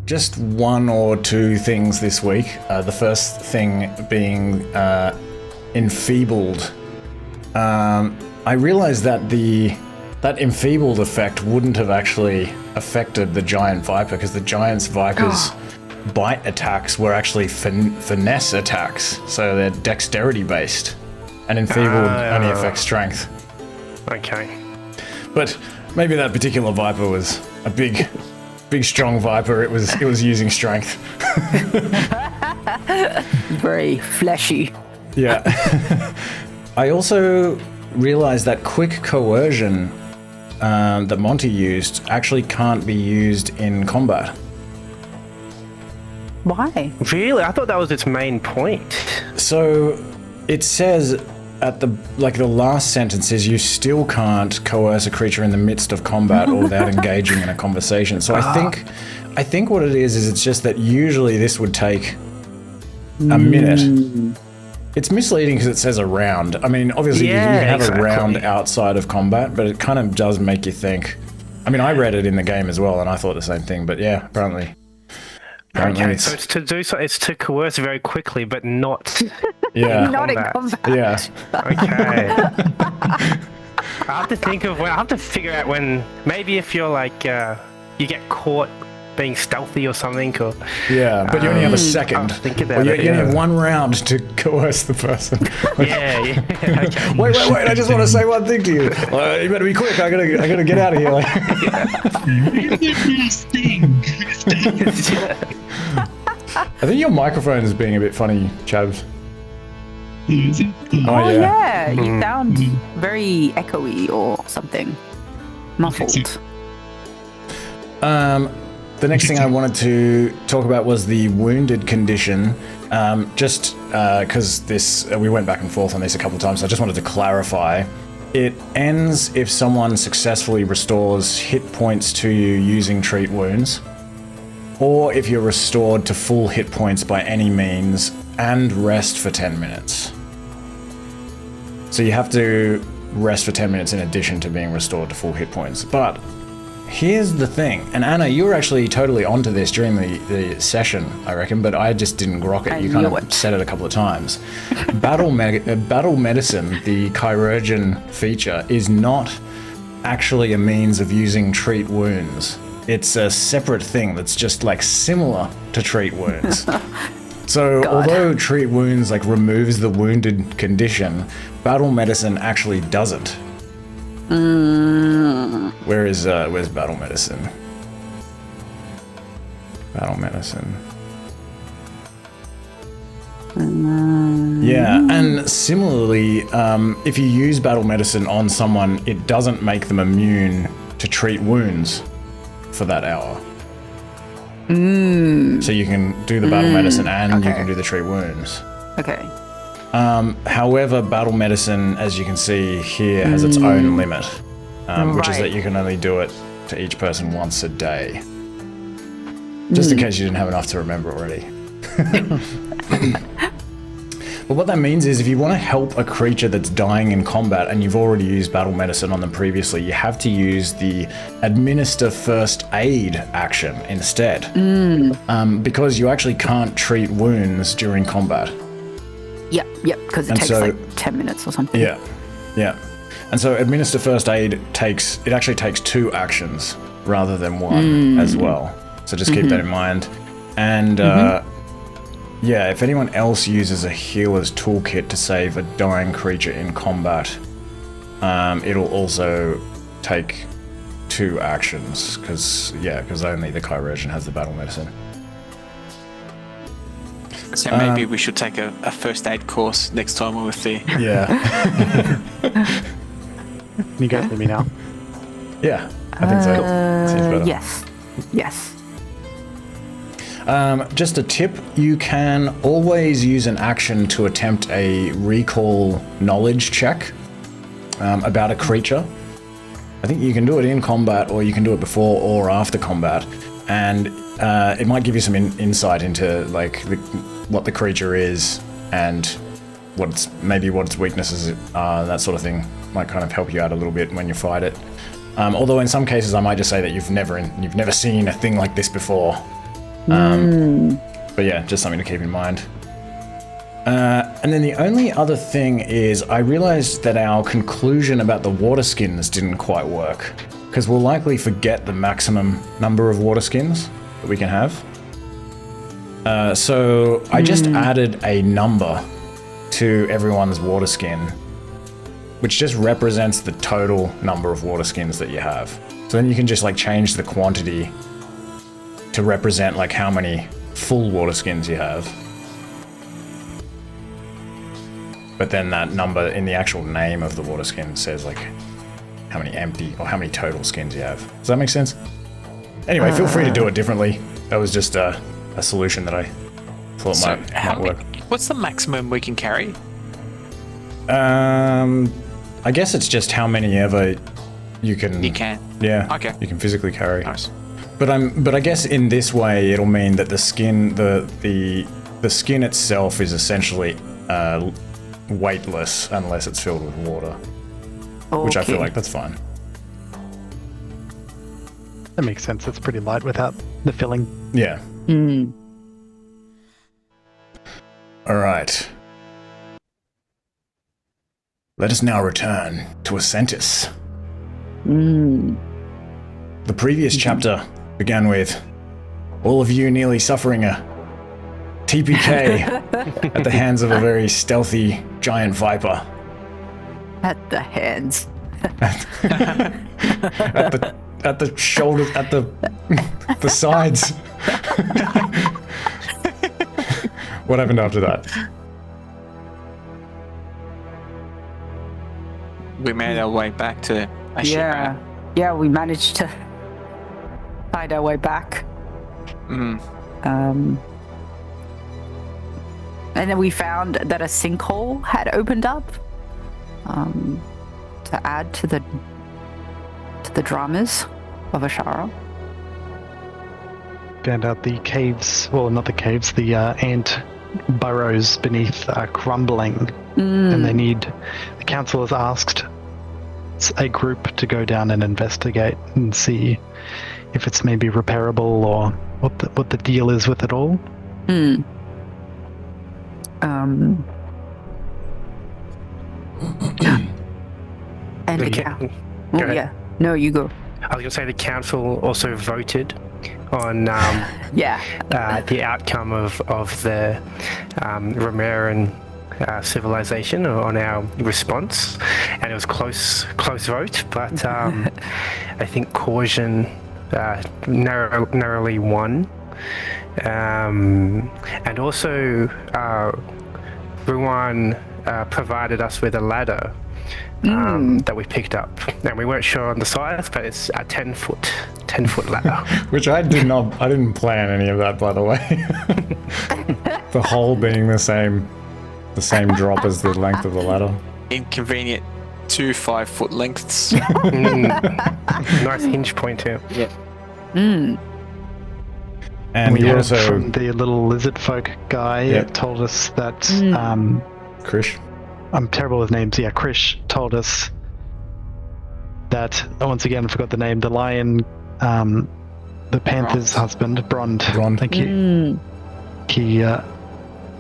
just one or two things this week. The first thing being Enfeebled. I realized that that Enfeebled effect wouldn't have actually affected the giant viper because the giant's viper's bite attacks were actually finesse attacks, so they're dexterity based, and Enfeebled only affects strength. Okay. But maybe that particular viper was a big strong viper. It was using strength. Very fleshy. Yeah. I also realized that quick coercion that Monty used actually can't be used in combat. Why? Really? I thought that was its main point. So it says at the last sentence is you still can't coerce a creature in the midst of combat or without engaging in a conversation. So I think what it is it's just that usually this would take a minute. It's misleading because it says a round. I mean, obviously you can have a round outside of combat, but it kind of does make you think. I mean, I read it in the game as well, and I thought the same thing. But yeah, apparently Okay, so it's to do so. It's to coerce very quickly, but not. Yeah. Not in combat. Yeah. Okay. I have to think of when. I have to figure out when. Maybe if you're like you get caught being stealthy or something, or yeah, but you only have a second. Think about you it. only have one round to coerce the person. Yeah. Okay. Wait! I just want to say one thing to you. You better be quick. I gotta get out of here. I think your microphone is being a bit funny, Chavs. Is it? Oh yeah, you sound very echoey or something. Muffled. The next thing I wanted to talk about was the wounded condition. Just because we went back and forth on this a couple of times, so I just wanted to clarify. It ends if someone successfully restores hit points to you using treat wounds, or if you're restored to full hit points by any means and rest for 10 minutes. So you have to rest for 10 minutes in addition to being restored to full hit points. But here's the thing, and Anna, you were actually totally onto this during the session, I reckon, but I just didn't grok it. You kind of said it a couple of times. Battle medicine, the Coercion feature, is not actually a means of using treat wounds. It's a separate thing that's just like similar to treat wounds. So although treat wounds like removes the wounded condition, battle medicine actually doesn't. Where's battle medicine? Battle medicine. Yeah, and similarly, if you use battle medicine on someone, it doesn't make them immune to treat wounds for that hour. So you can do the battle medicine and you can do the treat wounds. Okay. However, battle medicine, as you can see here, has its own limit, which is that you can only do it to each person once a day. Just in case you didn't have enough to remember already. But what that means is if you want to help a creature that's dying in combat and you've already used battle medicine on them previously, you have to use the administer first aid action instead. Because you actually can't treat wounds during combat. Yep, because it takes like 10 minutes or something. Yeah. And so administer first aid actually takes 2 actions rather than 1 as well. So just keep that in mind. And yeah, if anyone else uses a healer's toolkit to save a dying creature in combat, it'll also take 2 actions because only the Coercion has the battle medicine. So maybe we should take a first aid course next time we're with the... Yeah. Can you guys hear me now? Yeah, I think so. Seems better. Yes. Just a tip, you can always use an action to attempt a recall knowledge check about a creature. I think you can do it in combat or you can do it before or after combat, and it might give you some insight into like what the creature is and what its weaknesses are, that sort of thing. Might kind of help you out a little bit when you fight it. Although in some cases I might just say that you've never seen a thing like this before. But yeah, just something to keep in mind. And then the only other thing is I realized that our conclusion about the Waterskins didn't quite work, because we'll likely forget the maximum number of Waterskins that we can have. So I just added a number to everyone's Waterskin, which just represents the total number of Waterskins that you have. So then you can just like change the quantity to represent like how many full Waterskins you have. But then that number in the actual name of the Waterskin says like how many empty or how many total skins you have. Does that make sense? Anyway, feel free to do it differently. That was just a solution that I thought might work. What's the maximum we can carry? I guess it's just how many ever you can. You can. Yeah. Okay. You can physically carry. Nice. But I guess in this way it'll mean that the skin the skin itself is essentially weightless unless it's filled with water. Okay. Which I feel like that's fine. That makes sense. It's pretty light without the filling. Yeah. All right. Let us now return to Ascentis. The previous chapter began with all of you nearly suffering a TPK at the hands of a very stealthy giant viper. At the hands. At the shoulders, at the sides. What happened after that? We made our way back to a ship, right? Yeah, we managed to find our way back. And then we found that a sinkhole had opened up to add to the dramas of Ashara. Found out the caves, well, not the caves, the ant burrows beneath are crumbling, and the council has asked a group to go down and investigate and see if it's maybe repairable or what the deal is with it all. And Go ahead. yeah. No, you go. I was going to say the council also voted on the outcome of the Romeran civilization on our response, and it was close vote, but I think Coercion narrowly won, and also Ruan provided us with a ladder that we picked up, and we weren't sure on the size, but it's a 10-foot ladder. Which I didn't plan any of that, by the way. The hole being the same drop as the length of the ladder. Inconvenient 2 5-foot lengths. Nice hinge point too. Yeah. And we he heard also from the little lizard folk guy told us that Krish. I'm terrible with names. Yeah, Krish told us that, once again, I forgot the name, the lion, the panther's husband, Brond. Thank you. He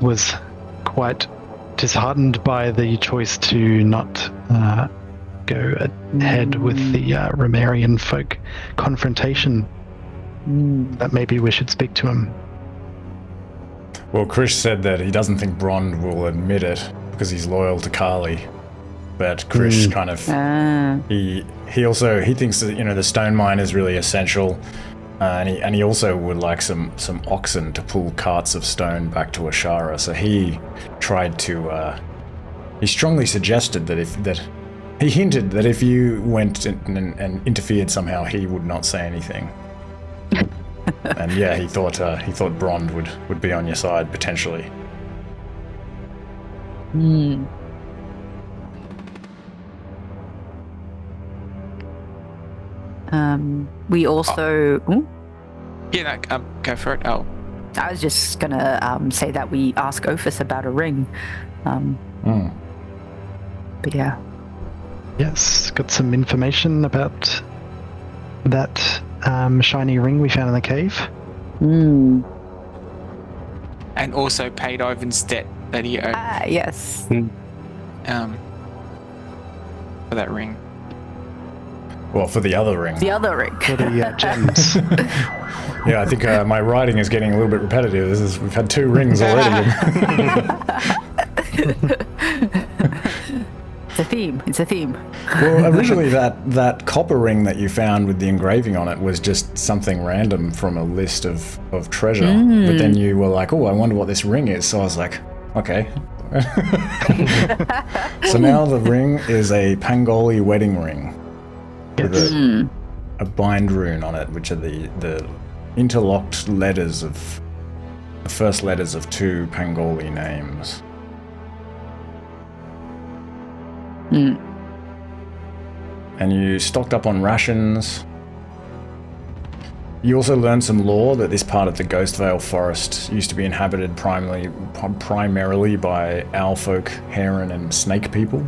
was quite disheartened by the choice to not go ahead with the Romarian folk confrontation. That maybe we should speak to him. Well, Krish said that he doesn't think Brond will admit it because he's loyal to Kali, but Krish kind of he thinks that the stone mine is really essential, and he also would like some oxen to pull carts of stone back to Ashara. So he tried to he strongly suggested that he hinted that if you went and interfered somehow, he would not say anything. And yeah, he thought Brond would be on your side potentially. We also. Yeah, no, go for it. Oh. I was just gonna say that we ask Ophis about a ring. But yeah. Yes, got some information about that shiny ring we found in the cave. and also paid Ivan's debt that he owed Yes. for that ring. Well, for the other ring. The other ring. For the gems. Yeah, I think my writing is getting a little bit repetitive. We've had 2 rings already. It's a theme. Well, originally that copper ring that you found with the engraving on it was just something random from a list of treasure. But then you were like, oh, I wonder what this ring is. So I was like, okay. So now the ring is a Pangoli wedding ring. With a bind rune on it, which are the interlocked letters of the first letters of 2 Pangoli names. And you stocked up on rations. You also learned some lore that this part of the Ghostvale Forest used to be inhabited primarily by owlfolk, heron, and snake people,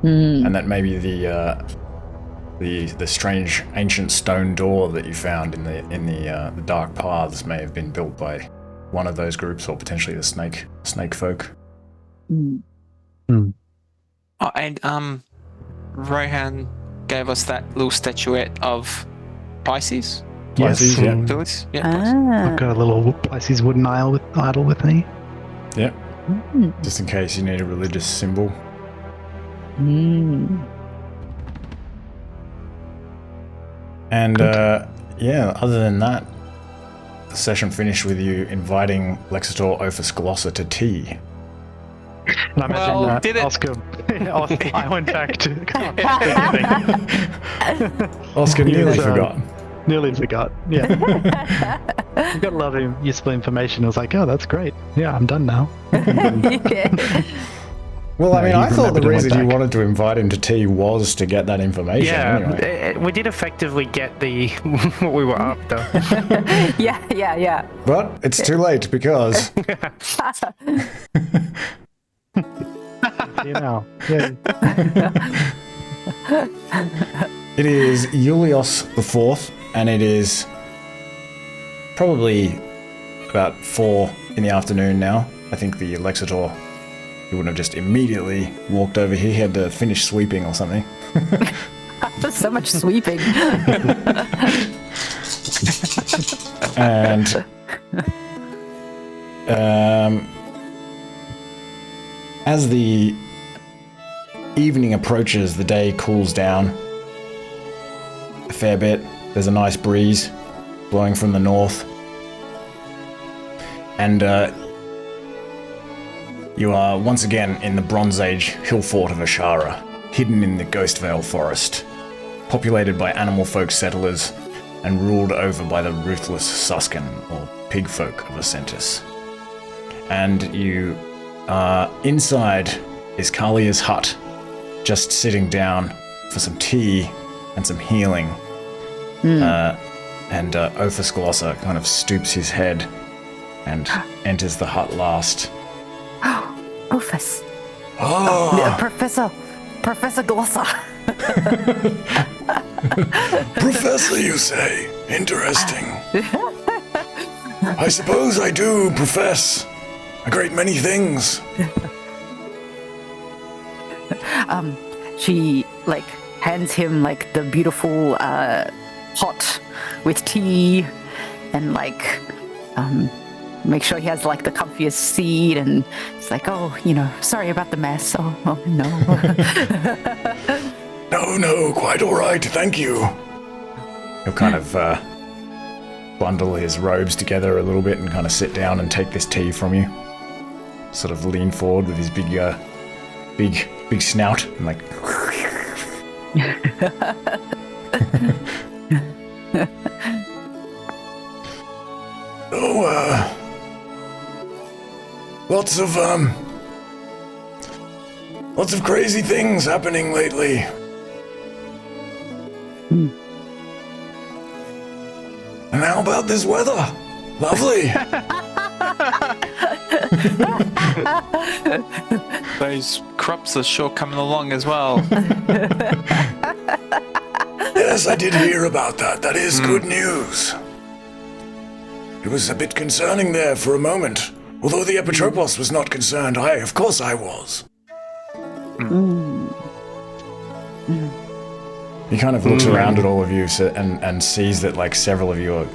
and that maybe the strange ancient stone door that you found in the dark paths may have been built by one of those groups, or potentially the snake folk. Oh, and Rohan gave us that little statuette of Pisces. Pisces, yeah. Pisces. I've got a little Pisces wooden idol with me. Yep. Just in case you need a religious symbol. And other than that, the session finished with you inviting Lexitor Ophisglossa to tea. And I imagine did it? Oscar, I went back to Oscar nearly forgot. Nearly forgot. Yeah. You've got a lot of useful information. I was like, oh, that's great. Yeah, I'm done now. Well, I mean, I thought the reason you back. wanted to invite him to tea was to get that information. Anyway. We did effectively get what we were after. Yeah. But it's too late because You know. Yeah. it is Julius the 4th, and it is probably about 4 in the afternoon now. I think the Lexitor, he wouldn't have just immediately walked over here. He had to finish sweeping or something. There's so much sweeping. And as the evening approaches, the day cools down a fair bit. There's a nice breeze blowing from the north. And you are once again in the Bronze Age hill fort of Ashara, hidden in the Ghostvale Forest, populated by animalfolk settlers and ruled over by the ruthless Suskin, or pigfolk of Ascentus. And you inside is Kalia's hut, just sitting down for some tea and some healing. And Ophisglossa kind of stoops his head and enters the hut last. Ophis. Oh, Professor Glossa. Professor, you say? Interesting. I suppose I do profess a great many things. She hands him the beautiful pot with tea and make sure he has the comfiest seat, and it's sorry about the mess. Oh no. No, quite all right, thank you. He'll kind of bundle his robes together a little bit and kind of sit down and take this tea from you. Sort of lean forward with his big snout and lots of crazy things happening lately. And how about this weather? Lovely. Those crops are sure coming along as well. Yes, I did hear about that. That is good news. It was a bit concerning there for a moment. Although the Epitropos was not concerned, of course I was. He kind of looks around at all of you and sees that like several of you are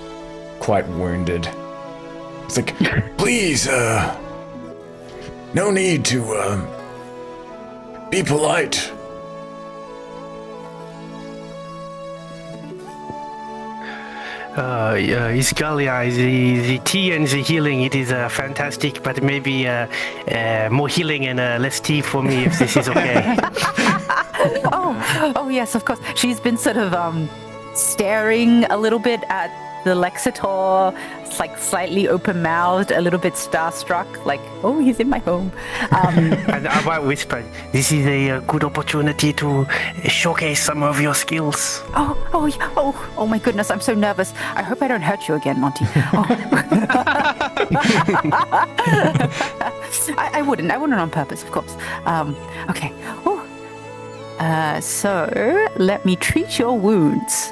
quite wounded. It's like, please, no need to be polite. Iskalia, the tea and the healing, it is fantastic, but maybe more healing and less tea for me if this is okay. Oh yes, of course. She's been sort of staring a little bit at the Lexitor. It's like slightly open-mouthed, a little bit starstruck, like, oh, he's in my home. And I might whisper, this is a good opportunity to showcase some of your skills. Oh my goodness, I'm so nervous. I hope I don't hurt you again, Monty. I wouldn't on purpose, of course. Okay. So let me treat your wounds.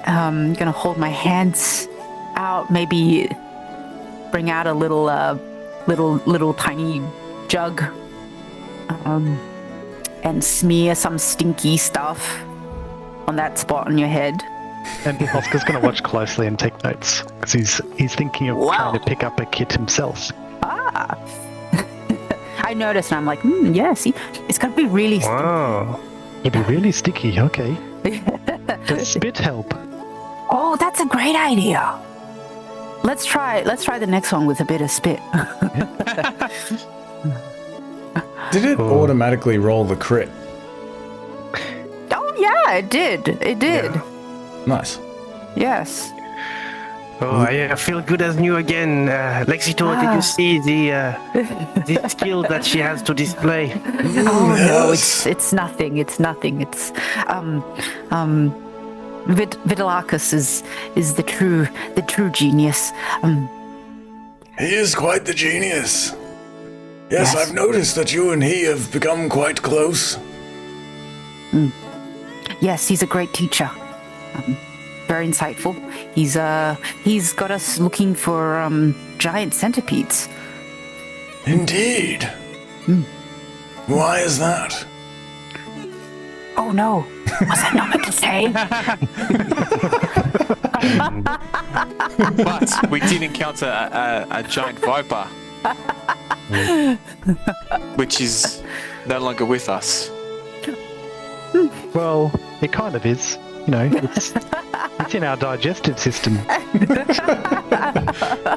I'm gonna hold my hands out, maybe bring out a little tiny jug, and smear some stinky stuff on that spot on your head. And Oscar's going to watch closely and take notes because he's thinking of trying to pick up a kit himself. I noticed, and I'm like, yeah, see, it's gonna be really sticky. Wow. It'll be really sticky. Okay. Does spit help? Oh, that's a great idea. Let's try the next one with a bit of spit. Did it automatically roll the crit? Oh yeah, it did. Yeah. Nice. Yes. Oh, I feel good as new again. Lexitor, did you see the skill that she has to display? Oh no, it's nothing. It's nothing. It's Vitalakis is the true genius. He is quite the genius. Yes, I've noticed that you and he have become quite close. Yes, he's a great teacher. Very insightful. He's got us looking for giant centipedes. Indeed. Why is that? Oh no. Was I not meant to say? But we did encounter a giant viper, which is no longer with us. Well, it kind of is. You know, it's in our digestive system.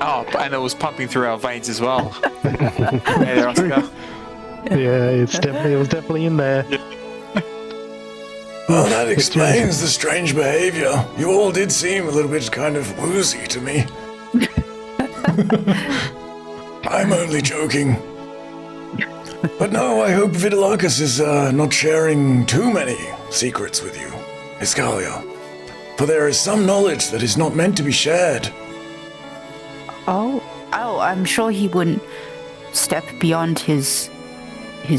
Oh, and it was pumping through our veins as well. Hey there, Oscar. Yeah, it was definitely in there. Well, that explains the strange behavior. You all did seem a little bit kind of woozy to me. I'm only joking. But no, I hope Vitalakis is not sharing too many secrets with you, Iskalia. For there is some knowledge that is not meant to be shared. Oh, I'm sure he wouldn't step beyond his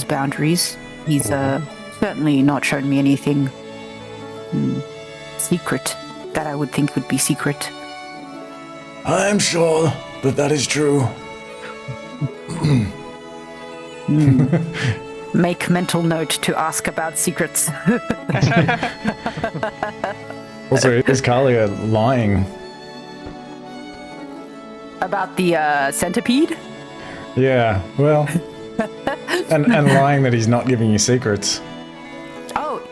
boundaries. He's certainly not shown me anything secret that I would think would be secret. I'm sure that is true. Make mental note to ask about secrets. Also, is Kalia lying? About the centipede? Yeah, well... and lying that he's not giving you secrets. Oh,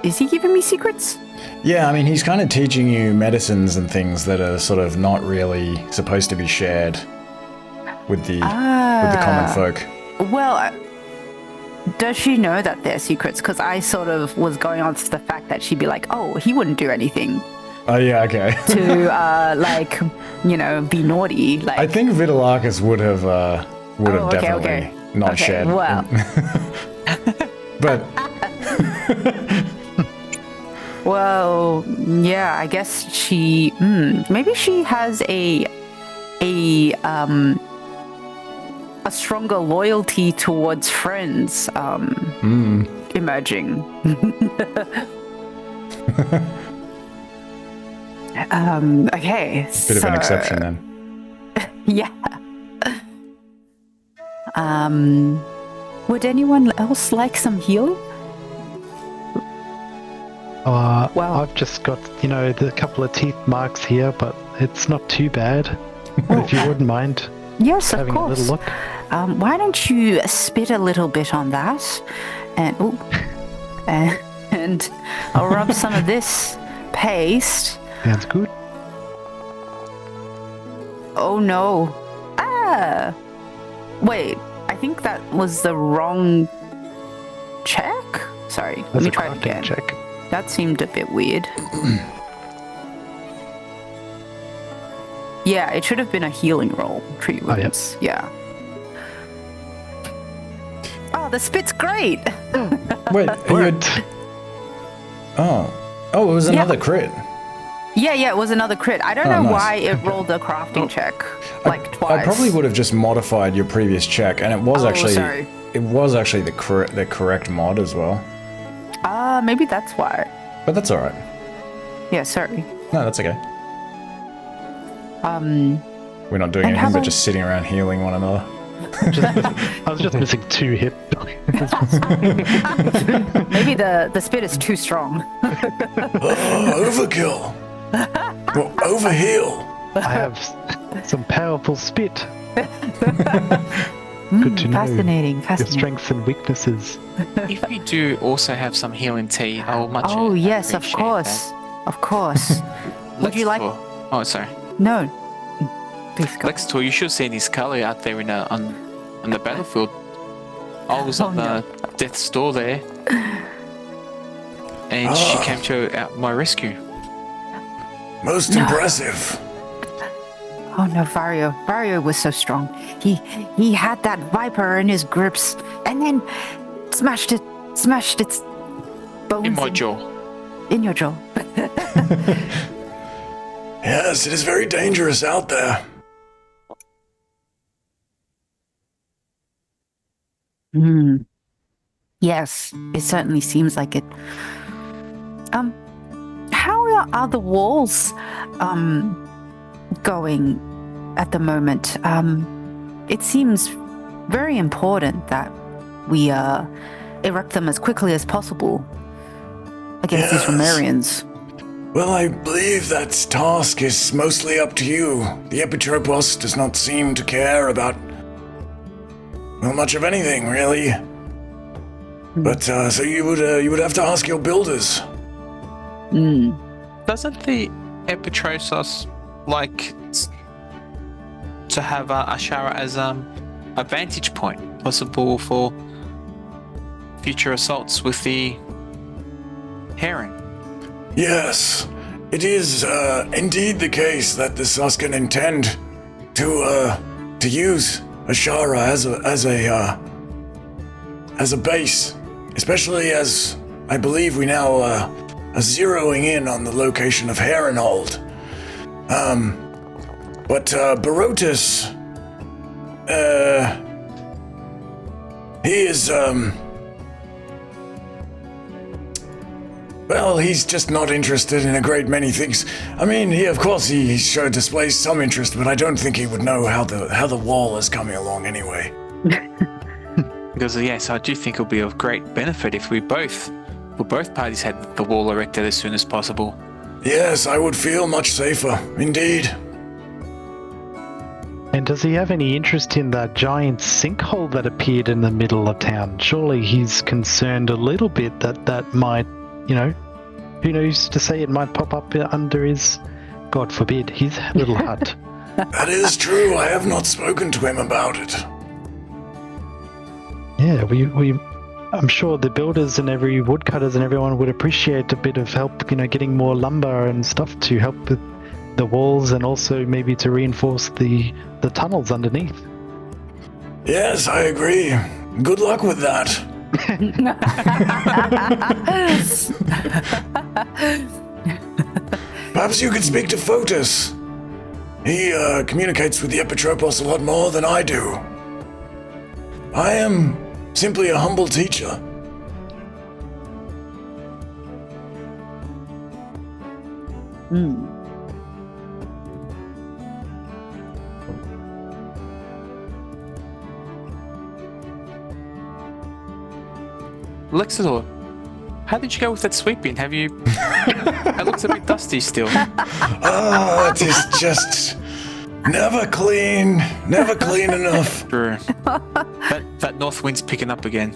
is he giving me secrets? Yeah, I mean, he's kind of teaching you medicines and things that are sort of not really supposed to be shared with the common folk. Well, does she know that they're secrets? Because I sort of was going on to the fact that she'd be like, oh, he wouldn't do anything. Oh, yeah, okay. To, be naughty. Like, I think Vitalakis would have definitely not shared. Well. But... Well, yeah, I guess she... maybe she has a stronger loyalty towards friends emerging. Bit Okay, of an exception then. Yeah. Would anyone else like some healing? Well, I've just got, the couple of teeth marks here, but it's not too bad. If you wouldn't mind Yes, of having course. a little look. Why don't you spit a little bit on that, and and I'll rub some of this paste. Sounds good. Oh no! Ah! Wait, I think that was the wrong check. Sorry, let me try it again. Check. That seemed a bit weird. Yeah, it should have been a healing roll. Treat wounds. Yeah. Oh, the spit's great. Wait, Oh, it was another crit. Yeah, it was another crit. I don't know nice. why it rolled a crafting check like twice. I probably would have just modified your previous check, and it was sorry. the correct mod as well. Maybe that's why. But that's all right. Yeah, sorry. No, that's okay. We're not doing anything but just sitting around healing one another. I was just missing 2 hit. Maybe the spit is too strong. Overkill. Or overheal. I have some powerful spit. Good to know. Fascinating. Your strengths and weaknesses. If you do also have some healing tea, I'll much Oh yes, of appreciate course, that. of course. Would you like? Oh, sorry. No. Please go. Lexitor, you should have seen his Scully out there on the battlefield. I was on the death's door there, and she came to my rescue. Most impressive. Oh no, Vario was so strong. He had that viper in his grips, and then smashed its bones In my jaw. In your jaw. Yes, it is very dangerous out there. Yes, it certainly seems like it. How are the walls going at the moment? It seems very important that we erect them as quickly as possible against these Romarians. Well, I believe that task is mostly up to you. The Epitropos does not seem to care about, well, much of anything, really. But, so you would have to ask your builders. Doesn't the Epitrosos like to have Ashara as a vantage point possible for future assaults with the Heron? Yes, it is indeed the case that the Suskin intend to use Ashara as a base, especially as I believe we now are zeroing in on the location of Herrenhold. But Barotus, he is well, he's just not interested in a great many things. I mean, he displays some interest, but I don't think he would know how the wall is coming along anyway. Because yes, I do think it would be of great benefit if both parties had the wall erected as soon as possible. Yes, I would feel much safer, indeed. And does he have any interest in that giant sinkhole that appeared in the middle of town? Surely he's concerned a little bit that might, who knows to say it might pop up under his, God forbid, his little hut. That is true. I have not spoken to him about it. Yeah, I'm sure the builders and every woodcutters and everyone would appreciate a bit of help, getting more lumber and stuff to help with the walls and also maybe to reinforce the tunnels underneath. Yes, I agree. Good luck with that. Perhaps you could speak to Photis. He communicates with the Epitropos a lot more than I do. I am simply a humble teacher. Lexitor, how did you go with that sweeping? Have you... It looks a bit dusty still. Oh, it is just never clean enough. True. That north wind's picking up again.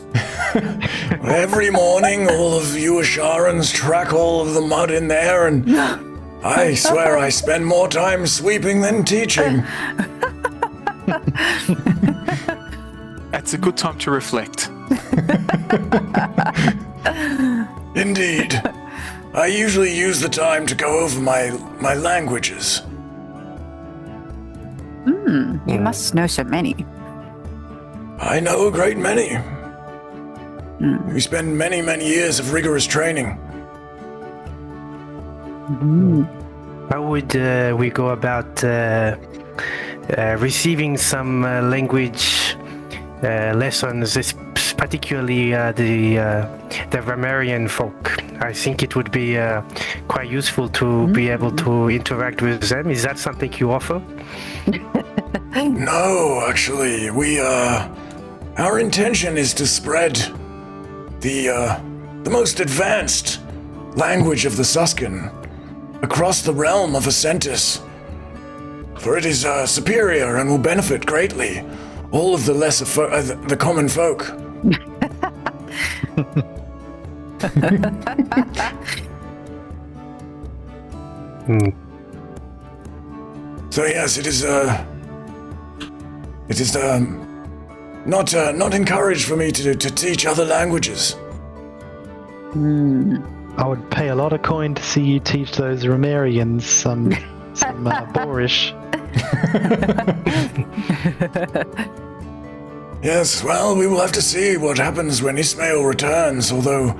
Every morning, all of you Asharans track all of the mud in there, and I swear I spend more time sweeping than teaching. That's a good time to reflect. Indeed. I usually use the time to go over my languages. You must know so many. I know a great many. We spend many, many years of rigorous training. How would we go about receiving some language lessons, particularly the Romarian folk? I think it would be quite useful to be able to interact with them. Is that something you offer? No, actually, our intention is to spread the most advanced language of the Suskin across the realm of Ascentus, for it is superior and will benefit greatly all of the the common folk. So yes, it is not encouraged for me to teach other languages. I would pay a lot of coin to see you teach those Romarians some boorish. Yes, well, we will have to see what happens when Ismail returns, although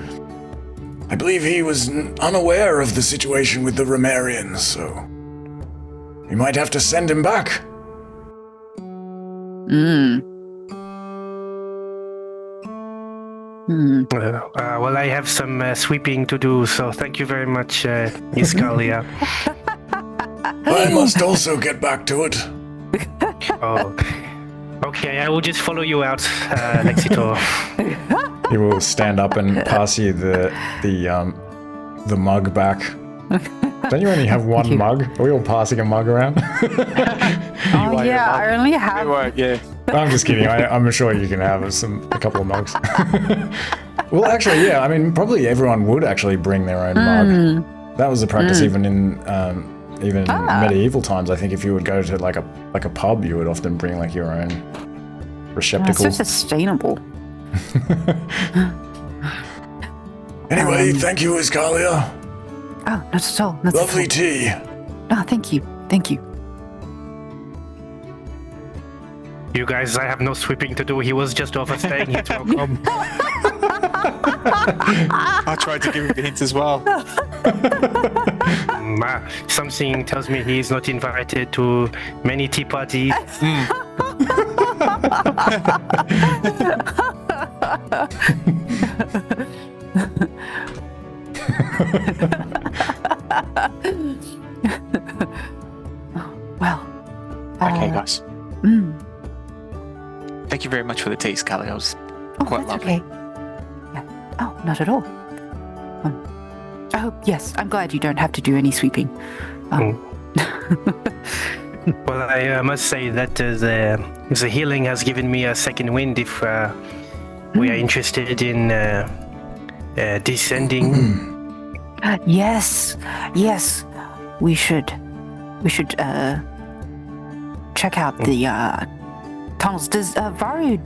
I believe he was unaware of the situation with the Romarians, so we might have to send him back. Well, I have some sweeping to do, so thank you very much, Iskalia. I must also get back to it. Oh, okay. I will just follow you out, Lexitor. He will stand up and pass you the mug back. Don't you only have one mug? Are we all passing a mug around? Oh yeah, I only have. Yeah. I'm just kidding. I'm sure you can have a couple of mugs. Well, actually, yeah. I mean, probably everyone would actually bring their own mug. That was the practice even in medieval times. I think if you would go to like a pub, you would often bring like your own receptacle. That's so sustainable. Anyway, thank you, Iskalia. Oh, not at all. Not Lovely at all. tea. Oh, thank you. Thank you. You guys, I have no sweeping to do. He was just overstaying. He's welcome. I tried to give him the hints as well. Something tells me he is not invited to many tea parties. Well. Okay, guys. Thank you very much for the tea, Scully. It was quite that's lovely. okay. Yeah. Oh, not at all. Oh, yes. I'm glad you don't have to do any sweeping. Well, I must say that the healing has given me a second wind if we are interested in descending. Yes. We should check out the tunnels. Does Varu,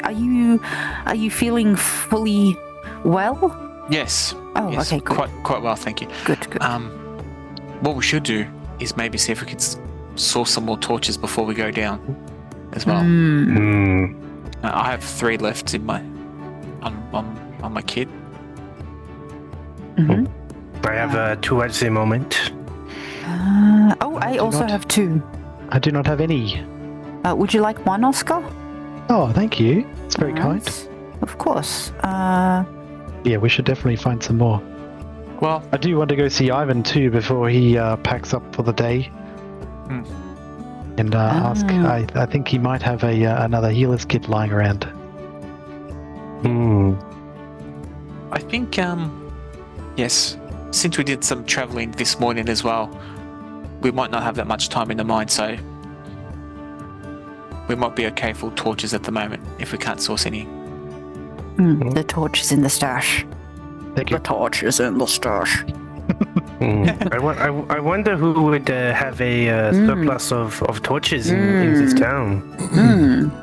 are you feeling fully well? Yes. Oh, yes, okay, good. Quite well, thank you. Good. What we should do is maybe see if we could source some more torches before we go down as well. I have 3 left in my on my kit. I have 2 at the moment. I also have 2. I do not have any. Would you like 1, Oscar? Oh, thank you. It's very kind. Of course. Yeah, we should definitely find some more. Well, I do want to go see Ivan too before he packs up for the day. And ask. I think he might have another healer's kit lying around. I think, yes, since we did some traveling this morning as well, we might not have that much time in the mine, so we might be okay for torches at the moment if we can't source any. The torch is in the stash. Thank you. The torch is in the stash. I wonder who would have a surplus of torches in this town.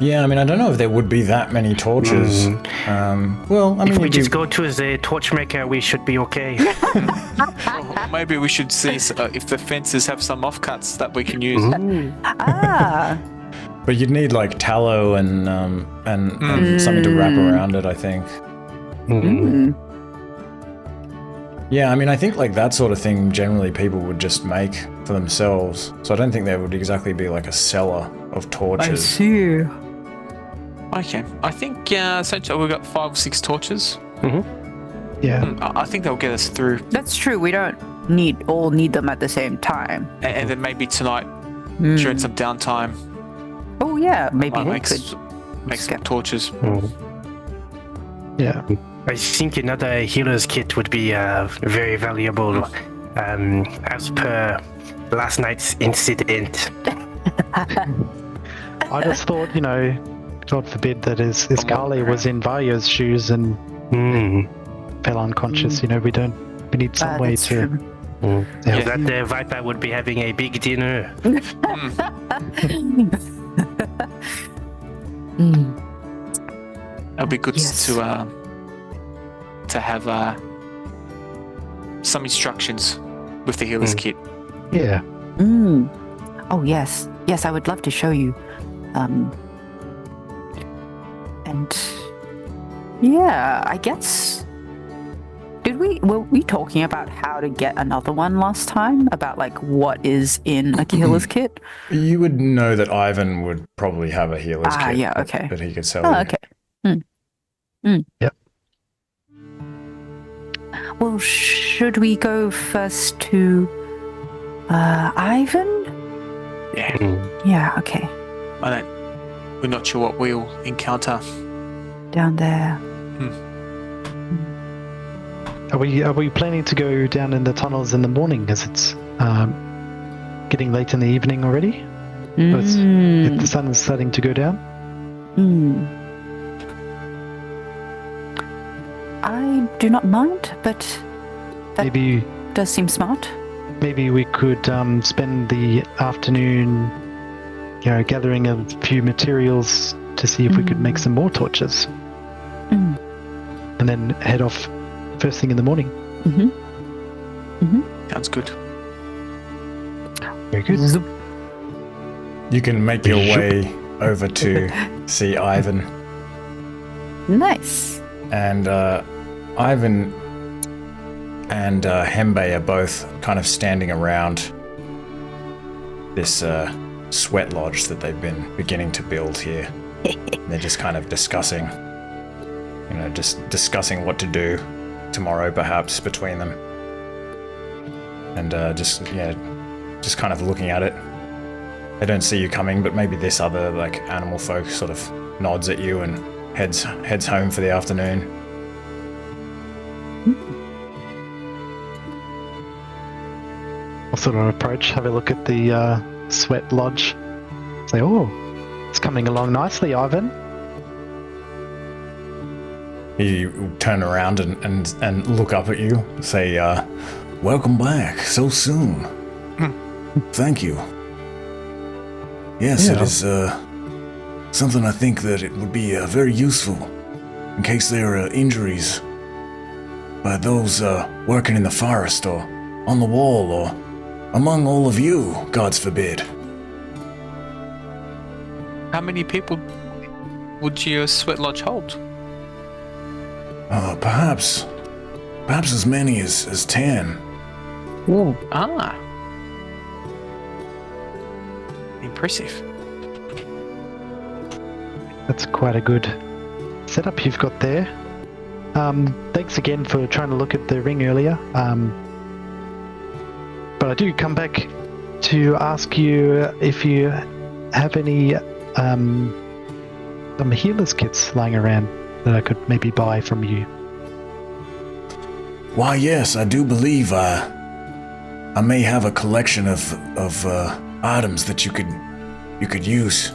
Yeah, I mean, I don't know if there would be that many torches. Well, I mean, If we just go to the torchmaker, we should be okay. Or maybe we should see if the fences have some offcuts that we can use. but you'd need like tallow and something to wrap around it, I think. Yeah, I mean, I think like that sort of thing generally people would just make for themselves. So I don't think there would exactly be like a cellar of torches. I see. Okay, I think so we've got 5 or 6 torches. Yeah. I think they'll get us through. That's true. We don't all need them at the same time. And then maybe tonight, during some downtime, Oh yeah, maybe we make could. some torches. Yeah. I think another healer's kit would be very valuable, as per last night's incident. I just thought, God forbid that his Carly was in Varyo's shoes and fell unconscious. We need some way that's to. true. Yeah. That the Viper would be having a big dinner. It'll be good Yes. to have some instructions with the healer's kit. Yeah. Oh yes, I would love to show you. And yeah, I guess. Were we talking about how to get another one last time? About like what is in a healer's kit? You would know that Ivan would probably have a healer's kit. Yeah, okay. That he could sell. Oh, you. okay. Yep. Well, should we go first to Ivan? Yeah. Yeah, okay. We're not sure what we'll encounter. Down there. Are we planning to go down in the tunnels in the morning as it's getting late in the evening already? The sun is starting to go down? I do not mind, but that Maybe does seem smart. maybe we could spend the afternoon gathering a few materials to see if we could make some more torches. And then head off first thing in the morning. Sounds good. Very good. You can make your way over to see Ivan. Nice. And Ivan and Hembe are both kind of standing around this sweat lodge that they've been beginning to build here. They're just kind of discussing, discussing what to do tomorrow, perhaps, between them. And just kind of looking at it. They don't see you coming, but maybe this other animal folk sort of nods at you and heads home for the afternoon. I'll sort of approach, have a look at the sweat lodge. Say, oh, it's coming along nicely, Ivan. He turn around and look up at you, say, welcome back so soon. Thank you. Yes, it is something I think that it would be very useful in case there are injuries by those working in the forest or on the wall or among all of you, gods forbid. How many people would your sweat lodge hold? Perhaps as many as 10. Ah. Impressive. That's quite a good setup you've got there. Thanks again for trying to look at the ring earlier. But I do come back to ask you if you have any some healer's kits lying around that I could maybe buy from you. Why, yes, I do believe I may have a collection of items that you could use.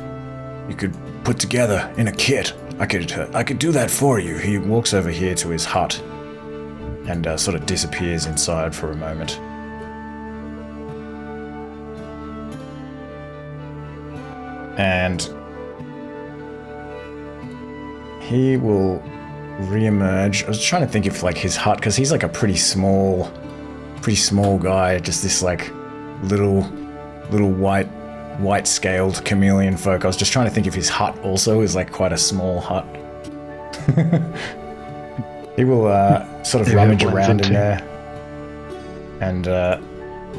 You could put together in a kit. I could do that for you. He walks over here to his hut and sort of disappears inside for a moment. And he will re-emerge. I was trying to think if like his hut, because he's like a pretty small guy, just this like little white scaled chameleon folk. I was just trying to think if his hut also is like quite a small hut. He will sort of rummage around in there and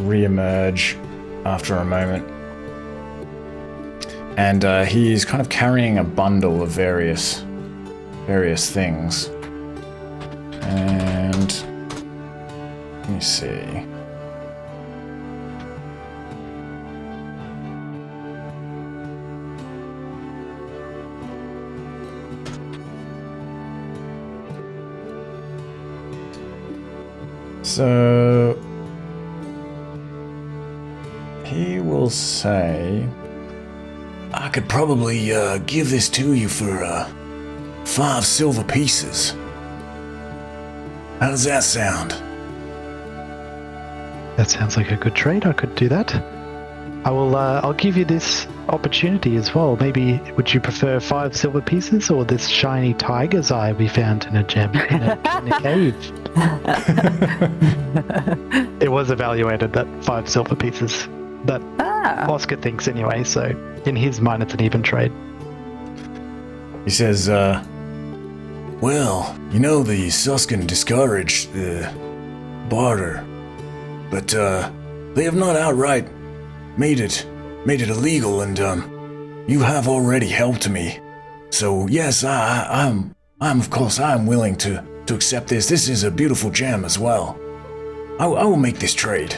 re-emerge after a moment. And he's kind of carrying a bundle of various things. And let me see. So he will say, I could probably give this to you for 5 silver pieces. How does that sound? That sounds like a good trade. I could do that. I'll give you this opportunity as well. Maybe would you prefer 5 silver pieces or this shiny tiger's eye we found in a gem in a cave? It was evaluated at 5 silver pieces. That Oscar thinks anyway, so in his mind it's an even trade. He says, well, you know, the Suskin discouraged the barter, but they have not outright made it illegal, and you have already helped me. So yes, I'm of course willing to accept this. This is a beautiful gem as well. I will make this trade.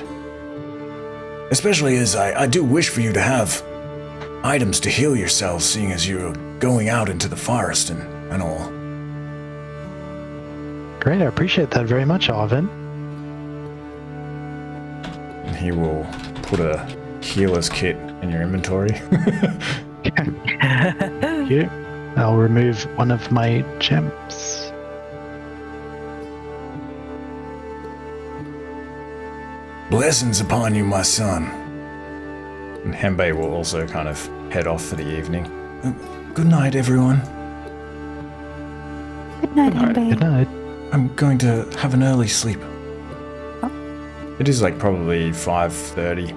Especially as I do wish for you to have items to heal yourselves, seeing as you're going out into the forest and all. Great, I appreciate that very much, Arvin. And he will put a healer's kit in your inventory. Thank you. I'll remove one of my gems. Blessings upon you, my son. And Hembe will also kind of head off for the evening. Good night, everyone. Good night, Hembe. Good night. I'm going to have an early sleep. Oh. It is like probably 5:30.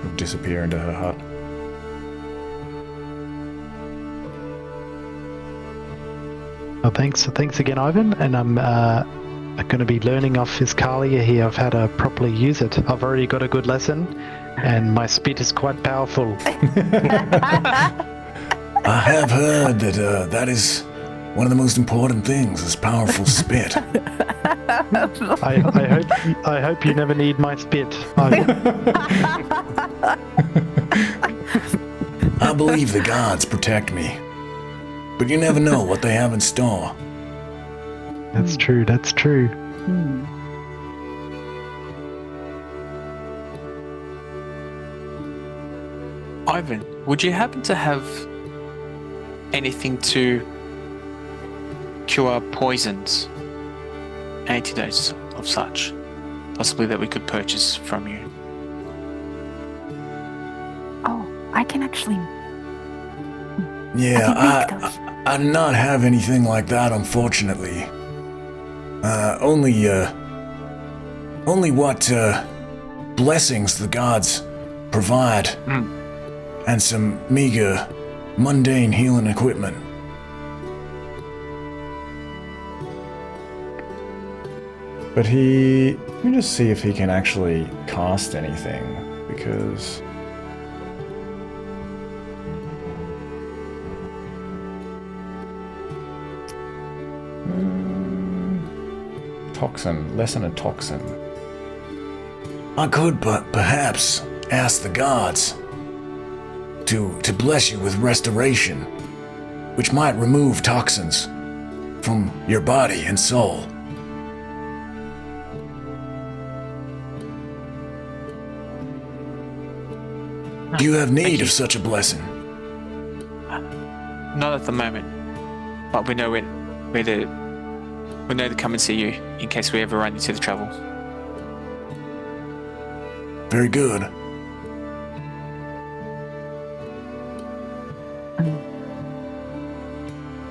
He'll disappear into her hut. Well, thanks again, Ivan. And I'm going to be learning off his Kalia here of how to properly use it. I've already got a good lesson, and my spit is quite powerful. I have heard that that is one of the most important things, is powerful spit. I hope you never need my spit. I believe the gods protect me, but you never know what they have in store. That's true. Ivan, would you happen to have anything to cure poisons, antidotes of such, possibly that we could purchase from you? Oh, I can actually. Yeah, I can make those. I do not have anything like that, unfortunately. Only what blessings the gods provide, and some meager, mundane healing equipment. But let me just see if he can actually cast anything, because... Toxin, lessen a toxin. I could but perhaps ask the gods to bless you with restoration. which might remove toxins from your body and soul. Do you have need of such a blessing? Not at the moment, but we know where to come and see you in case we ever run into the trouble. Very good.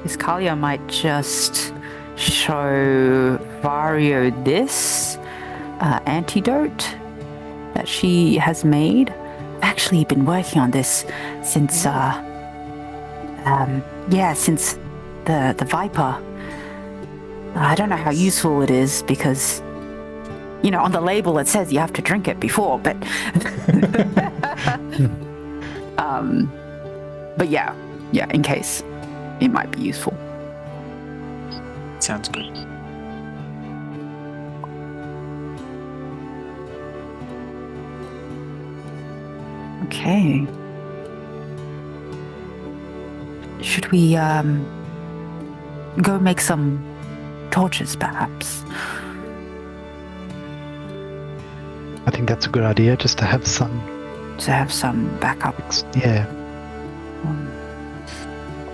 Iskalia might just show Vario this antidote that she has made. I've actually been working on this since since the Viper. I don't know how useful it is because, you know, on the label it says you have to drink it before, but but yeah, in case it might be useful. Sounds good. Okay. Should we go make some torches, perhaps? I think that's a good idea, just to have some. To have some backup. Yeah.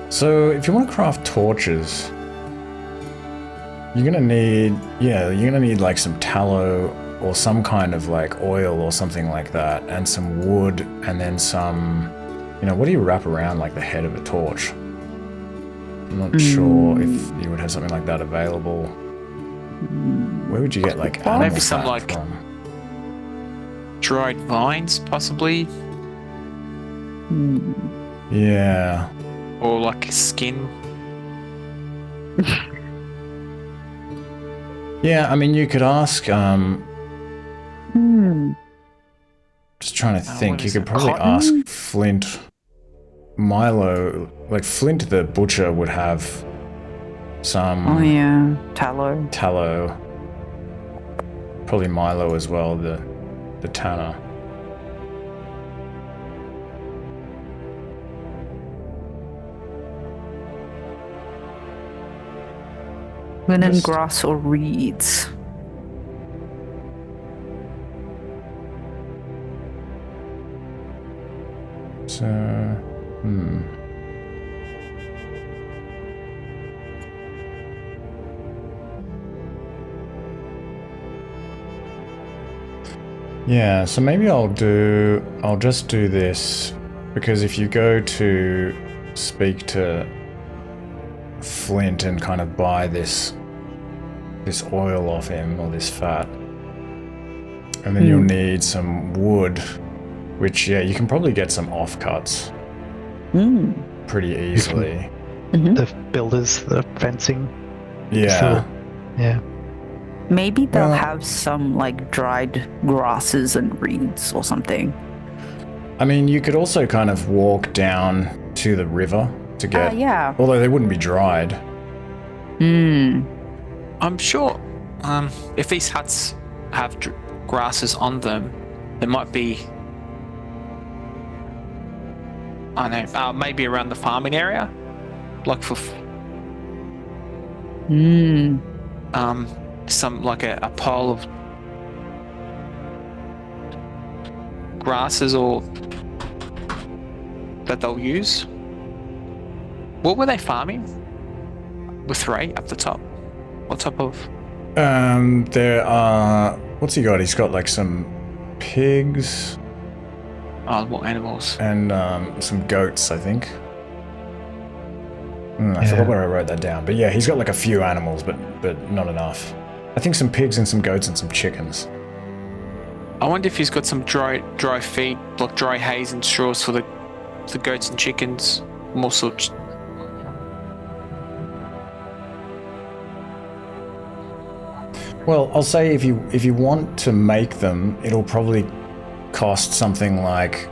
So if you want to craft torches, you're gonna need like some tallow or some kind of like oil or something like that, and some wood, and then some, you know, what do you wrap around like the head of a torch? I'm not sure if you would have something like that available. Where would you get like animal maybe some fat like from? dried vines, possibly, Yeah. or like skin. Yeah, I mean, you could ask. Just trying to think. You is could it, probably cotton? ask Flint. Milo, like Flint the butcher would have some Oh yeah, tallow. tallow. Probably Milo as well, the tanner. Linen, Just- grass, or reeds. So, Yeah, so maybe I'll just do this, because if you go to speak to Flint and kind of buy this oil off him, or this fat, and then you'll need some wood, which, yeah, you can probably get some offcuts pretty easily. The builders, the fencing. Yeah. So, yeah. Maybe they'll Well- have some like dried grasses and reeds or something. I mean, you could also kind of walk down to the river to get... Yeah. Although they wouldn't be dried. I'm sure if these huts have grasses on them, there might be, I don't know, maybe around the farming area, like for some, like a pile of grasses or that they'll use. What were they farming with Ray up the top? What type of? There are... What's he got? He's got like some pigs What animals? and some goats, I think. I forgot where I wrote that down. But yeah, he's got like a few animals, but not enough. I think some pigs and some goats and some chickens. I wonder if he's got some dry feed, like dry hays and straws for the goats and chickens. More sorts. Well, I'll say if you want to make them, it'll probably cost something like,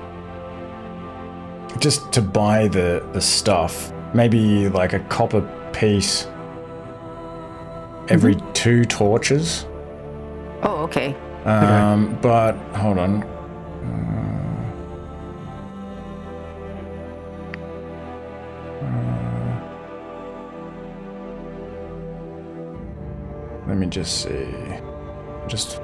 just to buy the stuff, maybe like a copper piece every 2 torches. Oh, okay. But hold on. let me just see. Just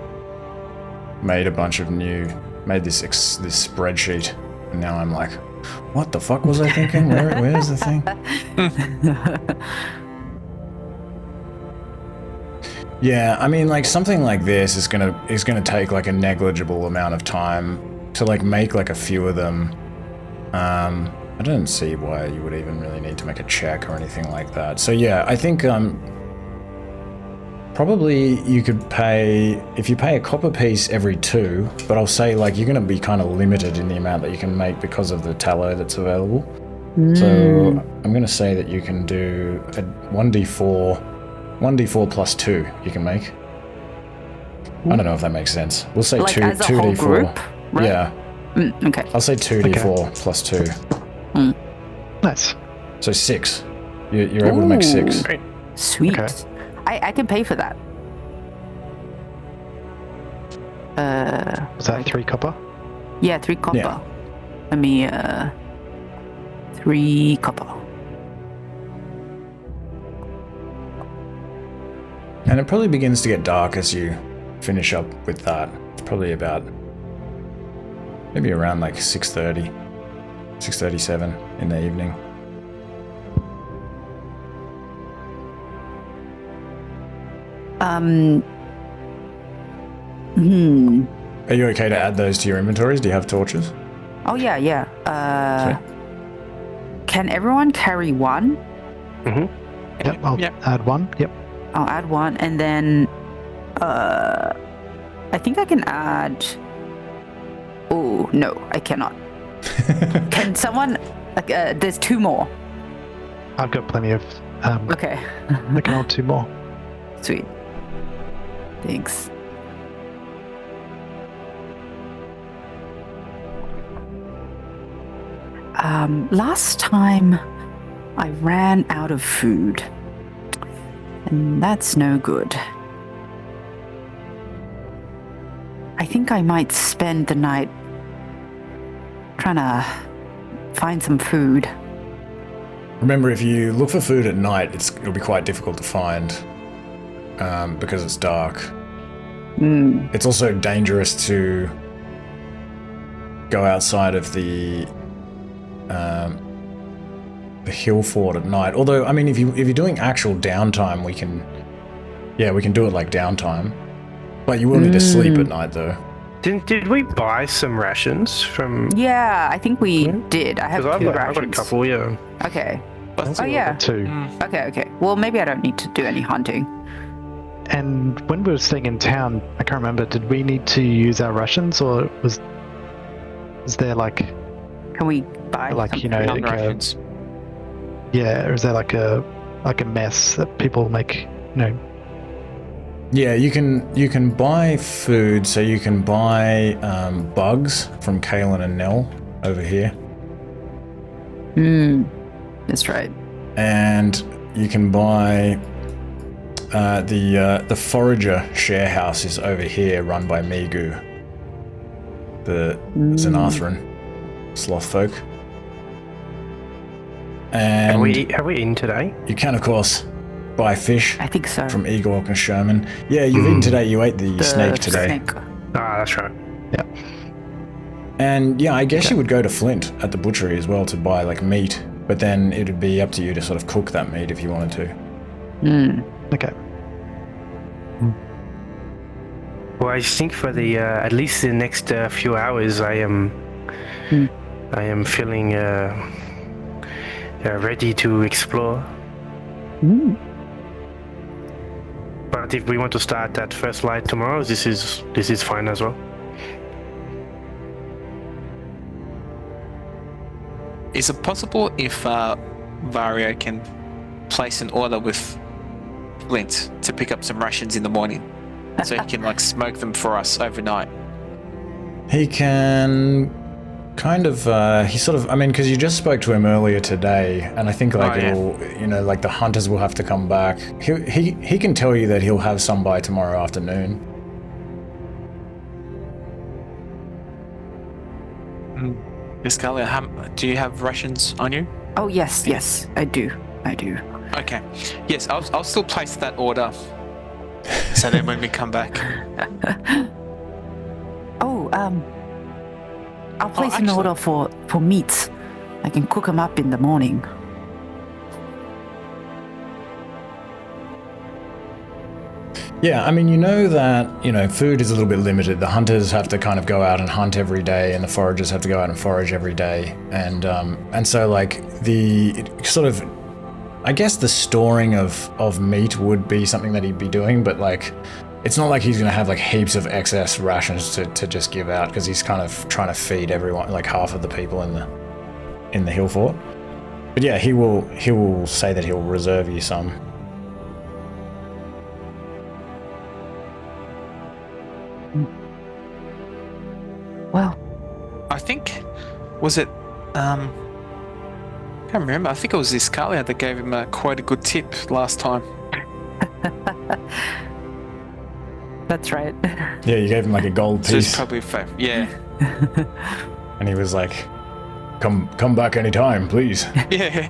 made a bunch of made this spreadsheet, and now I'm like, what the fuck was I thinking? Where's the thing? Yeah, I mean, like something like this is gonna take like a negligible amount of time to like make like a few of them. I don't see why you would even really need to make a check or anything like that. So yeah, I think probably you could pay, if you pay a copper piece every 2, but I'll say like you're gonna be kind of limited in the amount that you can make because of the tallow that's available. So I'm gonna say that you can do a 1d4 plus 2 you can make. I don't know if that makes sense. We'll say like 2d4. Group, right? Yeah. Okay. I'll say 2d4 plus 2. Nice. So 6. You're able to make 6. Great. Sweet. Okay. I can pay for that. Was that 3 copper? Yeah, 3 copper. Yeah. Let me 3 copper. And it probably begins to get dark as you finish up with that. It's probably about maybe around like 6:30, 6:37 in the evening. Are you okay to add those to your inventories? Do you have torches? Oh yeah. Can everyone carry 1? Yep, I'll add 1. Yep. I'll add 1, and then I think I can add. Oh no, I cannot. Can someone? There's 2 more. I've got plenty of. Okay. I can add 2 more. Sweet. Thanks. Last time I ran out of food, and that's no good. I think I might spend the night trying to find some food. Remember, if you look for food at night, it'll be quite difficult to find because it's dark. It's also dangerous to go outside of the hill fort at night. Although, I mean, if you're doing actual downtime, we can do it like downtime. But you will need to sleep at night, though. Did we buy some rations from? Yeah, I think we did. I have 2 rations. I've got a couple, yeah. Okay. But Oh yeah. 2. Okay. Well, maybe I don't need to do any hunting. And when we were staying in town, I can't remember, did we need to use our rations, or is there like Can we buy like, you know, something? like rations. or is there like a mess that people make, you know? Yeah, you can buy food, so you can buy bugs from Kalen and Nell over here. That's right. And you can buy the forager share house is over here, run by Migu, the Xanathran sloth folk. And Are we in today? you can, of course, buy fish I think so. from Igork and Sherman. Yeah, you've eaten today. You ate the snake today. Snake. Ah, that's right. Yeah. And yeah, I guess you would go to Flint at the butchery as well to buy like meat, but then it would be up to you to sort of cook that meat if you wanted to. Okay. Well, I think for the at least the next few hours, I am feeling ready to explore. But if we want to start at first light tomorrow, this is fine as well. Is it possible if Vario can place an order with Flint to pick up some rations in the morning, so he can like smoke them for us overnight? He can kind of, I mean, because you just spoke to him earlier today, and I think like it'll, you know, like the hunters will have to come back. He can tell you that he'll have some by tomorrow afternoon. Iscalia, do you have rations on you? Oh yes, I do. Okay. Yes, I'll still place that order So then when we come back, I'll place an actually- order for meats. I can cook them up in the morning. Yeah, I mean, you know that, food is a little bit limited. The hunters have to kind of go out and hunt every day, and the foragers have to go out and forage every day. And so, like, the sort of, I guess the storing of meat would be something that he'd be doing, but, like, it's not like he's going to have, like, heaps of excess rations to just give out, because he's kind of trying to feed everyone, like, half of the people in the hill fort. But yeah, he will say that he'll reserve you some. Well, I think, was it, I can't remember, I think it was Iscalia that gave him quite a good tip last time. that's right. Yeah, you gave him, like, a gold So it's piece. probably yeah. And he was like, come back anytime, please. Yeah.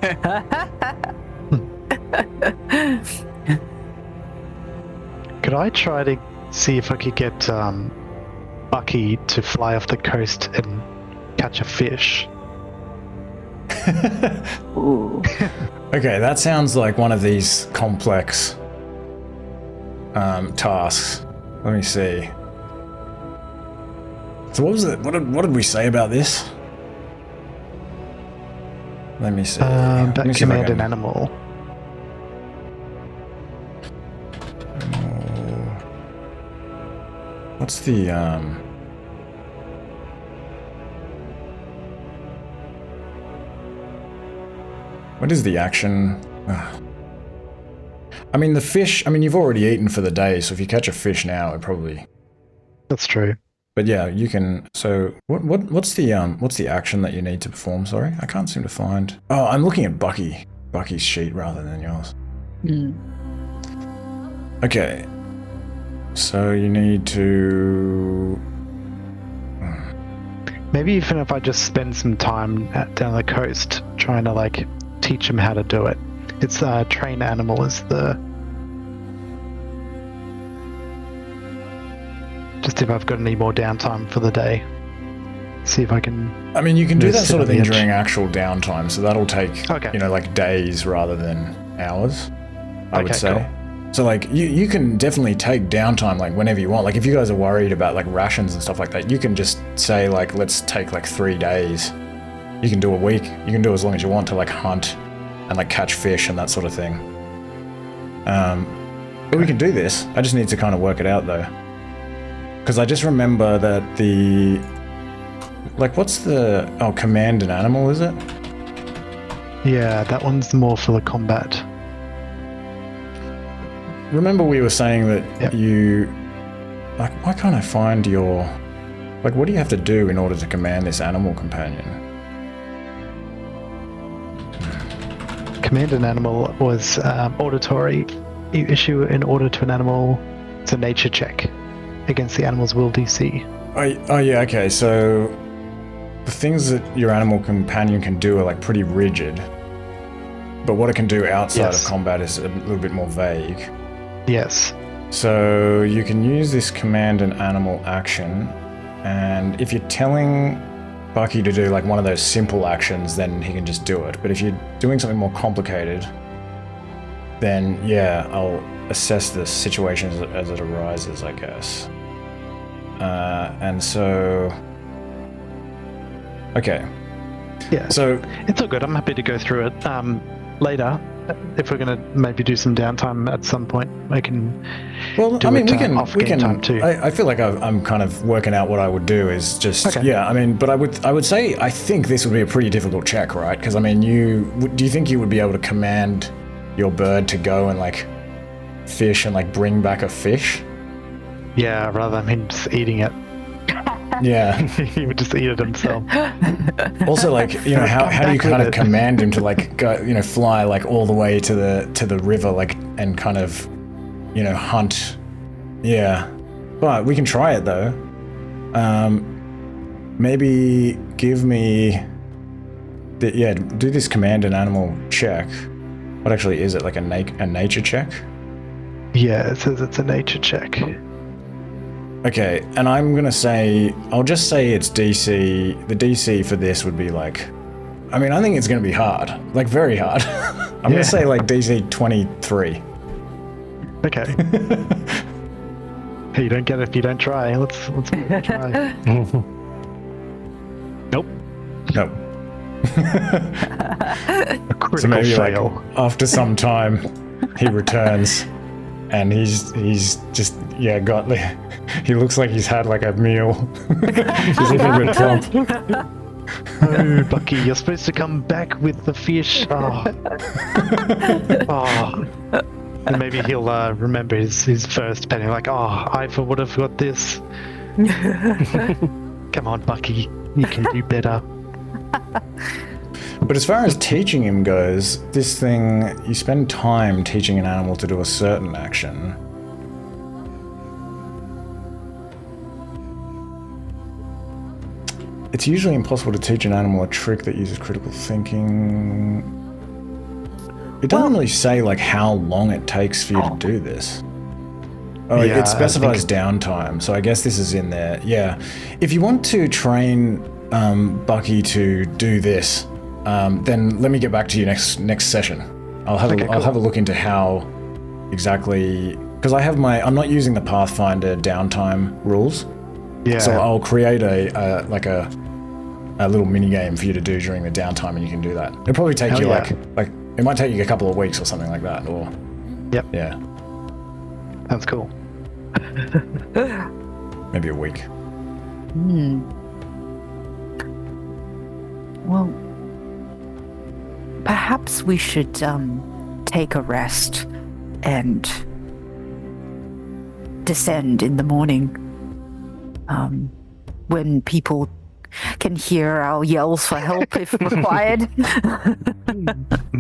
Could I try to see if I could get Bucky to fly off the coast and catch a fish? Ooh. Okay, that sounds like one of these complex tasks. Let me see. So what was it? What did we say about this? Let me see. Let That me see if I command can- an animal. What's the what is the action? I mean, the fish. I mean, you've already eaten for the day, so if you catch a fish now, it probably. That's true. But yeah, you can. So what's the action that you need to perform? Sorry, I can't seem to find. Oh, I'm looking at Bucky's sheet rather than yours. Okay. So you need to. Maybe even if I just spend some time down the coast trying to like teach him how to do it. It's train animal is the. Just if I've got any more downtime for the day. See if I can. I mean, you can do Just that sit sort of on the thing edge. during actual downtime, so that'll take, Okay. like days rather than hours, I would Okay, say. cool. So, like, you can definitely take downtime, like, whenever you want. Like, if you guys are worried about, like, rations and stuff like that, you can just say, like, let's take, like, 3 days. You can do a week. You can do as long as you want to, like, hunt and, like, catch fish and that sort of thing. But we can do this. I just need to kind of work it out, though. Because I just remember that the... Like, what's the... Oh, command an animal, is it? Yeah, that one's more for the combat. Remember we were saying that Yep. you... Like, why can't I find your... Like, what do you have to do in order to command this animal companion? Command an animal was auditory. You issue an order to an animal. It's a nature check against the animal's will DC. Oh yeah, okay, so... The things that your animal companion can do are, like, pretty rigid. But what it can do outside Yes. of combat is a little bit more vague. Yes. So you can use this command an animal action, and if you're telling Bucky to do like one of those simple actions, then he can just do it. But if you're doing something more complicated, then yeah, I'll assess the situation as it arises, I guess. And so, okay. Yeah. So It's all good. I'm happy to go through it later. If we're going to maybe do some downtime at some point, I can well, do I mean, it, we can. off We game can. time too. I feel like I'm kind of working out what I would do. Is just Okay. yeah. I mean, but I would say I think this would be a pretty difficult check, right? Because I mean, do you think you would be able to command your bird to go and like fish and like bring back a fish? Yeah, rather than him just eating it. Yeah. He would just eat it himself. Also, like, you know, how do you Back with kind of it. command him to like go, you know, fly like all the way to the river, like, and kind of, you know, hunt? Yeah, but we can try it though. Maybe give me do this command an animal check. What actually is it, like a nature check? Yeah, it says it's a nature check. Okay, and I'm gonna say, I'll just say it's DC. The DC for this would be like, I mean, I think it's gonna be hard, like very hard. I'm gonna say like DC 23. Okay. Hey, you don't get it if you don't try. Let's try. Nope. A critical So maybe fail. like after some time, he returns, and he's just got he looks like he's had like a meal. He's looking a bit plump. Oh, Bucky, you're supposed to come back with the fish. Oh. Oh. And maybe he'll remember his first penny. Like, oh, I would have got this. Come on, Bucky, you can do better. But as far as teaching him goes, this thing, you spend time teaching an animal to do a certain action. It's usually impossible to teach an animal a trick that uses critical thinking. It doesn't really say like how long it takes for you to do this. Oh, Yeah, it specifies downtime, so I guess this is in there. Yeah. If you want to train Bucky to do this, then let me get back to you next session. I'll have a look into how exactly, because I'm not using the Pathfinder downtime rules. Yeah. So I'll create a little mini game for you to do during the downtime, and you can do that. It'll probably take you like it might take you a couple of weeks or something like that, or Yep. yeah, Sounds cool. maybe a week. Well, perhaps we should take a rest and descend in the morning when people can hear our yells for help if required.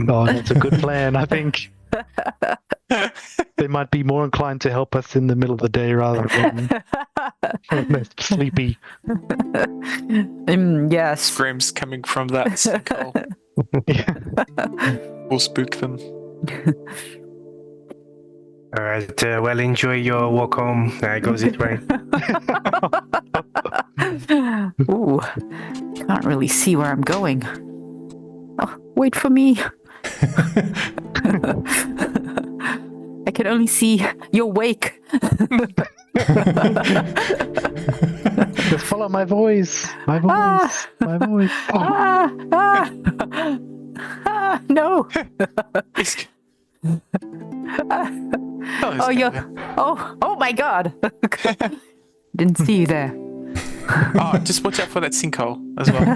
Oh, that's a good plan, I think. They might be more inclined to help us in the middle of the day rather than when they're sleepy. Yes. Screams coming from that sinkhole will spook them. All right. Well, enjoy your walk home. Goes it way. Ooh, can't really see where I'm going. Oh, wait for me. I can only see your wake. Just follow my voice. My voice. My voice. No. Oh my God. Didn't see you there. Oh, just watch out for that sinkhole as well.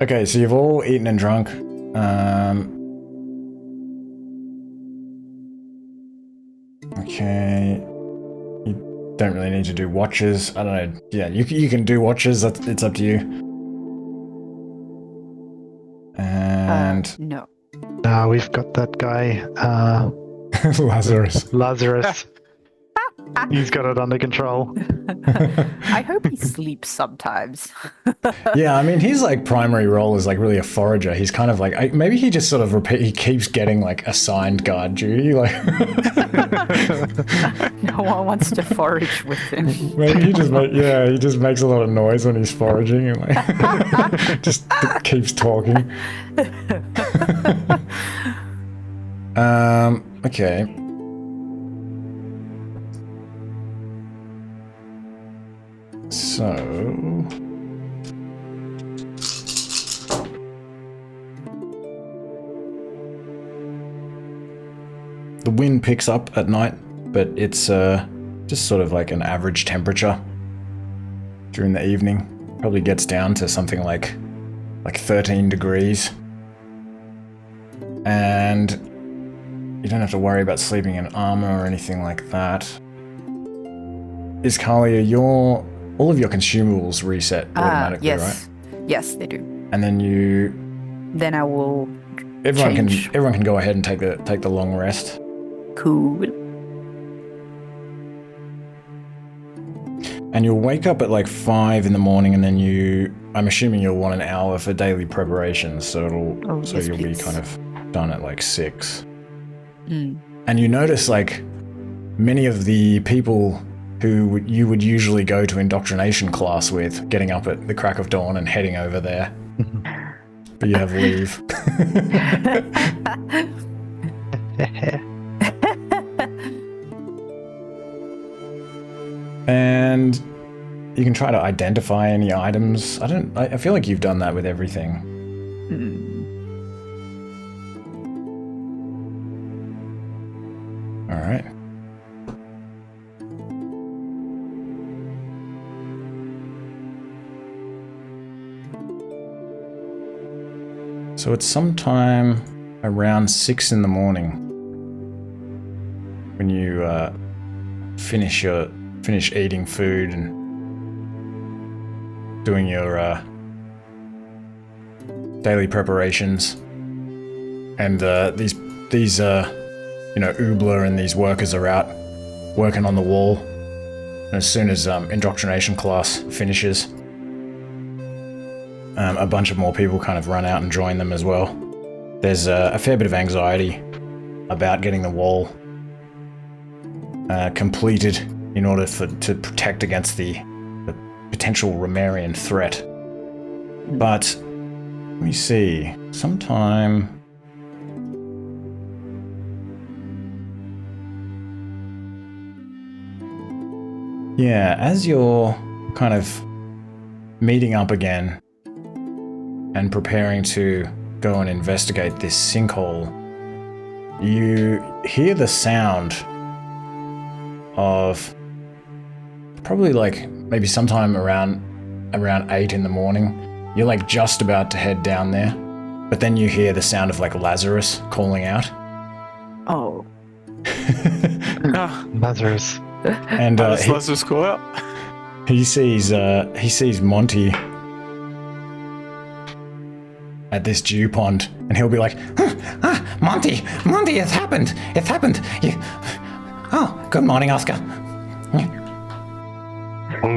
Okay, so you've all eaten and drunk. Okay. You don't really need to do watches. I don't know. Yeah, you can do watches. It's up to you. And No. We've got that guy, Lazarus. He's got it under control. I hope he sleeps sometimes. Yeah, I mean, his like primary role is like really a forager. He's kind of like maybe he just sort of he keeps getting like assigned guard duty. Like No one wants to forage with him. maybe he just makes a lot of noise when he's foraging and like just keeps talking. Okay. So the wind picks up at night, but it's just sort of like an average temperature during the evening. Probably gets down to something like 13 degrees. And you don't have to worry about sleeping in armor or anything like that. Iskalia, all of your consumables reset automatically, yes. right? Yes, they do. And then Then I will everyone change. can go ahead and take the long rest. Cool. And you'll wake up at like 5 in the morning, and then you I'm assuming you'll want an hour for daily preparations, so Yes, you'll please. be kind of done at like 6. Mm. And you notice like many of the people who you would usually go to indoctrination class with, getting up at the crack of dawn and heading over there. But you have leave. And you can try to identify any items. I feel like you've done that with everything. All right. So it's sometime around 6 in the morning when you finish eating food and doing your daily preparations, and these Ubla and these workers are out working on the wall. And as soon as indoctrination class finishes, a bunch of more people kind of run out and join them as well. There's a fair bit of anxiety about getting the wall completed in order to protect against the potential Romarian threat. But let me see, sometime... Yeah, as you're kind of meeting up again and preparing to go and investigate this sinkhole, you hear the sound of probably like maybe sometime around 8 in the morning. You're like just about to head down there, but then you hear the sound of like Lazarus calling out. Oh. Lazarus. And Lazarus call out? he sees Monty at this dew pond, and he'll be like, Monty, it's happened. Oh, good morning, Oscar.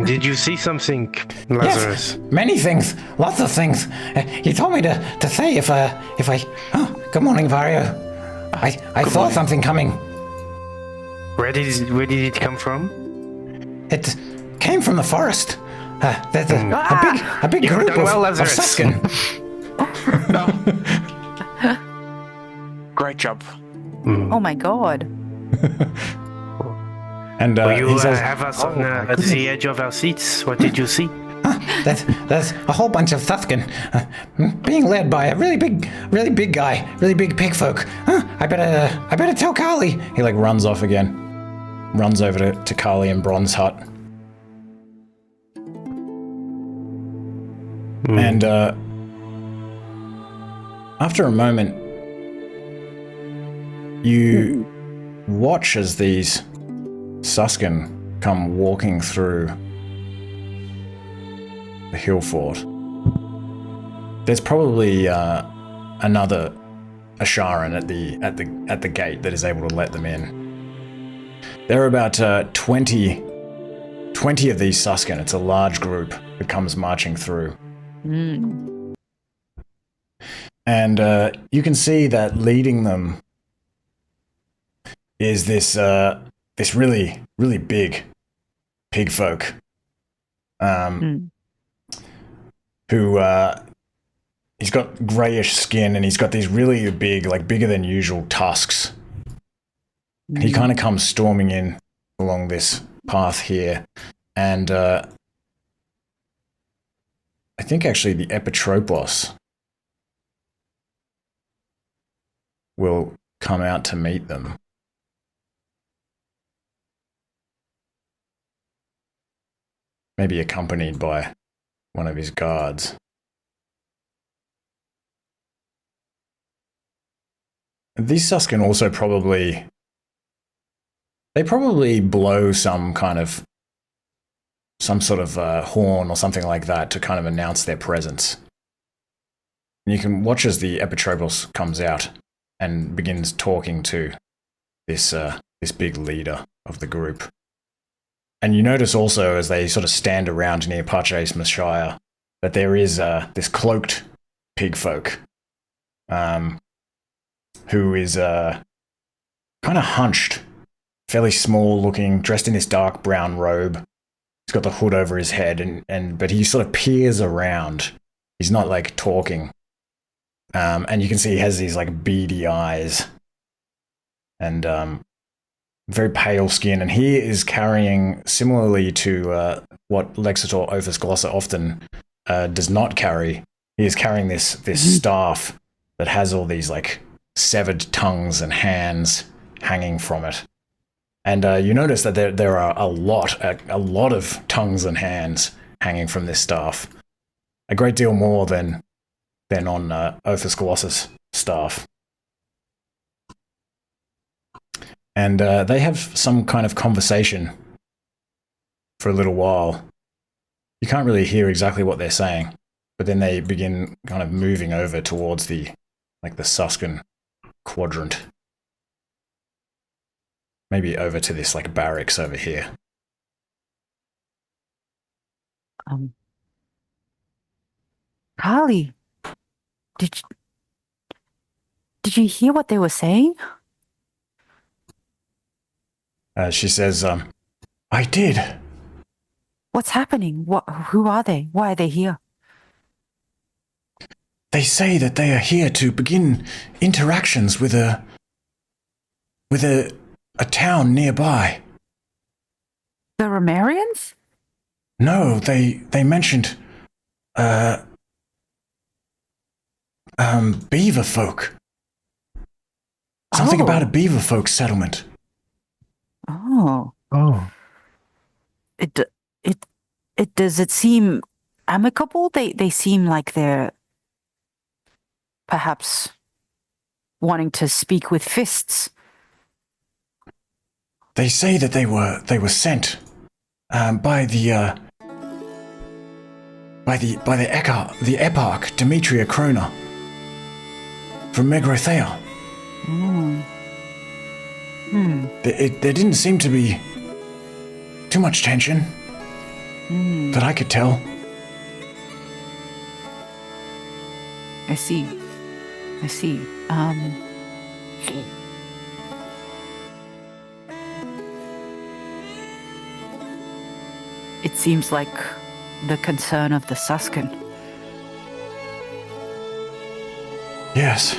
Did you see something, Lazarus? Yes, many things, lots of things. You told me to say if I. Oh, good morning, Vario. I saw something coming. Where did it come from? It came from the forest. There's a big You've group done well, of Lazarus. Suskin. Great job. Oh my god. And Will you he says, have us on at the edge of our seats? What did you see? there's a whole bunch of Suskin being led by a really big guy, really big pig folk. I better tell Carly. He like runs off again, runs over to Carly and Bronze Hut. And after a moment, you watch as these Suskin come walking through the hill fort. There's probably another Asharan at the gate that is able to let them in. There are about 20 of these Suskin. It's a large group that comes marching through. And you can see that leading them is this really big pig folk, who he's got grayish skin, and he's got these really big, like bigger than usual tusks. He kind of comes storming in along this path here, and I think actually the Epitropos will come out to meet them. Maybe accompanied by one of his guards. These Suskin also probably blow some sort of horn or something like that to kind of announce their presence. And you can watch as the Epitropos comes out and begins talking to this big leader of the group. And you notice also as they sort of stand around near Paches Messiah but there is this cloaked pig folk who is kind of hunched, fairly small looking, dressed in this dark brown robe. He's got the hood over his head, but he sort of peers around. He's not like talking. And you can see he has these like beady eyes and very pale skin. And he is carrying, similarly to what Lexitor Ophis Glossa often does not carry, he is carrying this staff that has all these like severed tongues and hands hanging from it. And you notice that there are a lot of tongues and hands hanging from this staff. A great deal more than on Ophis Glossa's staff. And they have some kind of conversation for a little while. You can't really hear exactly what they're saying, but then they begin kind of moving over towards the Suskin quadrant. Maybe over to this like barracks over here. Kali, did you hear what they were saying? She says, I did. What's happening? Who are they? Why are they here? They say that they are here to begin interactions with a town nearby. The Romarians? No, they mentioned beaver folk. Something about a beaver folk settlement. Oh. Oh. It does it seem amicable? They seem like they're perhaps wanting to speak with fists. They say that they were sent by the Eparch Demetria Krona from Megrothea. There didn't seem to be too much tension that I could tell. I see. It seems like the concern of the Suskin. Yes.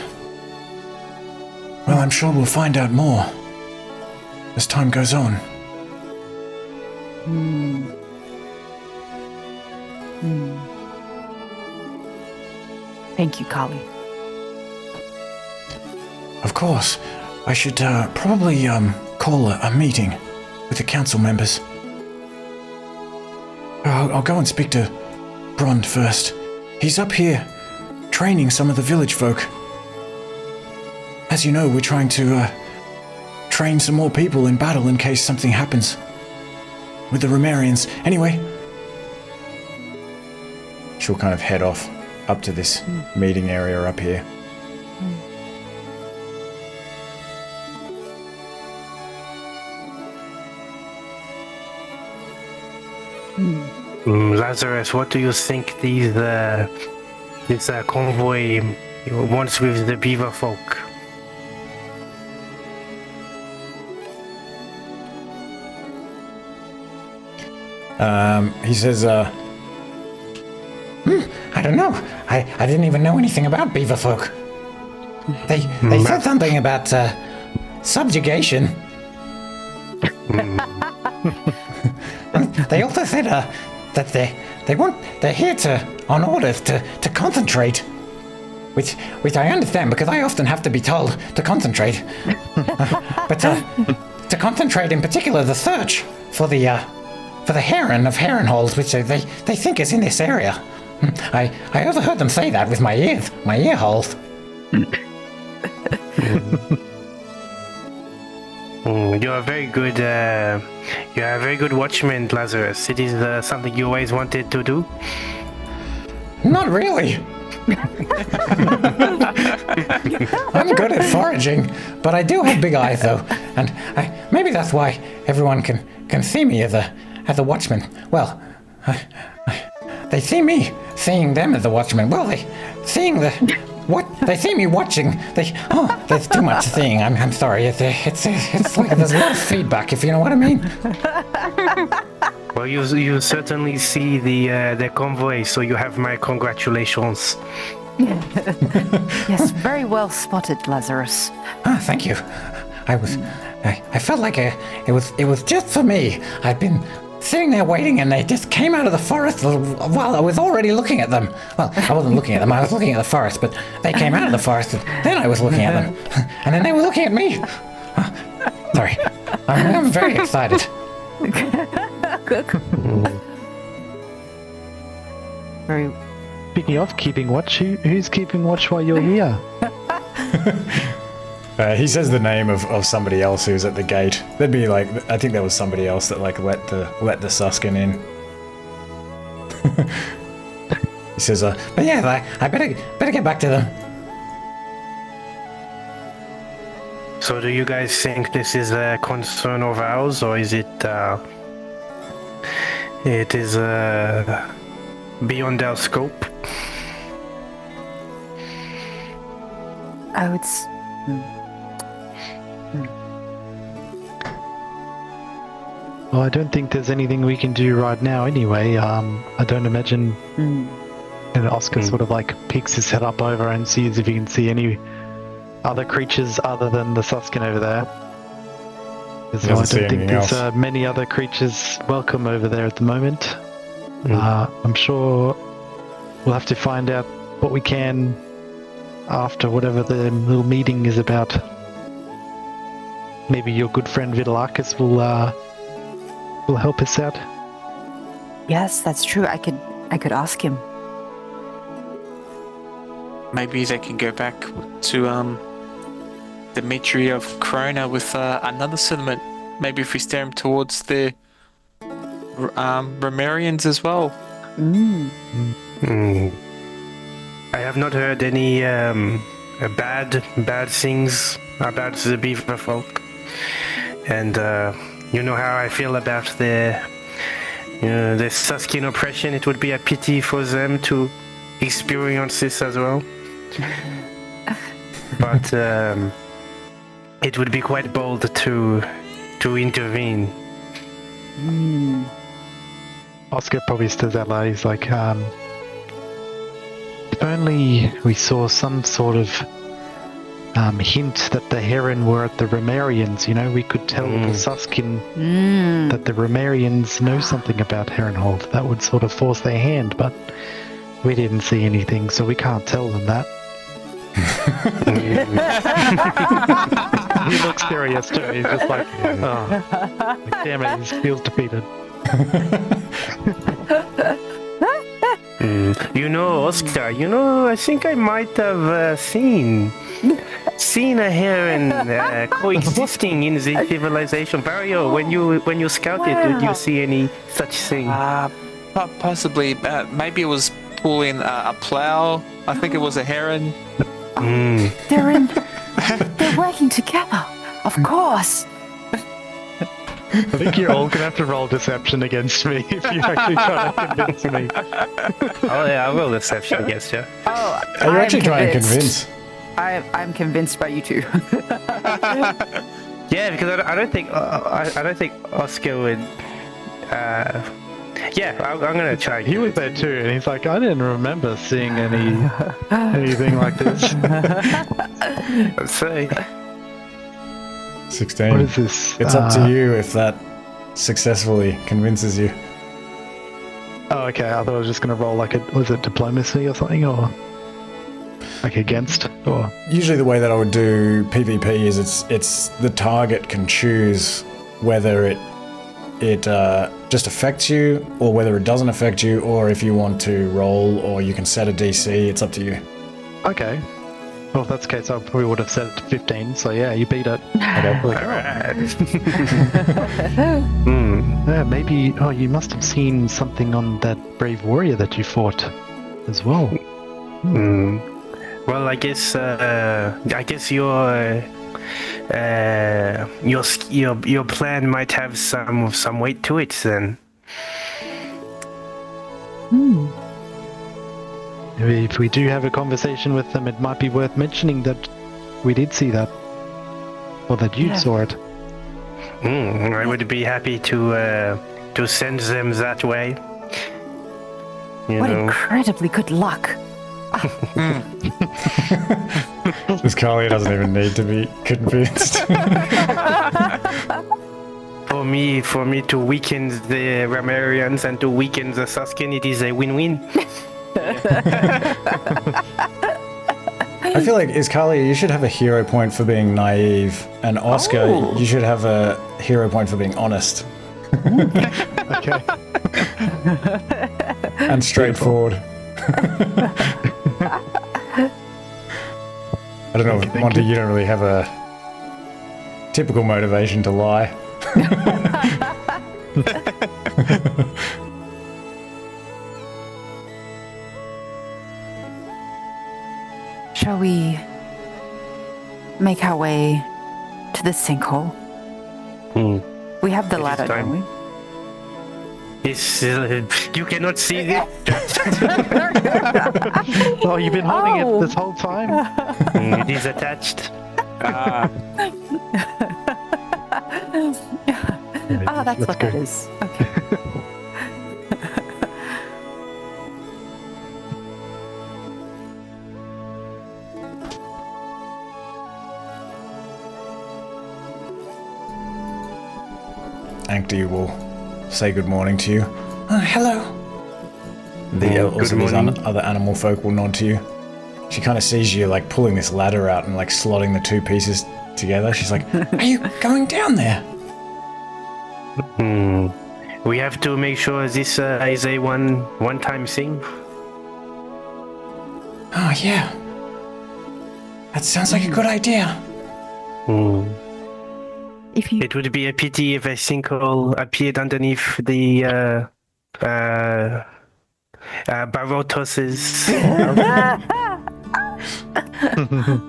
Well, I'm sure we'll find out more as time goes on. Thank you, Kali. Of course. I should probably call a meeting with the council members. I'll go and speak to Brond first. He's up here training some of the village folk. As you know, we're trying to train some more people in battle in case something happens with the Romarians. Anyway, she'll kind of head off up to this meeting area up here. Lazarus, what do you think this convoy wants with the beaver folk? He says, I don't know. I didn't even know anything about beaver folk. They said something about subjugation. They also said that they're here on orders to concentrate, which I understand because I often have to be told to concentrate. But to concentrate in particular the search for the heron of Heronhold, which they think is in this area. I overheard them say that with my ear holes. You're a very good watchman, Lazarus. It is something you always wanted to do? Not really. I'm good at foraging, but I do have big eyes though, and maybe that's why everyone can see me as a watchman. Well, they see me seeing them as the watchman. Well, they seeing the what? They see me watching. There's too much seeing. I'm sorry. It's like there's a lot of feedback, if you know what I mean. Well, you certainly see the convoy, so you have my congratulations. Yes, very well spotted, Lazarus. Thank you. I felt like it was just for me. I'd been sitting there waiting, and they just came out of the forest while I was already looking at them. Well, I wasn't looking at them, I was looking at the forest, but they came out of the forest, and then I was looking at them. And then they were looking at me. Sorry. I'm very excited. Very. Speaking of keeping watch, who's keeping watch while you're here? He says the name of somebody else who's at the gate. There'd be like, I think there was somebody else that like let the Suskin in. He says, but yeah, I better get back to them. So do you guys think this is a concern of ours, or is it beyond our scope? I would. Well, I don't think there's anything we can do right now anyway. I don't imagine... And Oscar sort of like peeks his head up over and sees if he can see any other creatures other than the Suskin over there. So I don't think there's many other creatures welcome over there at the moment. I'm sure we'll have to find out what we can after whatever the little meeting is about. Maybe your good friend Vitalakis will help us out. Yes, that's true. I could ask him. Maybe they can go back to Dimitri of Corona with another settlement. Maybe if we steer him towards the Romarians as well. I have not heard any bad things about the beaver folk, and you know how I feel about the Suskin oppression. It would be a pity for them to experience this as well. But it would be quite bold to intervene. Oscar probably stares out loud. He's like, if only we saw some sort of hint that the Heron were at the Romarians, you know, we could tell the Suskin that the Romarians know something about Heronhold. That would sort of force their hand, but we didn't see anything, so we can't tell them that. He looks serious too. He's just like, damn it, he feels defeated. You know, Oscar, I think I might have seen a heron coexisting in the civilization. Barrio, when you scouted, did you see any such thing? Possibly. Maybe it was pulling a plow. I think it was a heron. They're working together. Of course. I think you're all gonna have to roll deception against me if you actually try to convince me. Oh yeah, I will deception against you. Oh, Are you actually trying to convince? I'm convinced by you two. Yeah, because I don't think Oscar would. Yeah, I'm gonna try. He was there too, and he's like, I didn't remember seeing anything like this. Let's see. 16. What is this? It's up to you if that successfully convinces you. Oh, okay. I thought I was just gonna roll like was it diplomacy or something, or like against, or Usually the way that I would do PvP is it's the target can choose whether it just affects you or whether it doesn't affect you, or if you want to roll or you can set a DC. It's up to you. okay. Well, if that's the case, I probably would have set it to 15. So yeah, you beat it. Okay. Yeah, maybe. Oh, you must have seen something on that brave warrior that you fought, as well. Well, I guess your plan might have some weight to it then. If we do have a conversation with them, it might be worth mentioning that we did see that. Or that you saw it. I would be happy to send them that way. What incredibly good luck. This Carly doesn't even need to be convinced. For me to weaken the Ramarians and to weaken the Suskin, it is a win-win. I feel like, Iskalia, you should have a hero point for being naive, and Oscar, you should have a hero point for being honest. Okay. And straightforward. I don't know, Monty, you don't really have a typical motivation to lie. Shall we make our way to the sinkhole? We have the ladder, don't we? You cannot see this. Oh, you've been holding it this whole time? It is attached. That's what that is. Okay. Ankti will say good morning to you. Hello. Also these other animal folk will nod to you. She kind of sees you like pulling this ladder out and like slotting the two pieces together. She's like, "Are you going down there?" We have to make sure this is a one-time thing. Oh yeah. That sounds like a good idea. It would be a pity if a sinkhole appeared underneath the Barotoses.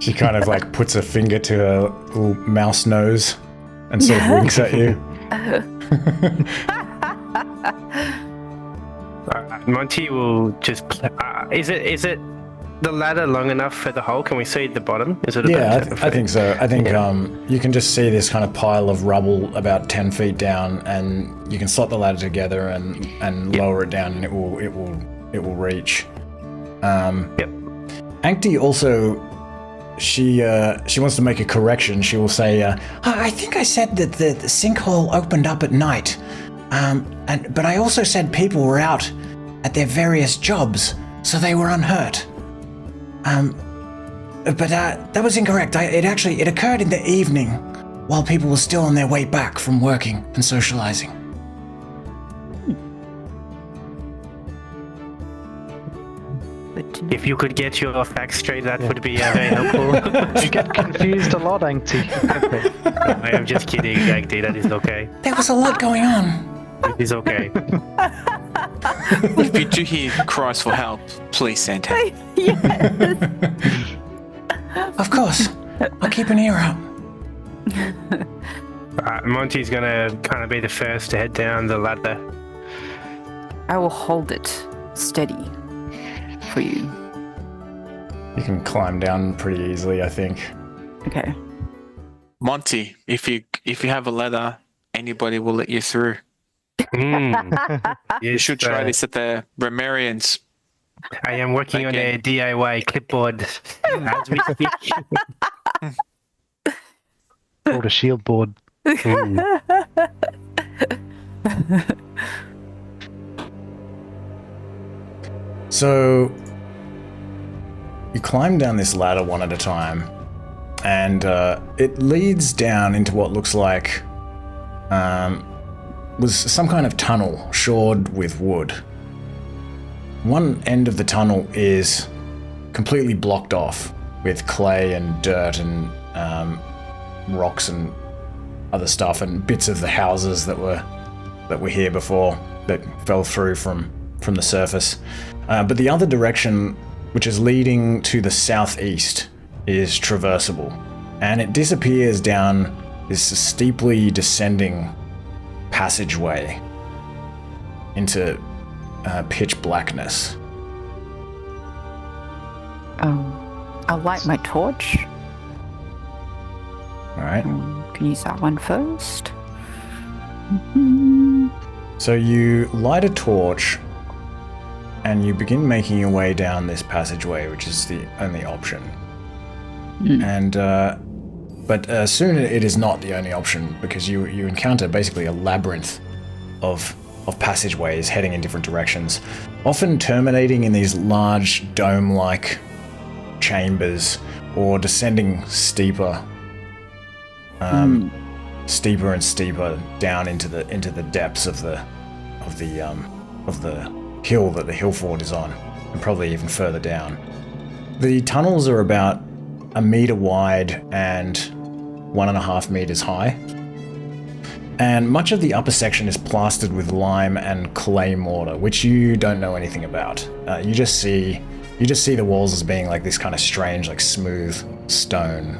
She kind of like puts a finger to her little mouse nose and sort of winks at you. Monty will just. Is it the ladder long enough for the hole? Can we see the bottom? Is it? I think so. I think you can just see this kind of pile of rubble about 10 feet down, and you can slot the ladder together and lower it down, and it will reach. Ankti also, she wants to make a correction. She will say, "I think I said that the sinkhole opened up at night, but I also said people were out at their various jobs, so they were unhurt. But that was incorrect. It occurred in the evening, while people were still on their way back from working and socializing." If you could get your facts straight, that would be very helpful. You get confused a lot, Ankti. I am just kidding, Ankti. That is okay. There was a lot going on. It is okay. If you do hear cries for help, please send help. Yes. Of course. I'll keep an ear out. Monty's gonna kind of be the first to head down the ladder. I will hold it steady for you. You can climb down pretty easily, I think. Okay. Monty, if you have a ladder, anybody will let you through. You should try this at the Ramarians. I am working on a DIY clipboard as we speak. Called a shield board. So you climb down this ladder one at a time, and it leads down into what looks like was some kind of tunnel shored with wood. One end of the tunnel is completely blocked off with clay and dirt and rocks and other stuff and bits of the houses that were here before that fell through from the surface. But the other direction, which is leading to the southeast, is traversable, and it disappears down this steeply descending passageway into pitch blackness. I'll light my torch. All right. Can use that one first. So you light a torch and you begin making your way down this passageway, which is the only option. And but soon it is not the only option, because you encounter basically a labyrinth of passageways heading in different directions, often terminating in these large dome-like chambers or descending steeper and steeper down into the depths of the hill that the hill fort is on, and probably even further down. The tunnels are about 1 meter wide and 1.5 meters high, and much of the upper section is plastered with lime and clay mortar, which you don't know anything about. You just see the walls as being like this kind of strange, like smooth stone.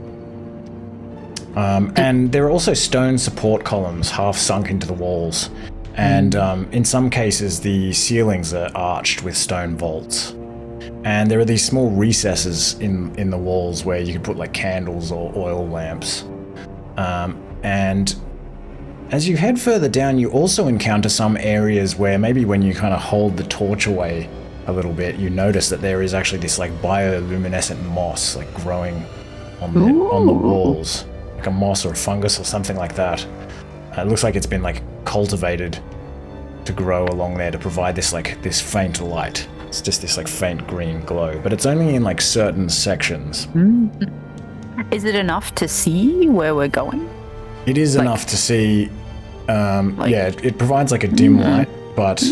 And there are also stone support columns half sunk into the walls, and in some cases the ceilings are arched with stone vaults. And there are these small recesses in the walls where you can put like candles or oil lamps. And as you head further down, you also encounter some areas where maybe when you kind of hold the torch away a little bit, you notice that there is actually this like bioluminescent moss like growing on the walls, like a moss or a fungus or something like that. It looks like it's been like cultivated to grow along there to provide this faint light. It's just this like faint green glow, but it's only in like certain sections. Is it enough to see where we're going? It is enough to see. It provides like a dim light, but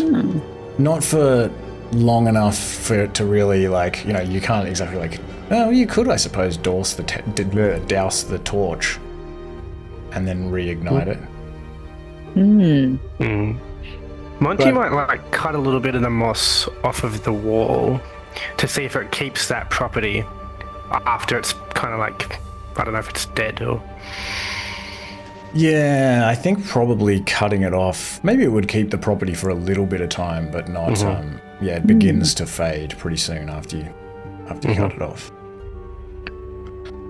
not for long enough for it to really like, you can't exactly like, you could, I suppose, douse the torch and then reignite it. Monty might like cut a little bit of the moss off of the wall to see if it keeps that property after it's kind of like, I don't know if it's dead or... Yeah, I think probably cutting it off, maybe it would keep the property for a little bit of time, but not, it begins to fade pretty soon after you cut it off.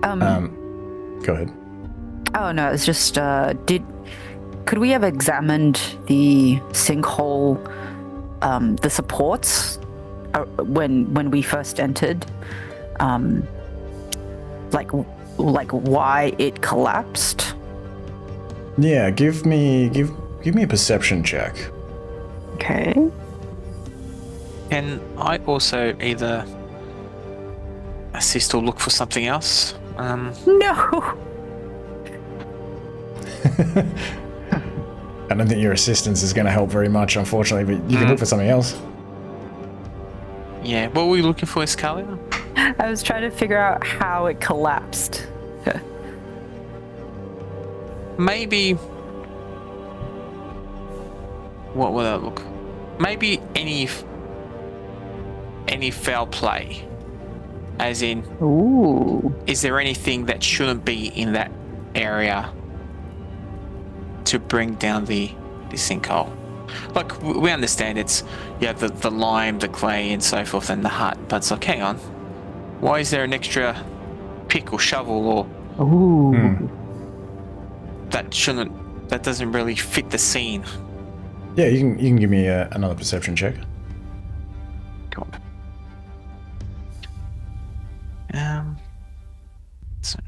Go ahead. Oh no, it's just, could we have examined the sinkhole, the supports, when we first entered? Like why it collapsed? Yeah, give me a perception check. Okay. Can I also either assist or look for something else? No. I don't think your assistance is going to help very much, unfortunately, but you can look for something else. Yeah, what were we looking for, Escalia? I was trying to figure out how it collapsed. Maybe... What would that look? Maybe any foul play. As in... Ooh. Is there anything that shouldn't be in that area to bring down the sinkhole? Like, we understand it's... You have the lime, the clay, and so forth, and the hut, but it's like, hang on. Why is there an extra pick or shovel or... Ooh. That doesn't really fit the scene. Yeah, you can give me another perception check. Cool. So.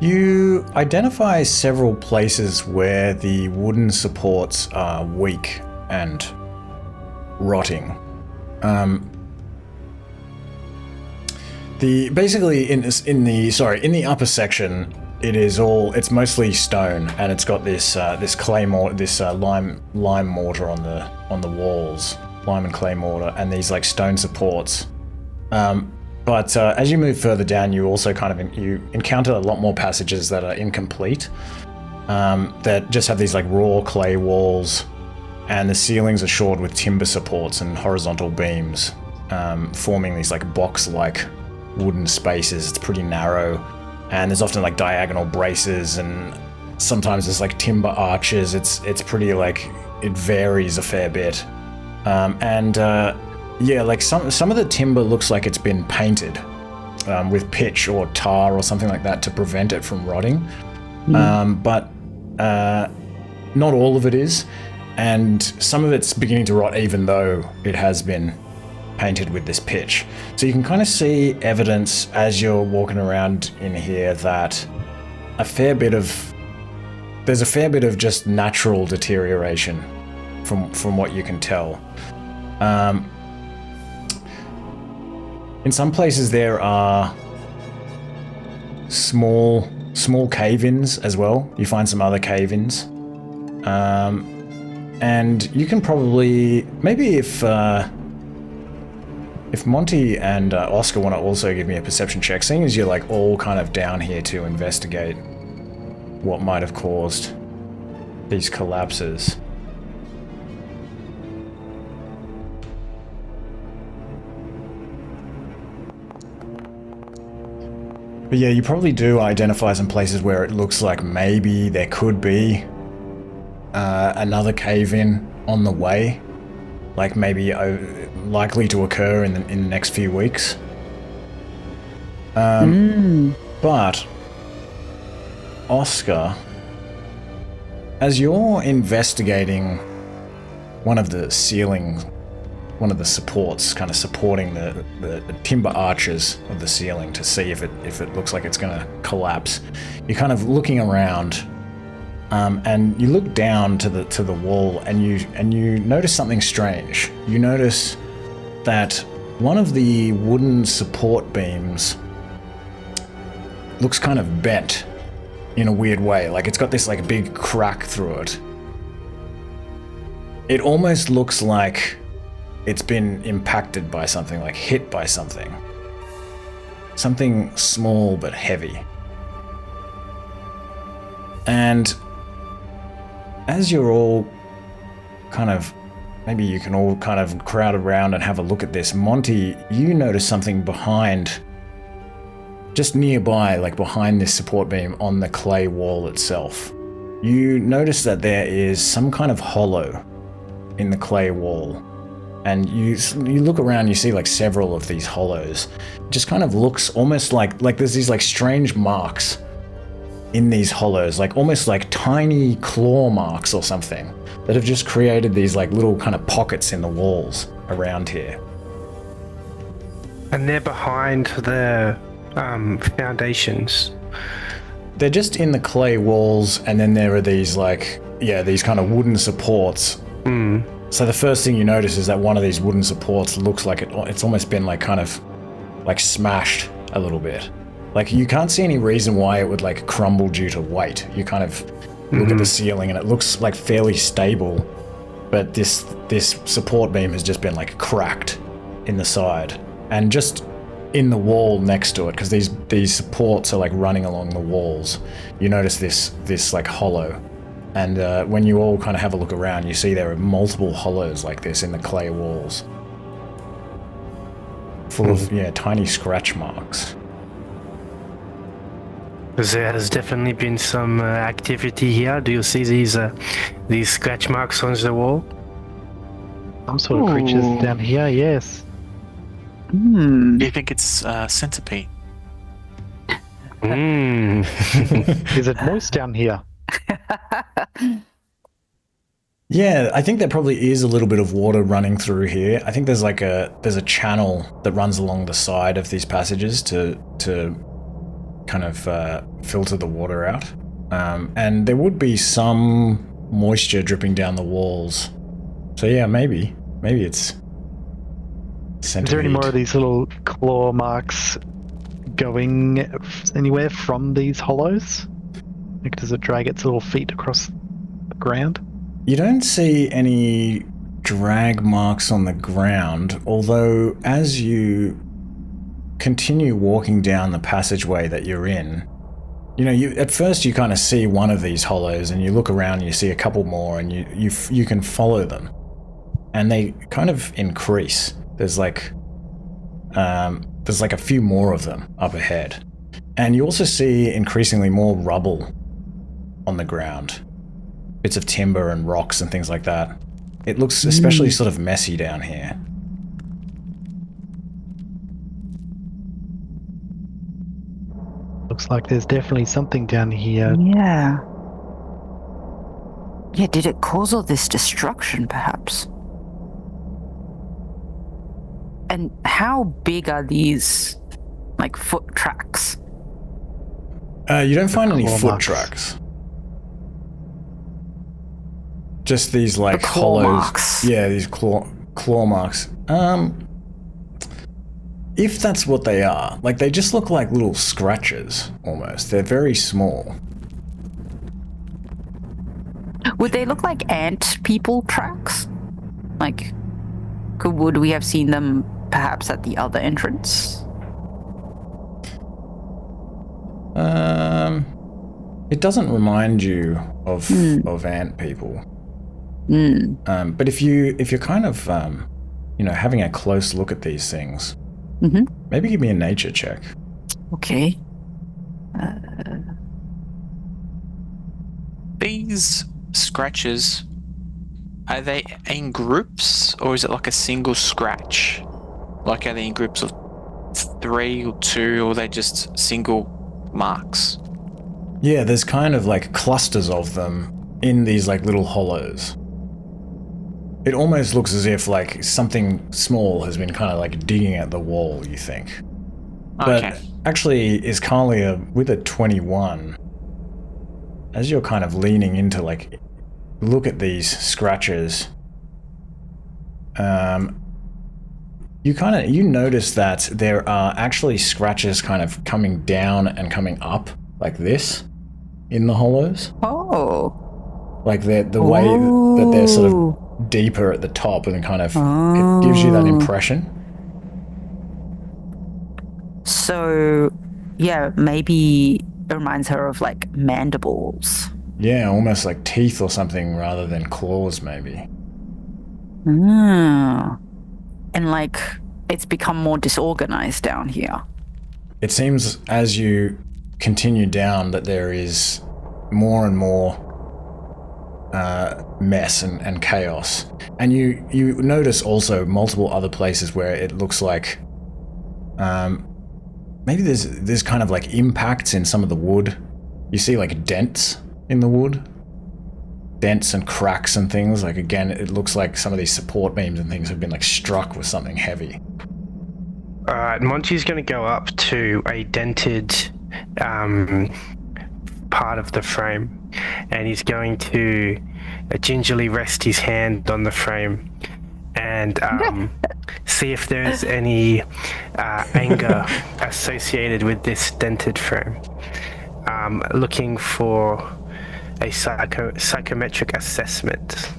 You identify several places where the wooden supports are weak and rotting. Basically in the upper section, it's mostly stone, and it's got this clay mortar, this lime mortar on the walls, lime and clay mortar, and these like stone supports. But as you move further down, you also you encounter a lot more passages that are incomplete, that just have these like raw clay walls, and the ceilings are shored with timber supports and horizontal beams, forming these like box-like wooden spaces. It's pretty narrow, and there's often like diagonal braces, and sometimes there's like timber arches. It's pretty like, it varies a fair bit. Yeah, like some of the timber looks like it's been painted with pitch or tar or something like that to prevent it from rotting. But not all of it is, and some of it's beginning to rot even though it has been painted with this pitch. So you can kind of see evidence as you're walking around in here that there's a fair bit of just natural deterioration from what you can tell. In some places there are small cave-ins as well. You find some other cave-ins. And you can probably, maybe if Monty and Oscar want to also give me a perception check, seeing as you're like all kind of down here to investigate what might have caused these collapses. But yeah, you probably do identify some places where it looks like maybe there could be another cave-in on the way, like maybe likely to occur in the next few weeks. But Oscar, as you're investigating one of the supports, kind of supporting the timber arches of the ceiling to see if it looks like it's going to collapse, you're kind of looking around, and you look down to the wall, and you notice something strange. You notice that one of the wooden support beams looks kind of bent in a weird way. Like it's got this like big crack through it. It almost looks like it's been impacted by something, like hit by something. Something small but heavy. And as you're all kind of, maybe you can all kind of crowd around and have a look at this, Monty, you notice something behind, just nearby, like behind this support beam on the clay wall itself. You notice that there is some kind of hollow in the clay wall. And you look around, you see like several of these hollows. It just kind of looks almost like there's these like strange marks in these hollows, like almost like tiny claw marks or something that have just created these like little kind of pockets in the walls around here. And they're behind the foundations. They're just in the clay walls, and then there are these like, yeah, these kind of wooden supports. So the first thing you notice is that one of these wooden supports looks like it's almost been like kind of like smashed a little bit. Like you can't see any reason why it would like crumble due to weight. You kind of look at the ceiling and it looks like fairly stable, but this support beam has just been like cracked in the side and just in the wall next to it, because these supports are like running along the walls. You notice this like hollow. And when you all kind of have a look around, you see there are multiple hollows like this in the clay walls. Full of, tiny scratch marks. There has definitely been some activity here. Do you see these scratch marks on the wall? Some sort of creatures down here, yes. Do you think it's centipede? Is it moist down here? Yeah, I think there probably is a little bit of water running through here. I think there's a channel that runs along the side of these passages to kind of filter the water out. And there would be some moisture dripping down the walls. So yeah, maybe it's centipede. Is there any more of these little claw marks going anywhere from these hollows? Like, does it drag its little feet across the ground? You don't see any drag marks on the ground, although as you continue walking down the passageway that you're in, at first you kind of see one of these hollows and you look around and you see a couple more, and you can follow them. And they kind of increase. There's like a few more of them up ahead. And you also see increasingly more rubble on the ground. Bits of timber and rocks and things like that. It looks especially sort of messy down here. Looks like there's definitely something down here. Yeah. Yeah, did it cause all this destruction, perhaps? And how big are these, like, foot tracks? You don't find any claw foot marks. tracks. Just these, like, The claw hollows. marks. Yeah, these claw marks. If that's what they are, like, they just look like little scratches, almost. They're very small. Would they look like ant people tracks? Like, would we have seen them perhaps at the other entrance? It doesn't remind you of ant people. But if you're kind of having a close look at these things, maybe give me a nature check. Okay. These scratches, are they in groups or is it like a single scratch? Like, are they in groups of 3 or 2, or are they just single marks? Yeah, there's kind of like clusters of them in these like little hollows. It almost looks as if like something small has been kind of like digging at the wall, you think. Okay. But actually, Iskalia, with a 21, as you're kind of leaning into like, look at these scratches, you notice that there are actually scratches kind of coming down and coming up like this in the hollows. Oh. Like the way that they're sort of deeper at the top, and kind of it gives you that impression. So, yeah, maybe it reminds her of like mandibles. Yeah, almost like teeth or something rather than claws, maybe. And like it's become more disorganized down here. It seems as you continue down that there is more and more mess and chaos. And you notice also multiple other places where it looks like maybe there's kind of like impacts in some of the wood. You see like dents in the wood. Dents and cracks and things. Like, again, it looks like some of these support beams and things have been like struck with something heavy. Alright, Monty's going to go up to a dented part of the frame, and he's going to gingerly rest his hand on the frame and see if there's any anger associated with this dented frame. Looking for a psychometric assessment.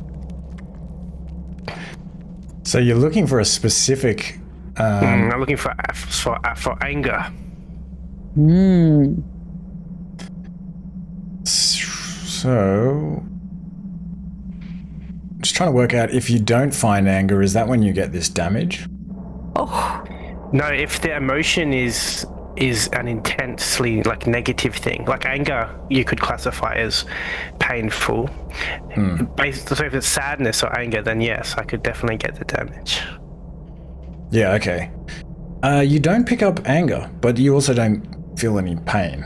So you're looking for a specific... I'm looking for anger. So... just trying to work out, if you don't find anger, is that when you get this damage? Oh. No, if the emotion is an intensely like negative thing, like anger you could classify as painful. So if it's sadness or anger, then yes, I could definitely get the damage. Yeah, okay. You don't pick up anger, but you also don't feel any pain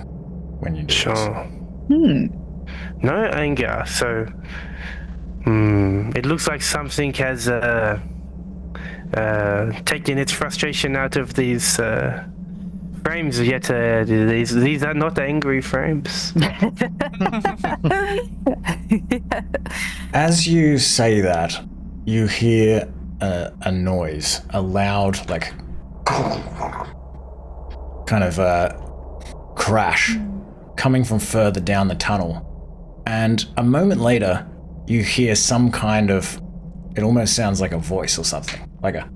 when you do Sure. this. No anger, so it looks like something has taken its frustration out of these frames, yet these are not angry frames. As you say that, you hear a noise, a loud, like, kind of crash coming from further down the tunnel. And a moment later, you hear some kind of, it almost sounds like a voice or something, like a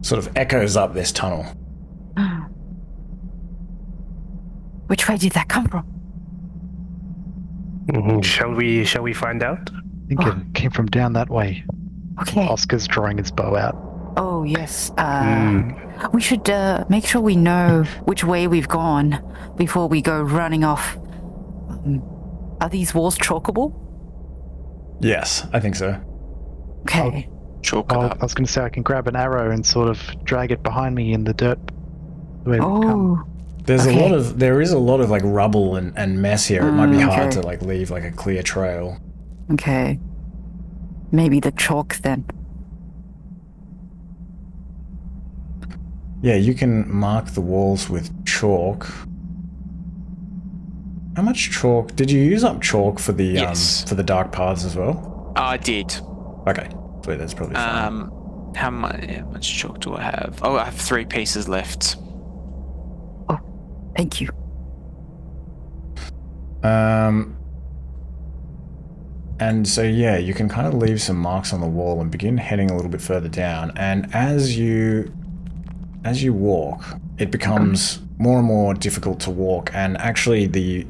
sort of echoes up this tunnel. Which way did that come from? Shall we find out? I think it came from down that way. Okay. Oscar's drawing his bow out. Oh, yes. We should make sure we know which way we've gone before we go running off. Are these walls chalkable? Yes, I think so. Okay. Chalk it I up. was going to say I can grab an arrow and sort of drag it behind me in the dirt. The way we've come. There's Okay. there is a lot of like rubble and mess here. It might be hard okay. to like leave like a clear trail. Okay. Maybe the chalk then. Yeah, you can mark the walls with chalk. How much chalk? Did you use up chalk for the Yes. for the dark paths as well? I did. Okay, sweet, that's probably fine. How much chalk do I have? Oh, I have 3 pieces left. Oh, thank you. And so yeah, you can kind of leave some marks on the wall and begin heading a little bit further down. And as you walk, it becomes more and more difficult to walk. And actually,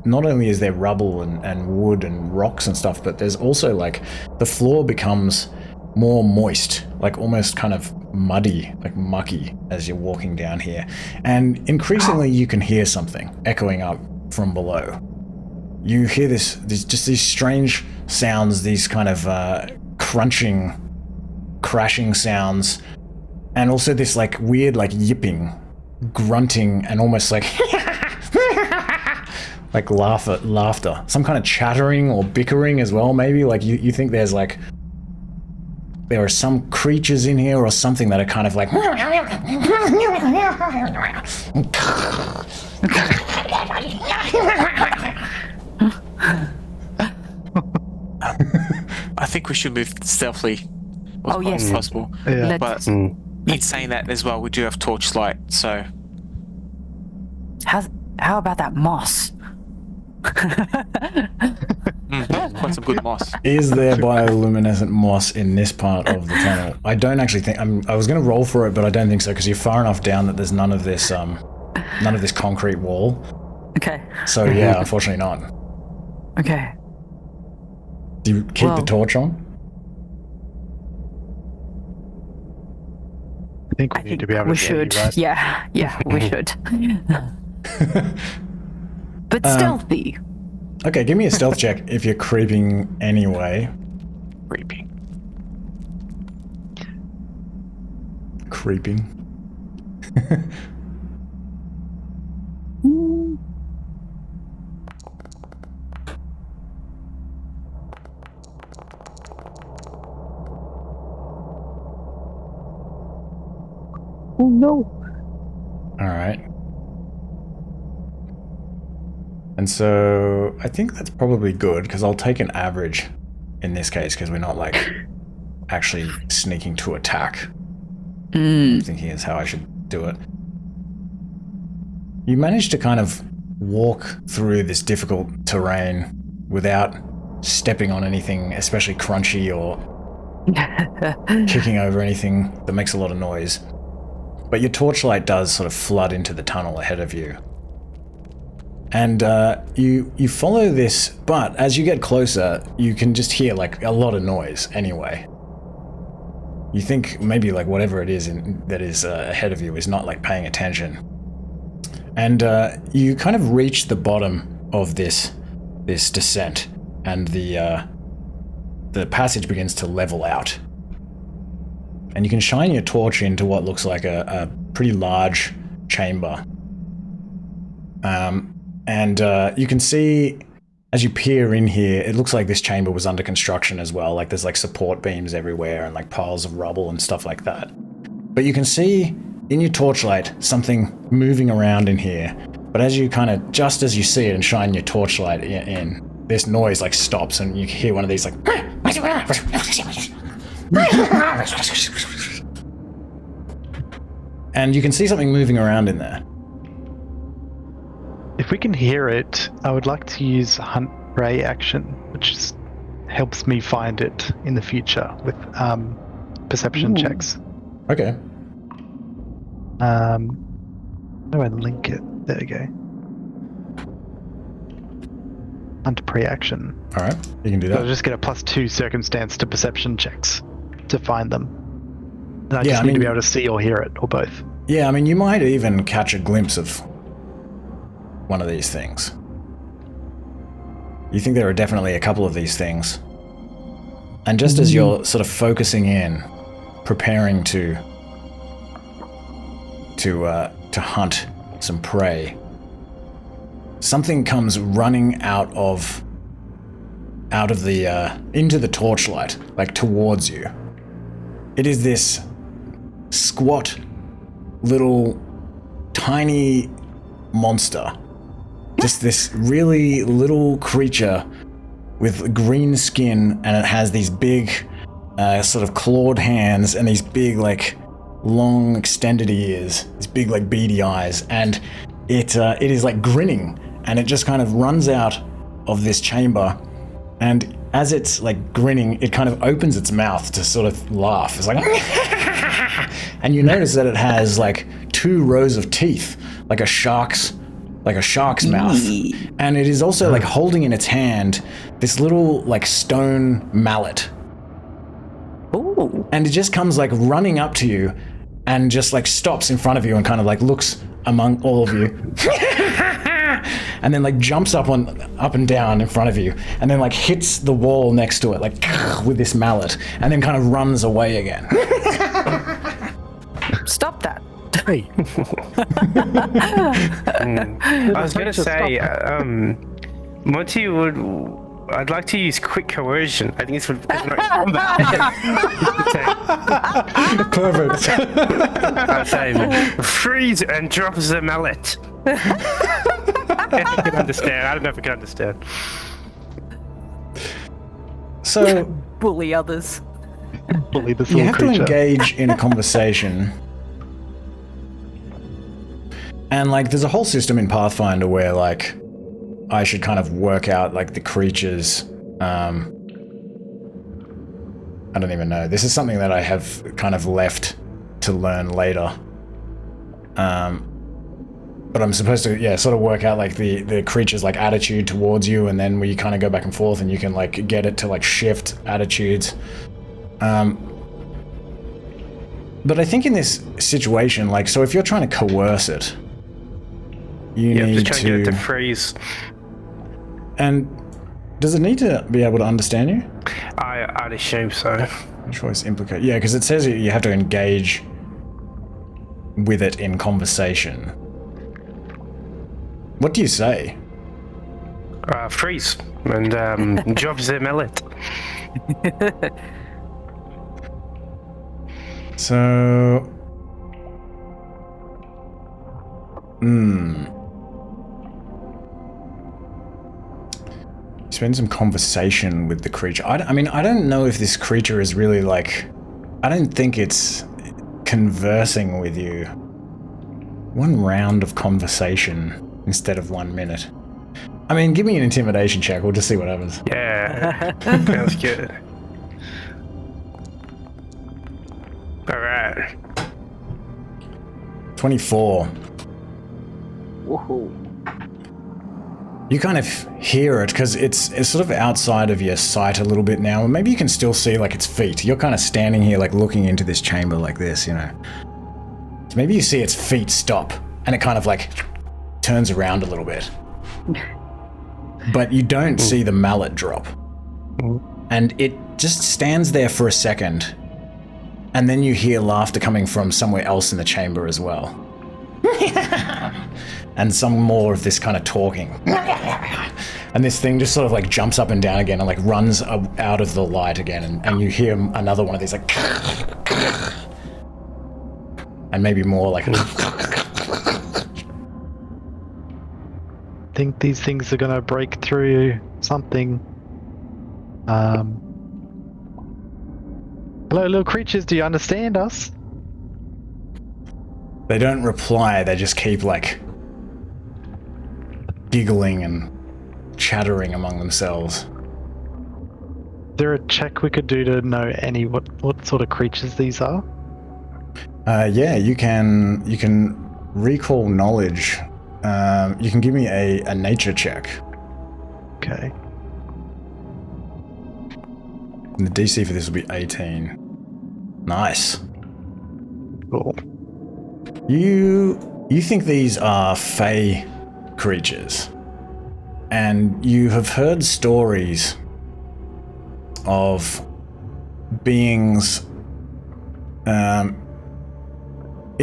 not only is there rubble and wood and rocks and stuff, but there's also like the floor becomes more moist, like almost kind of muddy, like mucky as you're walking down here. And increasingly, you can hear something echoing up from below. You hear these strange sounds, these kind of crunching, crashing sounds, and also this like weird like yipping, grunting, and almost like like laughter. Some kind of chattering or bickering as well, maybe. Like you think there are some creatures in here or something that are kind of like I think we should move stealthily as possible. Yeah. But in saying that as well, we do have torchlight, so... How about that moss? Quite some good moss. Is there bioluminescent moss in this part of the tunnel? I don't actually think... I was going to roll for it, but I don't think so, because you're far enough down that there's none of this concrete wall. Okay. So yeah, unfortunately not. Okay. Do you keep the torch on? I think we need to be able to we get should. you, right? Yeah, we should. But stealthy. Okay, give me a stealth check if you're creeping anyway. Creeping. Oh no. All right. And so I think that's probably good, because I'll take an average in this case, because we're not like actually sneaking to attack. I'm thinking is how I should do it. You managed to kind of walk through this difficult terrain without stepping on anything especially crunchy or kicking over anything that makes a lot of noise. But your torchlight does sort of flood into the tunnel ahead of you. And you follow this, but as you get closer, you can just hear like a lot of noise anyway. You think maybe like whatever it is that is ahead of you is not like paying attention. And you kind of reach the bottom of this descent, and the passage begins to level out. And you can shine your torch into what looks like a pretty large chamber. And you can see, as you peer in here, it looks like this chamber was under construction as well. Like there's like support beams everywhere and like piles of rubble and stuff like that. But you can see in your torchlight something moving around in here. But as you just as you see it and shine your torchlight in, this noise like stops and you hear one of these like... And you can see something moving around in there. If we can hear it, I would like to use Hunt Ray action, which helps me find it in the future with perception checks. Okay. How do I link it? There we go. Hunt pre-action. All right, you can do So that. I'll just get a +2 circumstance to perception checks to find them. And I just need to be able to see or hear it, or both. Yeah, I mean, you might even catch a glimpse of one of these things. You think there are definitely a couple of these things. And just as you're sort of focusing in, preparing to hunt some prey, something comes running out of the into the torchlight, like towards you. It is this squat, little, tiny monster. Just this really little creature with green skin, and it has these big, sort of clawed hands and these big, like, long extended ears, these big, like, beady eyes, and it is like grinning, and it just kind of runs out of this chamber, and as it's like grinning, it kind of opens its mouth to sort of laugh. It's like, and you notice that it has like 2 rows of teeth, like a shark's mouth, and it is also like holding in its hand this little like stone mallet. Ooh. And it just comes like running up to you and just like stops in front of you and kind of like looks among all of you. And then like jumps up and down in front of you, and then like hits the wall next to it like with this mallet, and then kind of runs away again. Stop that. Hey. I was going to say, Monty I'd like to use quick coercion. I think it's for combat. Perfect. I'll say, freeze and drop the mallet. If you can understand. I don't know if you can understand. So, Bully others. Bully this you little have creature. to engage in a conversation. And like, there's a whole system in Pathfinder where like, I should kind of work out like the creatures. I don't even know. This is something that I have kind of left to learn later. But I'm supposed to, sort of work out like the creature's like attitude towards you, and then we kind of go back and forth, and you can like get it to like shift attitudes. But I think in this situation, like, so if you're trying to coerce it, you need just trying to get it to freeze. And does it need to be able to understand you? I'd assume so. Choice implicate. Yeah, because it says you have to engage with it in conversation. What do you say? Freeze and drop the mallet. So, spend some conversation with the creature. I mean, I don't know if this creature is really like, I don't think it's conversing with you. 1 round of conversation instead of 1 minute. I mean, give me an intimidation check. We'll just see what happens. Yeah, sounds good. All right. 24. Woohoo. You kind of hear it because it's sort of outside of your sight a little bit now. Maybe you can still see like its feet. You're kind of standing here like looking into this chamber like this, you know. So maybe you see its feet stop and it kind of like turns around a little bit. But you don't see the mallet drop. And it just stands there for a second. And then you hear laughter coming from somewhere else in the chamber as well. And some more of this kind of talking. And this thing just sort of like jumps up and down again and like runs out of the light again. And you hear another one of these like... And maybe more like... Think these things are going to break through something. Hello, little creatures, do you understand us? They don't reply, they just keep like giggling and chattering among themselves. Is there a check we could do to know what sort of creatures these are? Yeah, you can recall knowledge. You can give me a nature check. Okay. And the DC for this will be 18. Nice. Cool. You think these are fey creatures, and you have heard stories of beings in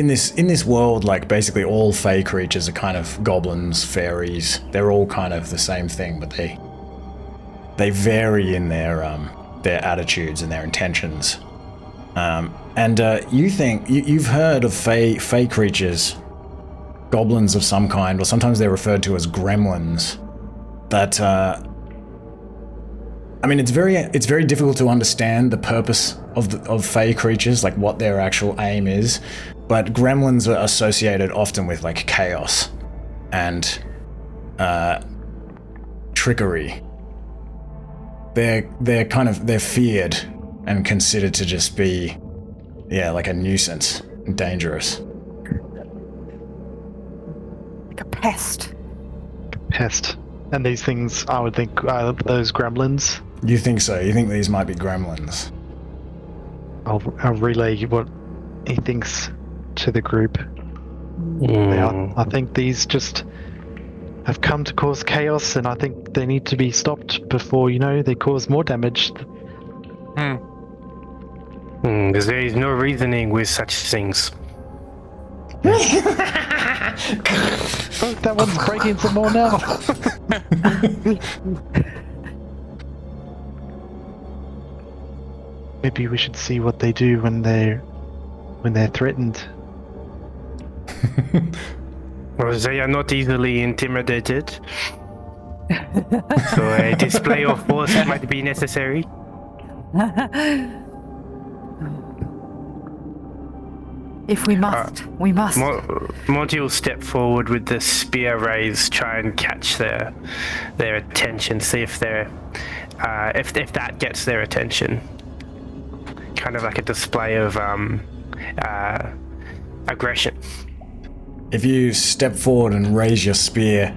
this world. Like basically all fey creatures are kind of goblins, fairies. They're all kind of the same thing, but they vary in their attitudes and their intentions. And you think you've heard of fey creatures, goblins of some kind, or sometimes they're referred to as gremlins. That I mean, it's very difficult to understand the purpose of fey creatures, like what their actual aim is. But gremlins are associated often with like chaos and trickery. They're feared and considered to just be, like a nuisance and dangerous. Like a pest. Pest. And these things, I would think, are those gremlins. You think so? You think these might be gremlins? I'll relay what he thinks to the group. I think these just have come to cause chaos, and I think they need to be stopped before, they cause more damage. Because there is no reasoning with such things. Oh, that one's breaking some more now. Maybe we should see what they do when they're threatened. Well, they are not easily intimidated. So a display of force might be necessary. If we must, we must. Monty will step forward with the spear raised, try and catch their attention, see if they're if that gets their attention. Kind of like a display of aggression. If you step forward and raise your spear,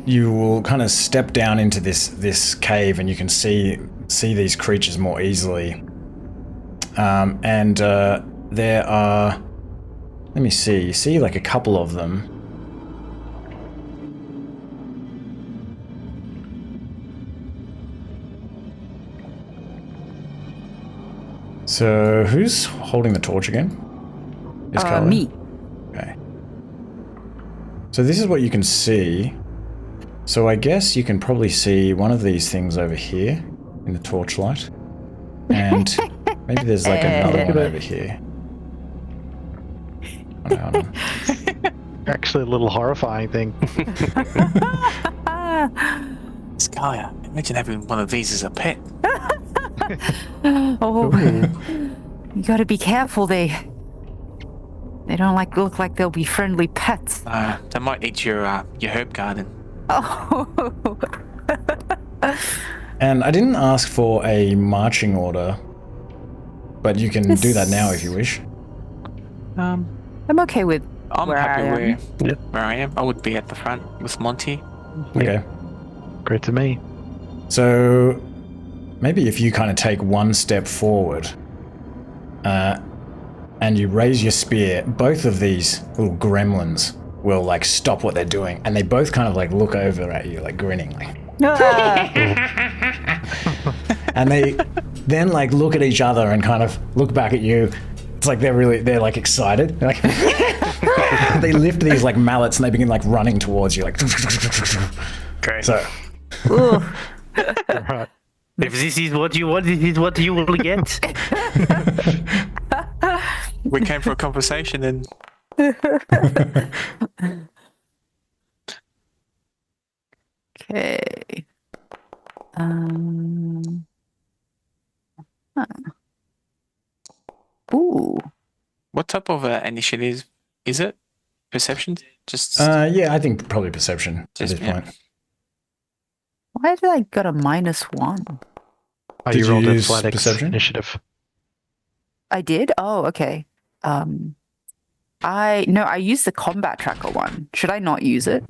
you will kind of step down into this cave, and you can see these creatures more easily. There are, let me see, you see like a couple of them. So who's holding the torch again? Me. Okay. So this is what you can see. So I guess you can probably see one of these things over here in the torchlight. And maybe there's like another one over here. Hold on. Actually, a little horrifying thing. Scalia, imagine having one of these as a pet. Oh, you gotta be careful. They don't look like they'll be friendly pets. They might eat your herb garden. Oh. And I didn't ask for a marching order, but you can do that now if you wish. I'm okay with where I am. I would be at the front with Monty. Okay. Great to me. So maybe if you kind of take one step forward and you raise your spear, both of these little gremlins will like stop what they're doing, and they both kind of like look over at you like grinning like and they then like look at each other and kind of look back at you. It's like they're like excited. They're like they lift these like mallets and they begin like running towards you like Great. So Right. If this is what you want, this is what you will get. We came for a conversation and Okay. Ooh. what type of initiative is it? Perception? Just yeah, I think probably perception at Just- this yeah. point. Why did I got a -1? Oh, Did you you rolled use athletics perception? initiative. I did? Oh, okay. I used the combat tracker one. Should I not use it?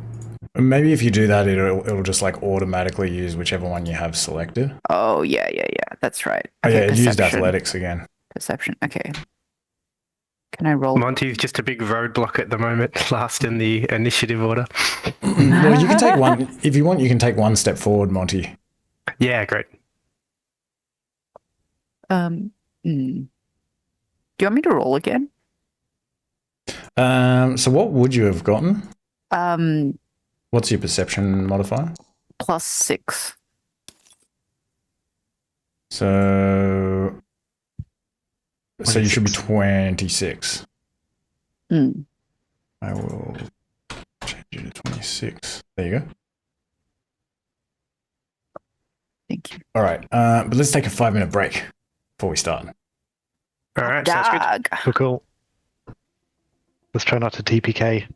Maybe if you do that, it'll just like automatically use whichever one you have selected. Oh, yeah. That's right. Oh Okay, yeah, it used perception. athletics again. Perception. Okay. Can I roll? Monty's just a big roadblock at the moment, last in the initiative order. Well, you can take one if you want. You can take one step forward, Monty. Yeah, great. Do you want me to roll again? So what would you have gotten? Um, What's your perception modifier? +6. So you should be 26. 26. I will change it to 26. There you go. Thank you. All right, but let's take a 5-minute break before we start. All right, sounds good. Cool. Let's try not to TPK.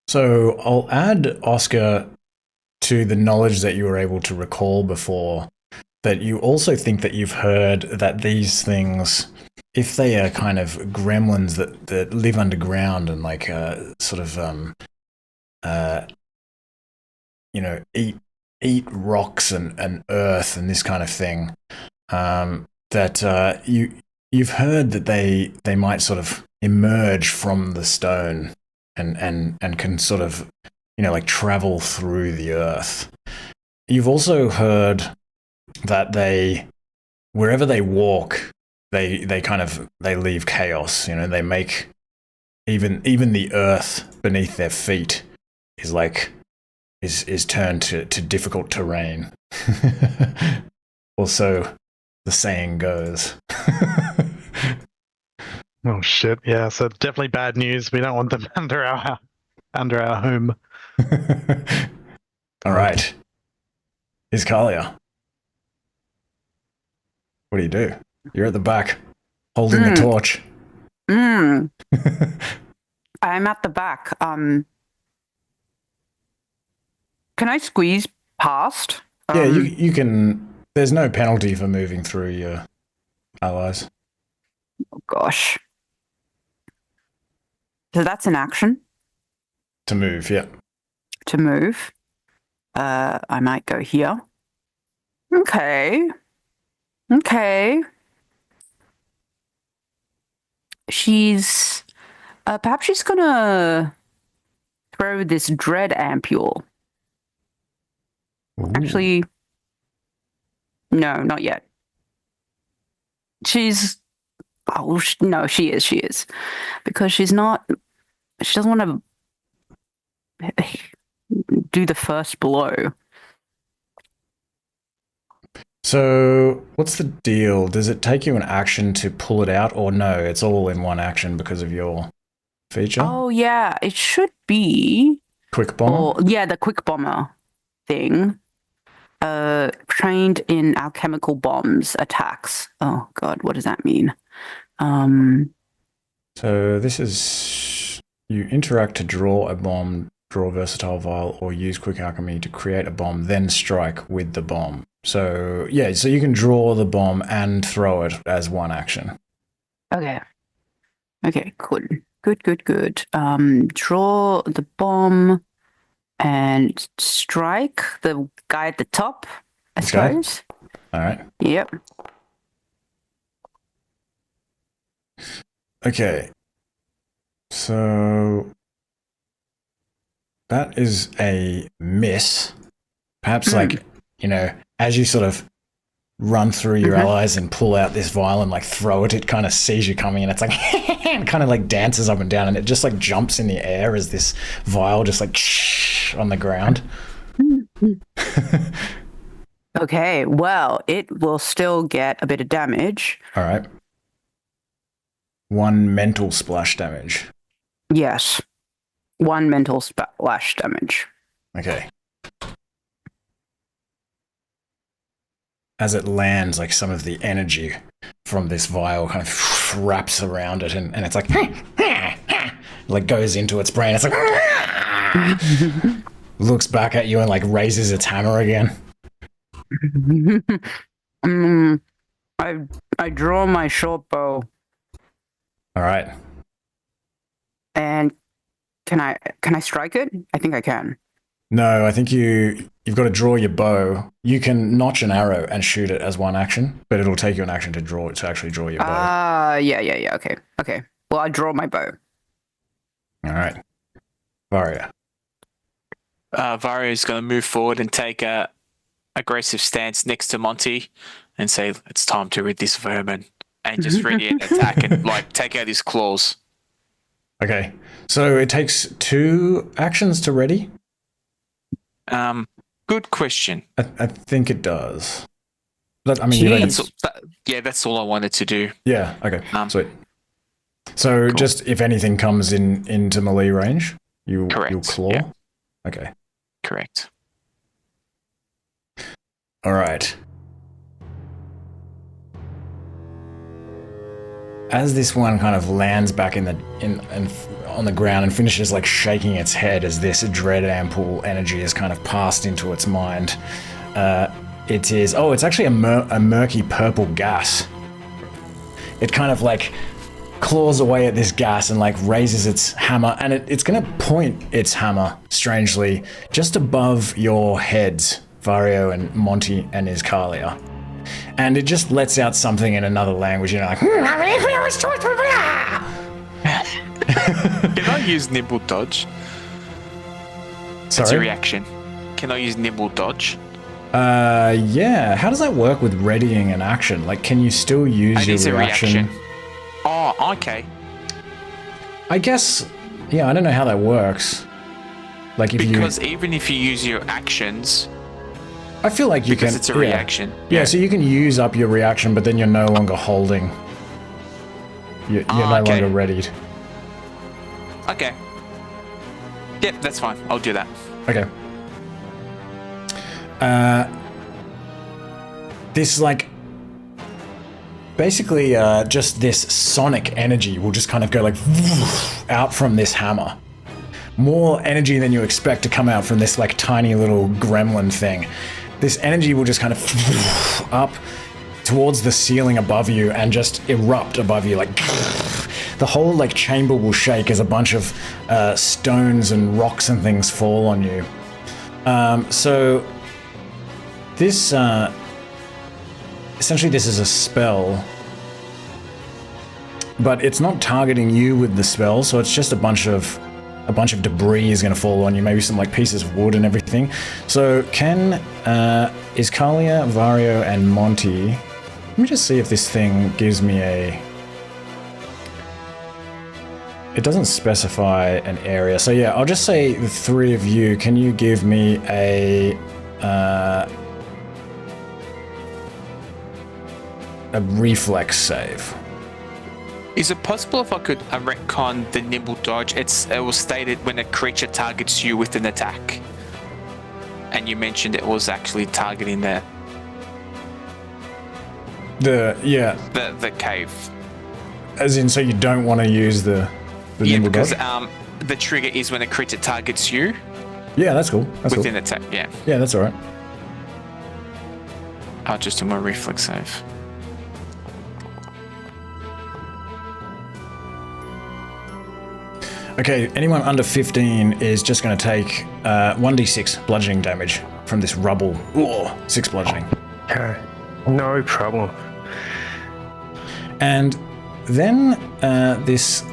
So I'll add Oscar to the knowledge that you were able to recall before, that you also think that you've heard that these things, if they are kind of gremlins that live underground and like sort of eat rocks and earth and this kind of thing, that you've heard that they might sort of emerge from the stone and can sort of, like travel through the earth. You've also heard that wherever they walk, they leave chaos. They make even the earth beneath their feet is turned to difficult terrain. Also, the saying goes. Oh shit! Yeah, so definitely bad news. We don't want them under our home. All right, Iskalia. What do? You're at the back, holding the torch. I'm at the back. Can I squeeze past? Yeah, you can. There's no penalty for moving through your allies. Oh gosh. So that's an action. To move, yeah. To move. I might go here. Okay. She's perhaps she's gonna throw this dread ampule. Ooh. Actually, no, not yet. She is because she doesn't want to do the first blow. So what's the deal? Does it take you an action to pull it out, or no, it's all in one action because of your feature? Oh yeah, it should be Quick bomber? the quick bomber thing. Trained in alchemical bombs attacks. Oh god, what does that mean? So this is, you interact to draw a bomb, draw a versatile vial, or use quick alchemy to create a bomb, then strike with the bomb. So yeah, so you can draw the bomb and throw it as one action. Okay, good. Draw the bomb and strike the guy at the top, I suppose. All right. Yep. Okay. So that is a miss. Perhaps as you sort of run through your allies and pull out this vial and throw it, it kind of sees you coming and it's and kind of dances up and down and it just jumps in the air as this vial just on the ground. Okay, well, it will still get a bit of damage. All right. 1 mental splash damage. Yes. 1 mental splash damage. Okay. As it lands, some of the energy from this vial kind of wraps around it and it's goes into its brain. It's looks back at you and like raises its hammer again. I draw my short bow. All right. And can I strike it? I think I can. No, I think you've got to draw your bow. You can notch an arrow and shoot it as one action, but it'll take you an action to actually draw your bow. Yeah. Okay. Well, I draw my bow. All right. Varia. Varia is going to move forward and take a aggressive stance next to Monty and say, "It's time to rid this vermin," and just ready an attack and like take out his claws. Okay. So it takes 2 actions to ready? Good question. I think it does. But, I mean, you don't... That's all I wanted to do. Yeah, okay. Sweet. So cool. Just if anything comes into melee range, you'll claw? Yeah. Okay. Correct. All right. As this one kind of lands back on the ground and finishes like shaking its head as this dread ample energy has kind of passed into its mind, it's actually a murky purple gas. It kind of like claws away at this gas and like raises its hammer, and it's going to point its hammer, strangely, just above your heads, Vario and Monty and Iskalia. And it just lets out something in another language, you know, like... Can I use nimble dodge? Sorry? As a reaction. Can I use nimble dodge? Yeah. How does that work with readying an action? Like, can you still use your reaction? Oh, okay. I guess, yeah, I don't know how that works. Like, because even if you use your actions... I feel like you can... Because it's a reaction. Yeah, so you can use up your reaction, but then you're no longer holding. You're no longer readied. Okay. Yep, that's fine. I'll do that. Okay. This, like... Basically, just this sonic energy will just kind of go, like, out from this hammer. More energy than you expect to come out from this, like, tiny little gremlin thing. This energy will just kind of up towards the ceiling above you and just erupt above you. Like the whole like chamber will shake as a bunch of stones and rocks and things fall on you. So this essentially this is a spell, but it's not targeting you with the spell. So it's just a bunch of debris is going to fall on you, maybe some like pieces of wood and everything. So can Iskalia, Vario, and Monty, let me just see if this thing gives me a... It doesn't specify an area. So yeah, I'll just say the 3 of you, can you give me a reflex save? Is it possible if I could retcon the nimble dodge? It was stated when a creature targets you with an attack. And you mentioned it was actually targeting the cave. As in, so you don't want to use the nimble dodge? Yeah, because the trigger is when a creature targets you. Yeah, that's cool. With an attack, yeah. Yeah, that's alright. I'll just do my reflex save. Okay, anyone under 15 is just going to take 1d6 bludgeoning damage from this rubble. Ooh, 6 bludgeoning. No problem. And then this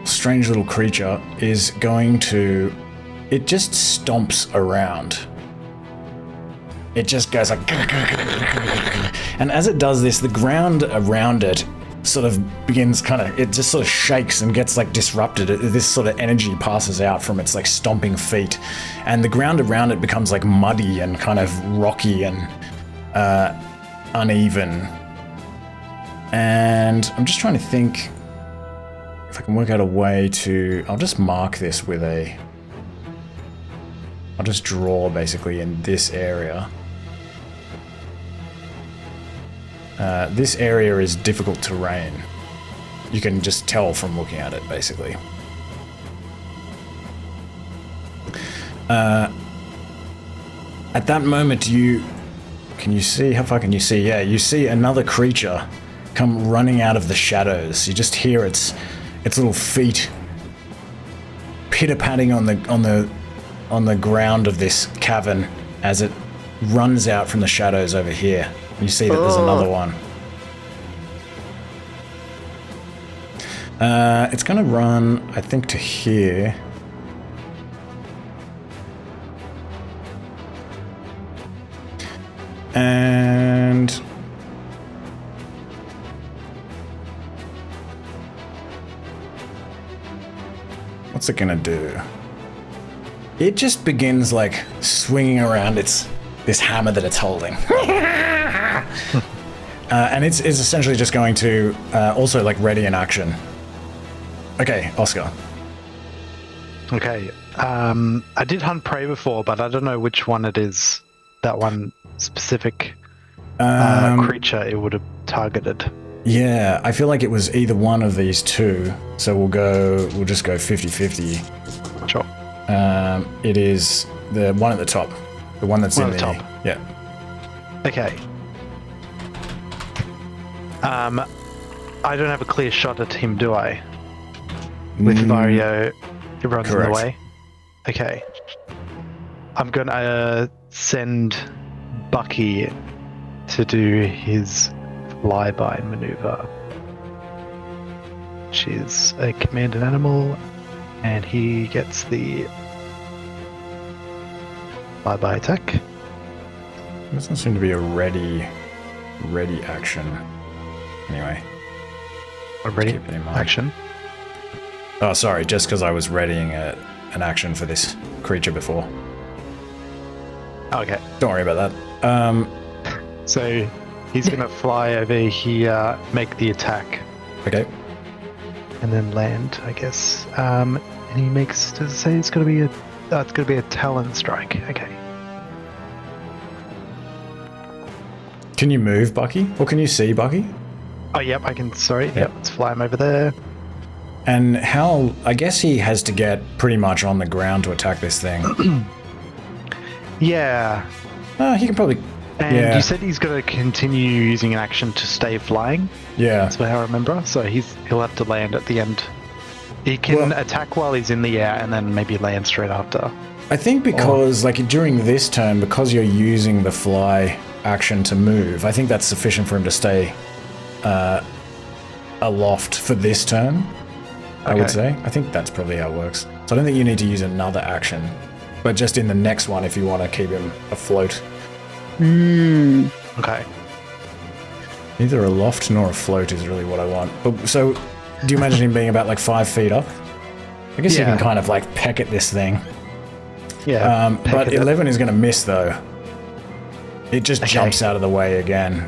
strange little creature is going to... It just stomps around. It just goes like... And as it does this, the ground around it sort of begins it just sort of shakes and gets like disrupted. This sort of energy passes out from its like stomping feet, and the ground around it becomes like muddy and kind of rocky and uneven. And I'm just trying to think if I can work out a way to... I'll just mark this with I'll just draw basically in this area. This area is difficult terrain. You can just tell from looking at it, basically. At that moment, can you see? How far can you see? Yeah, you see another creature come running out of the shadows. You just hear its little feet pitter-patting on the ground of this cavern as it runs out from the shadows over here. You see that there's another one. It's gonna run, I think, to here. And what's it gonna do? It just begins like swinging around this hammer that it's holding. And it's essentially just going to also like ready in action. Okay, Oscar. Okay. I did hunt prey before, but I don't know which one it is. That one specific creature it would have targeted. Yeah, I feel like it was either one of these two. So we'll just go 50-50. Sure. It is the one at the top. The one that's in the top. Yeah. Okay. I don't have a clear shot at him, do I? With Mario, everyone's in the way. Okay. I'm gonna send Bucky to do his flyby maneuver, which is a commanded animal, and he gets the flyby attack. Doesn't seem to be a ready action. Anyway. A ready action? Oh, sorry, just because I was readying an action for this creature before. Okay. Don't worry about that. So he's gonna fly over here, make the attack. Okay. And then land, I guess. And he makes. Does it say it's gonna be a talent strike? Okay. Can you move, Bucky? Or can you see, Bucky? Oh, yep. I can. Sorry. Yep. Let's fly him over there. And how? I guess he has to get pretty much on the ground to attack this thing. Yeah. He can probably. And you said he's going to continue using an action to stay flying. Yeah. That's how I remember. So he'll have to land at the end. He can attack while he's in the air and then maybe land straight after. I think because like during this turn, because you're using the fly action to move, I think that's sufficient for him to stay aloft for this turn. I would say. I think that's probably how it works. So I don't think you need to use another action, but just in the next one if you want to keep him afloat. Okay. Neither aloft nor afloat is really what I want. But so, do you imagine him being about like 5 feet up? I guess you can kind of like peck at this thing. Yeah. But 11 is going to miss though. It just jumps out of the way again.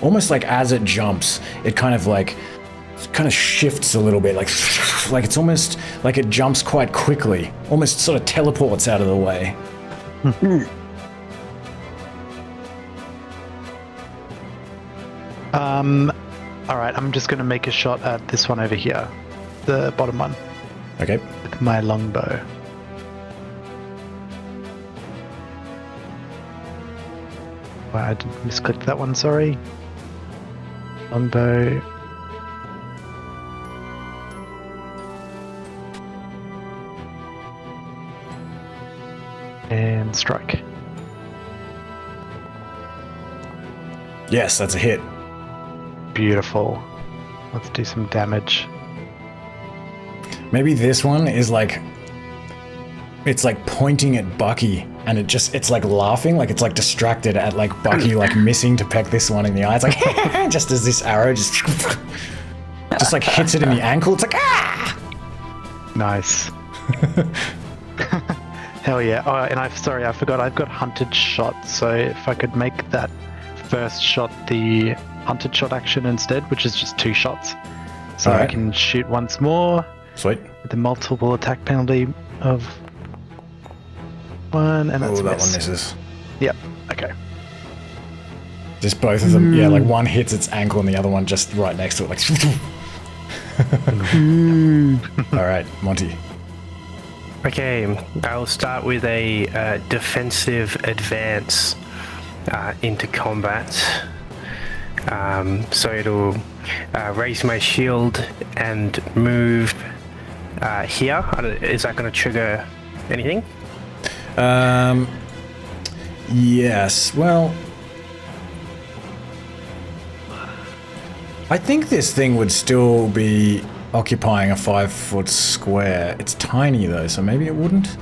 Almost like as it jumps, it kind of shifts a little bit, like it's almost like it jumps quite quickly, almost sort of teleports out of the way. All right, I'm just going to make a shot at this one over here, the bottom one. Okay. With my longbow. Wow, I didn't misclick that one, sorry. Longbow. And strike. Yes, that's a hit. Beautiful. Let's do some damage. Maybe this one is like, it's like pointing at Bucky and it's like laughing, like it's like distracted at like Bucky like missing to peck this one in the eye. It's like just as this arrow just like hits it in the ankle. It's like Nice. Hell yeah. Oh, and I forgot I've got hunted shot, so if I could make that first shot the hunted shot action instead, which is just 2 shots. So I can shoot once more. Sweet. With the multiple attack penalty of 1, and that's that one misses. Yep. Okay. Just both of them. Yeah, like one hits its ankle and the other one just right next to it, like. All right, Monty. Okay, I'll start with a defensive advance into combat. So it'll raise my shield and move here. Is that going to trigger anything? Yes. Well, I think this thing would still be occupying a 5-foot square. It's tiny though, so maybe it wouldn't.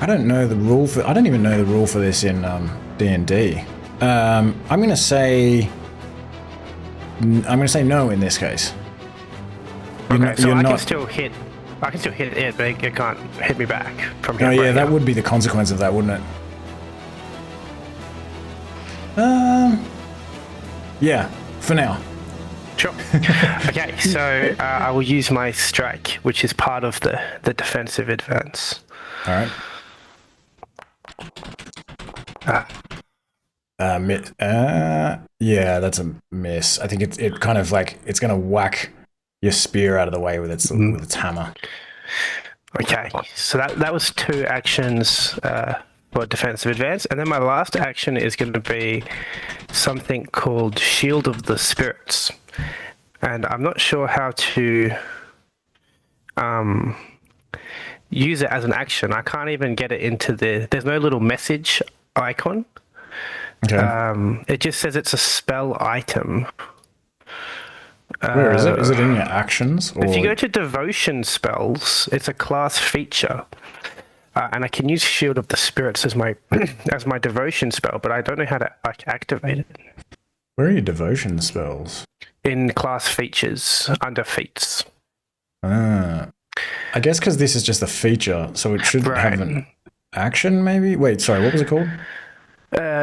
I don't know the rule for. I don't even know the rule for this in D&D. I'm gonna say no in this case. Okay, so I can still hit. I can still hit it, but it can't hit me back from here. Oh yeah, that would be the consequence of that, wouldn't it? Yeah, for now. Sure. Okay, so I will use my strike, which is part of the defensive advance. All right. Yeah, that's a miss. I think it kind of like it's gonna whack your spear out of the way with its hammer. Okay, so that was 2 actions for defensive advance, and then my last action is going to be something called Shield of the Spirits, and I'm not sure how to use it as an action. I can't even get it into there's no little message icon. Okay. It just says it's a spell item. Where is it? Is it in your actions? Or... If you go to devotion spells, it's a class feature. And I can use Shield of the Spirits as my as my devotion spell, but I don't know how to activate it. Where are your devotion spells? In class features, under feats. I guess because this is just a feature, so it should have an action, maybe? Wait, sorry, what was it called?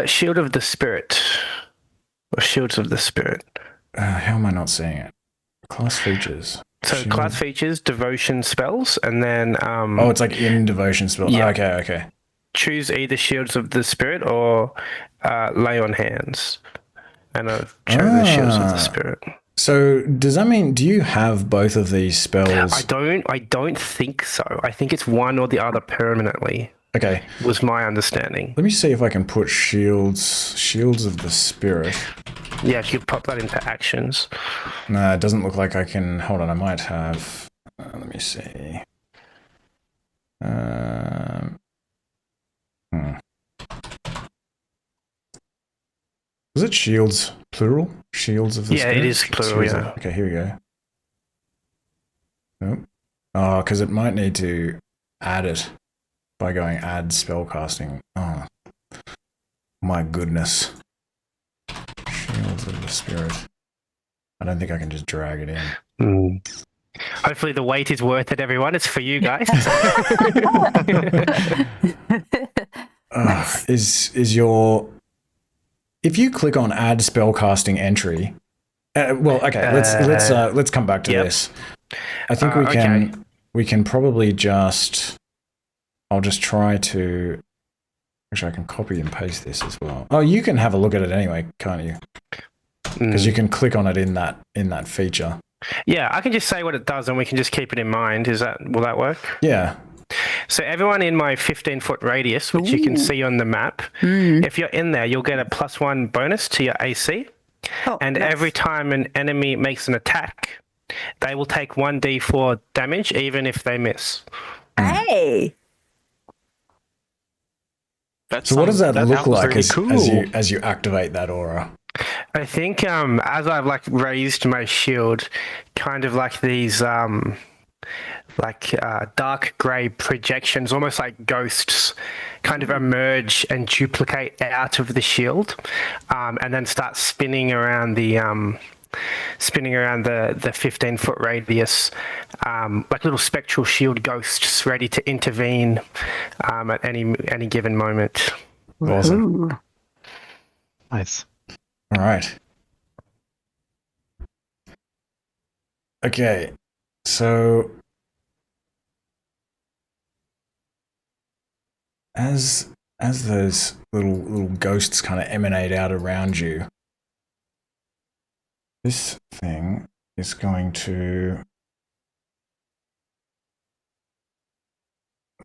Shield of the Spirit. Or Shields of the Spirit. How am I not seeing it? Class features. So class features, devotion spells, and then... oh, it's like in devotion spells. Yeah. Okay. Choose either Shields of the Spirit or Lay on Hands. And I've chosen Shields of the Spirit. So does that mean, do you have both of these spells? I don't think so. I think it's one or the other permanently. Okay. Was my understanding. Let me see if I can put Shields of the Spirit. Yeah, if you pop that into actions. No, it doesn't look like I can. Hold on, I might have. Let me see. Was it shields plural? Shields of the Spirit? Yeah, it is plural. Yeah. Okay, here we go. Nope. Oh, because it might need to add it by going add spellcasting. Oh, my goodness. Shields of the Spirit. I don't think I can just drag it in. Hopefully the wait is worth it, everyone. It's for you guys. Nice. Is your... If you click on add spellcasting entry... well, okay, let's come back to this. I think we can probably just... I'll just try to... Actually, I can copy and paste this as well. Oh, you can have a look at it anyway, can't you? Because you can click on it in that feature. Yeah, I can just say what it does and we can just keep it in mind. Will that work? Yeah. So everyone in my 15-foot radius, which you can see on the map, if you're in there, you'll get a +1 bonus to your AC. Oh, and nice. every time an enemy makes an attack, they will take 1d4 damage, even if they miss. Hey! So what does that look like really as you activate that aura? I think as I've raised my shield, kind of like these dark grey projections, almost like ghosts, kind of emerge and duplicate out of the shield, and then start spinning around the 15-foot radius, like little spectral shield ghosts ready to intervene at any given moment. Awesome. Ooh. Nice. All right. Okay, so as those little ghosts kind of emanate out around you, this thing is going to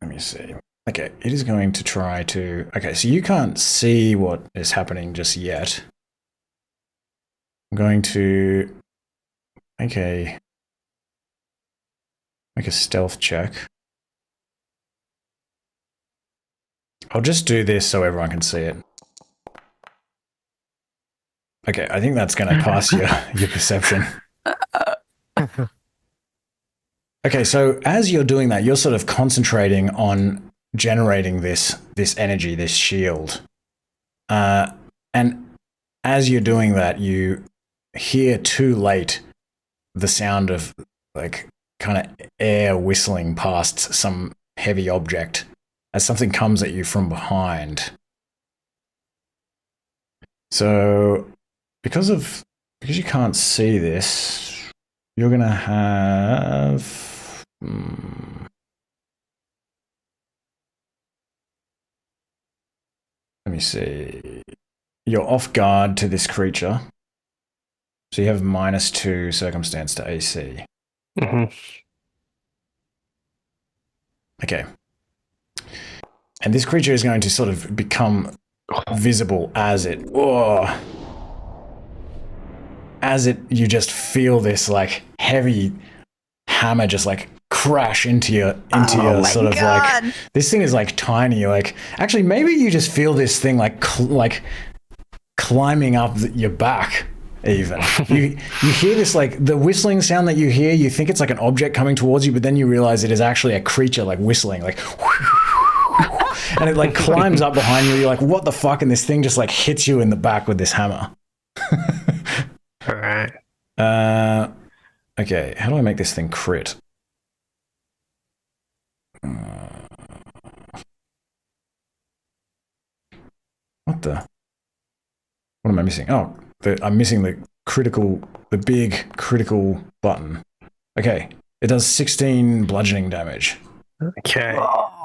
let me see. Okay, it is going to try to... Okay, so you can't see what is happening just yet. I'm going to make a stealth check. I'll just do this so everyone can see it. Okay, I think that's going to pass your perception. Okay, so as you're doing that, you're sort of concentrating on generating this energy, this shield. And as you're doing that, you hear too late the sound of like kind of air whistling past some heavy object as something comes at you from behind. So because you can't see this, you're gonna have let me see. You're off guard to this creature. So you have -2 circumstance to AC. Mm-hmm. Okay. And this creature is going to sort of become visible as you just feel this like heavy hammer just like crash into your sort of God. Like this thing is like tiny, like actually maybe you just feel this thing like climbing up your back even. you hear this like the whistling sound that you hear, you think it's like an object coming towards you, but then you realize it is actually a creature like whistling like and it like climbs up behind you. You're like, what the fuck? And this thing just like hits you in the back with this hammer. All right. Okay, how do I make this thing crit? What am I missing? Oh, I'm missing the big critical button. Okay, it does 16 bludgeoning damage. Okay.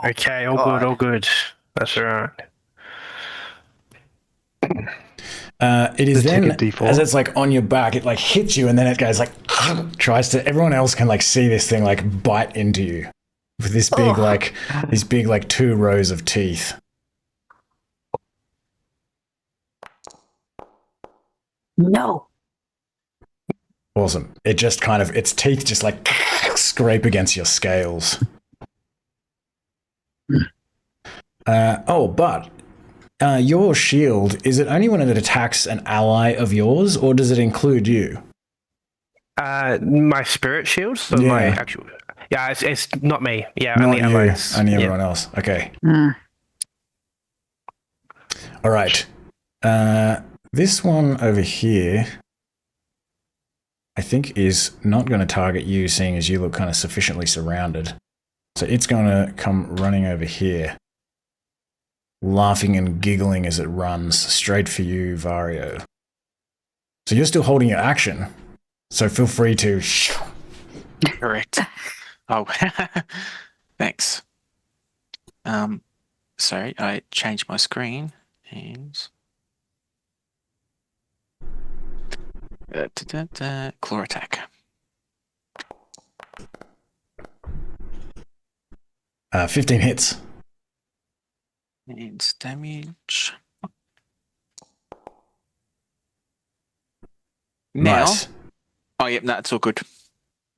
Okay, all good. That's all right. It is then, as it's like on your back, it like hits you and then it goes like, tries to, everyone else can like see this thing like bite into you with this big these big 2 rows of teeth. No. Awesome. It just kind of, its teeth just like scrape against your scales. But your shield, is it only when it attacks an ally of yours, or does it include you? My spirit shield? So my actual... Yeah, it's not me. Yeah, not only you, allies. only everyone else. Okay. All right. This one over here, I think, is not going to target you, seeing as you look kind of sufficiently surrounded. So it's going to come running over here, laughing and giggling as it runs straight for you, Vario. So you're still holding your action, so feel free to... Correct. Oh, thanks. Sorry, I changed my screen and... claw attack. 15 hits. And damage. Now. Nice. Oh, yep, no, it's all good.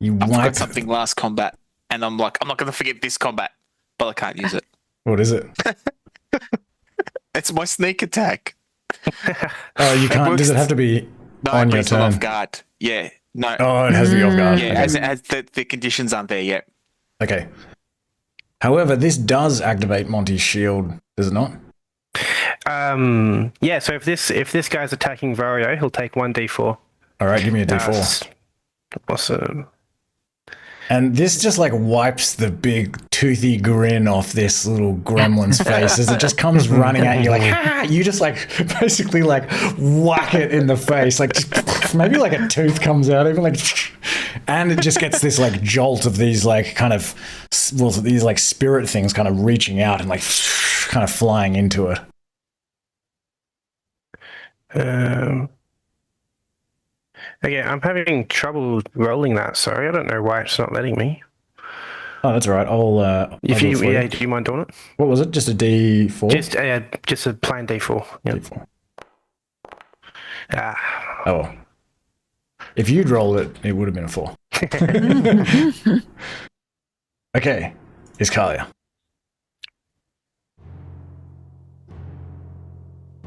I forgot something last combat, and I'm like, I'm not going to forget this combat, but I can't use it. What is it? It's my sneak attack. Oh, you can't. Does it have to be on your turn? Off guard. Yeah. No. Oh, it has to be off guard. Yeah, okay. as the conditions aren't there yet. Okay. However, this does activate Monty's shield, does it not? Yeah, so if this guy's attacking Vario, he'll take 1d4. All right, give me a d4. Awesome. And this just like wipes the big toothy grin off this little gremlin's face as it just comes running at you like, ha! You just like basically like whack it in the face, like just, maybe like a tooth comes out, even like, and it just gets this like jolt of these like kind of, well, these like spirit things kind of reaching out and like kind of flying into it. Okay, I'm having trouble rolling that. Sorry, I don't know why it's not letting me. Oh, that's all right. I'll If do you, it for you. do you mind doing it? What was it? Just a D4? Just a plain D4. Yep. D4. Ah. Oh. If you'd rolled it, it would have been a 4. Okay. It's Kalia.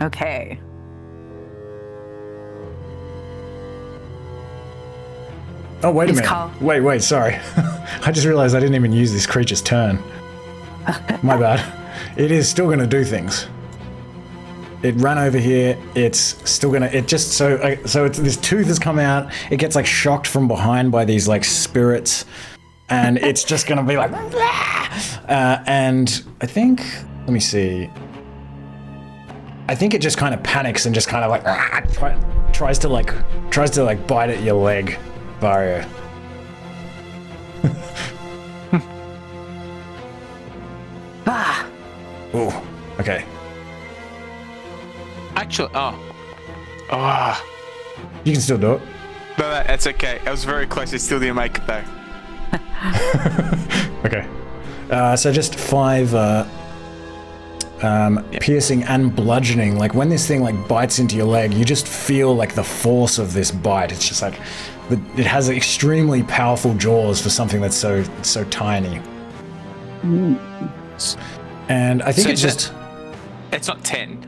Okay. Oh, wait a Is minute. Carl- Wait, sorry. I just realized I didn't even use this creature's turn. My bad. It is still going to do things. It ran over here. It's still going to... this tooth has come out. It gets, like, shocked from behind by these, like, spirits. And it's just going to be like... and I think... Let me see. I think it just kind of panics and just kind of, like... tries to bite at your leg. Vario. Ah. Ooh, okay. Actually, You can still do it. no, that's okay. I was very close. I still didn't make it though. Okay. So just 5 piercing and bludgeoning. Like when this thing like bites into your leg, you just feel like the force of this bite. It's just like it has extremely powerful jaws for something that's so tiny. And I think So it's is just... It's not 10,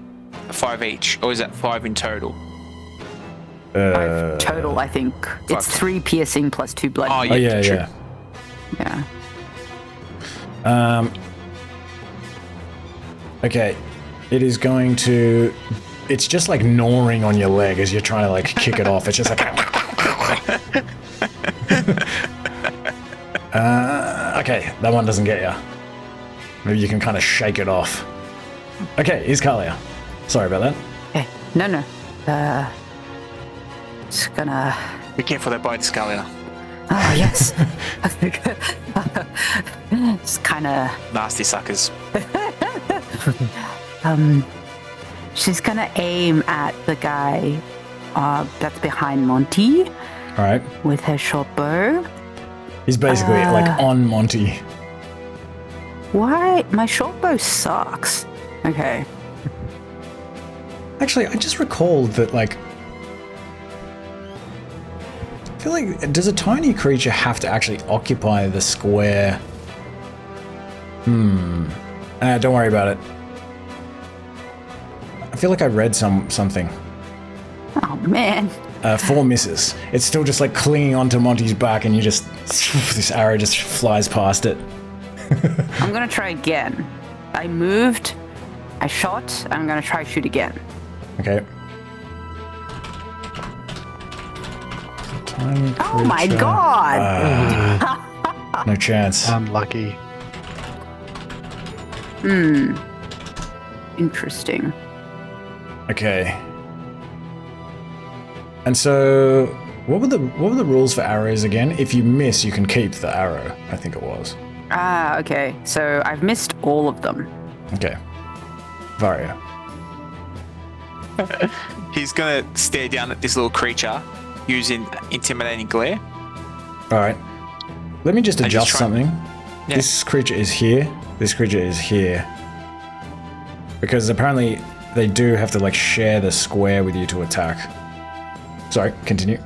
5 each, or is that 5 in total? 5 total, I think. It's 3 piercing plus 2 blood. Oh yeah, true. Yeah. Okay. It is going to... It's just like gnawing on your leg as you're trying to like kick it off. It's just like... okay, that one doesn't get you. Maybe you can kind of shake it off. Okay, here's Kalia. Sorry about that. Okay. No. Just gonna... Be careful that bite, Scalia. Oh, yes. It's kind of... Nasty suckers. She's gonna aim at the guy that's behind Monty All right. with her short bow. He's basically like on Monty. Why? My short bow sucks. Okay. Actually, I just recalled that, like... I feel like, does a tiny creature have to actually occupy the square? Don't worry about it. I feel like I read something. Oh, man. 4 misses. It's still just like clinging onto Monty's back and you just... This arrow just flies past it. I'm gonna try again. I moved, I shot, I'm gonna try shoot again. Okay. Tiny Oh my creature. god! No chance. Unlucky. Interesting. Okay. And so, what were the rules for arrows again? If you miss, you can keep the arrow. I think it was. Ah, okay. So I've missed all of them. Okay. Vario. He's gonna stare down at this little creature using intimidating glare. All right. Let me just I just adjust try- something. Yeah. This creature is here. This creature is here. Because apparently they do have to like share the square with you to attack. Sorry, continue.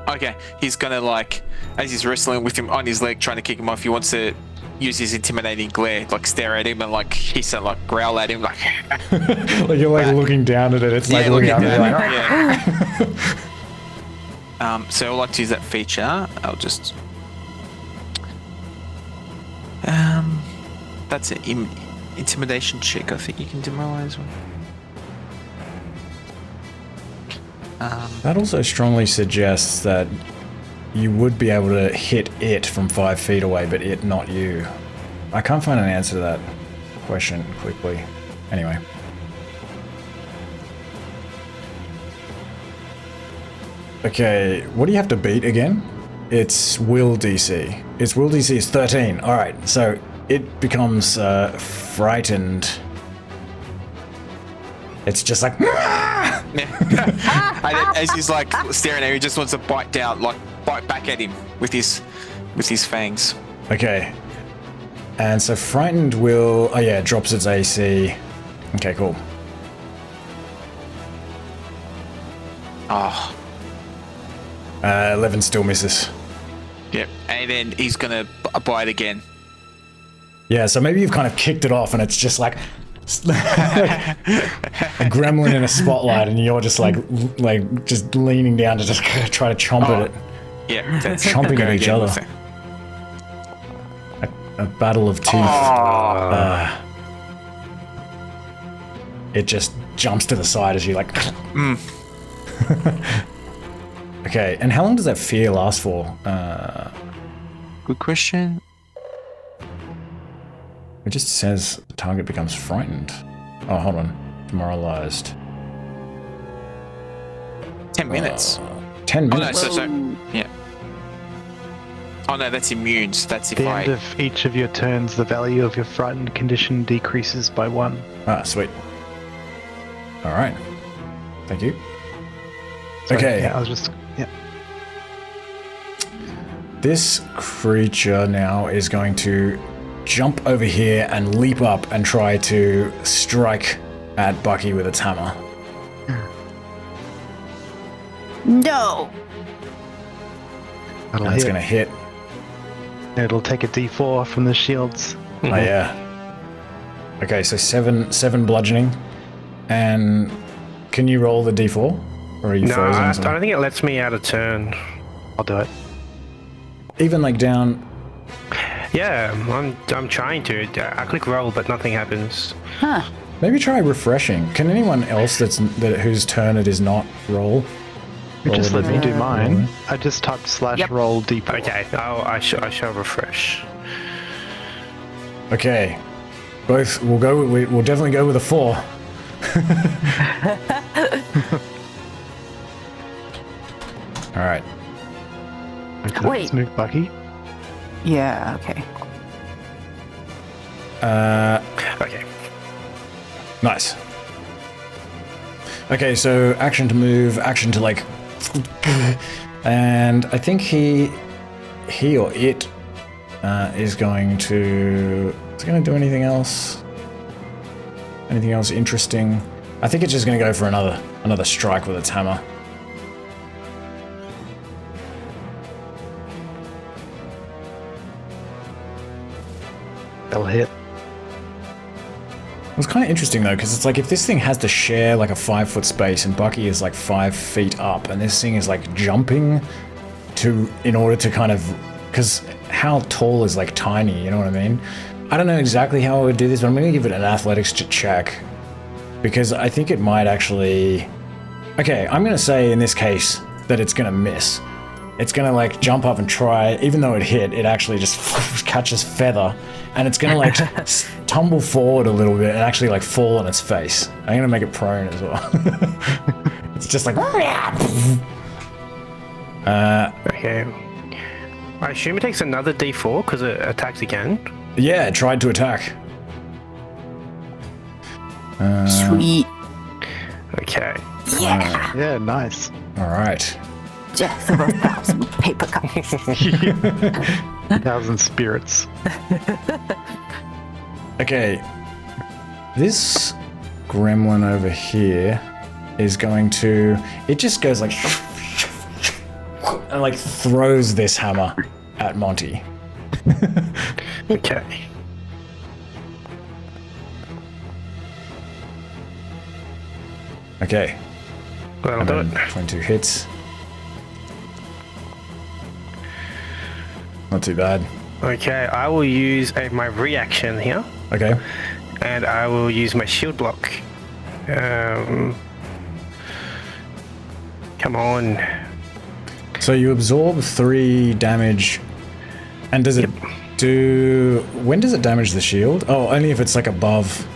Okay, he's gonna like, as he's wrestling with him on his leg, trying to kick him off, he wants to use his intimidating glare, like stare at him and like hiss and like growl at him, like. Like you're like looking down at it. It's like looking up. You're like, yeah. So I'd like to use that feature. I'll just. That's an intimidation check. I think you can demoralize one. That also strongly suggests that you would be able to hit it from 5 feet away, but it not you. I can't find an answer to that question quickly. Anyway. Okay, what do you have to beat again? It's will DC. Its will DC is 13. Alright, so it becomes frightened. It's just like... And as he's like staring at him, he just wants to bite down, like bite back at him with his fangs. Okay. And so frightened will... Oh yeah, it drops its AC. Okay, cool. Oh. 11 still misses. Yep. And then he's going to bite again. Yeah, so maybe you've kind of kicked it off and it's just like a gremlin in a spotlight and you're just like just leaning down to just try to chomp at it. Yeah. That's chomping at each other. A battle of teeth. It just jumps to the side as you like... Okay, and how long does that fear last for? Good question. It just says the target becomes frightened. Oh, hold on. Demoralized. 10 minutes. 10 Oh, minutes? no, so, yeah. Oh, no, that's immune. So that's if At the I... end of each of your turns, the value of your frightened condition decreases by 1. Ah, sweet. Alright. Thank you. Sorry, Okay. Yeah, I was just... Yeah. This creature now is going to jump over here and leap up and try to strike at Bucky with its hammer. No. That'll And it's hit. going to hit. It'll take a d4 from the shields. Oh, yeah. Okay, so seven bludgeoning. And can you roll the d4? Or are you No, frozen? I or something? don't think it lets me out of turn. I'll do it. Even like down... Yeah, I'm trying to. I click roll, but nothing happens. Huh. Maybe try refreshing. Can anyone else whose turn it is not roll? You just Roll let a me do d4. mine. I just typed / roll d4. Okay, I shall refresh. Okay. Both, we'll definitely go with a 4. Alright. Okay, Wait. let's move Bucky. Yeah, okay. Okay. Nice. Okay, so action to move, action to like... And I think he or it is going to... Is it going to do anything else? Anything else interesting? I think it's just going to go for another strike with its hammer. They'll hit. It's kind of interesting though, because it's like if this thing has to share like a 5-foot space and Bucky is like 5 feet up and this thing is like jumping in order to kind of, because how tall is like tiny, you know what I mean? I don't know exactly how I would do this, but I'm going to give it an athletics check because I think it might actually... Okay, I'm going to say in this case that it's going to miss. It's going to like jump up and try, even though it hit, it actually just catches feather and it's going to like tumble forward a little bit and actually like fall on its face. I'm going to make it prone as well. It's just like... Okay. I assume it takes another d4 because it attacks again. Yeah, it tried to attack. Sweet. Okay. Yeah. Yeah, nice. All right. Death of 1,000 paper cups. 1,000 spirits. Okay. This gremlin over here is going to... It just goes like... and like throws this hammer at Monty. Okay. Okay. That'll do it. 22 hits. Not too bad. Okay, I will use my reaction here, Okay. and I will use my shield block. Come on. So you absorb 3 damage. And does it do... When does it damage the shield? Oh, only if it's like above...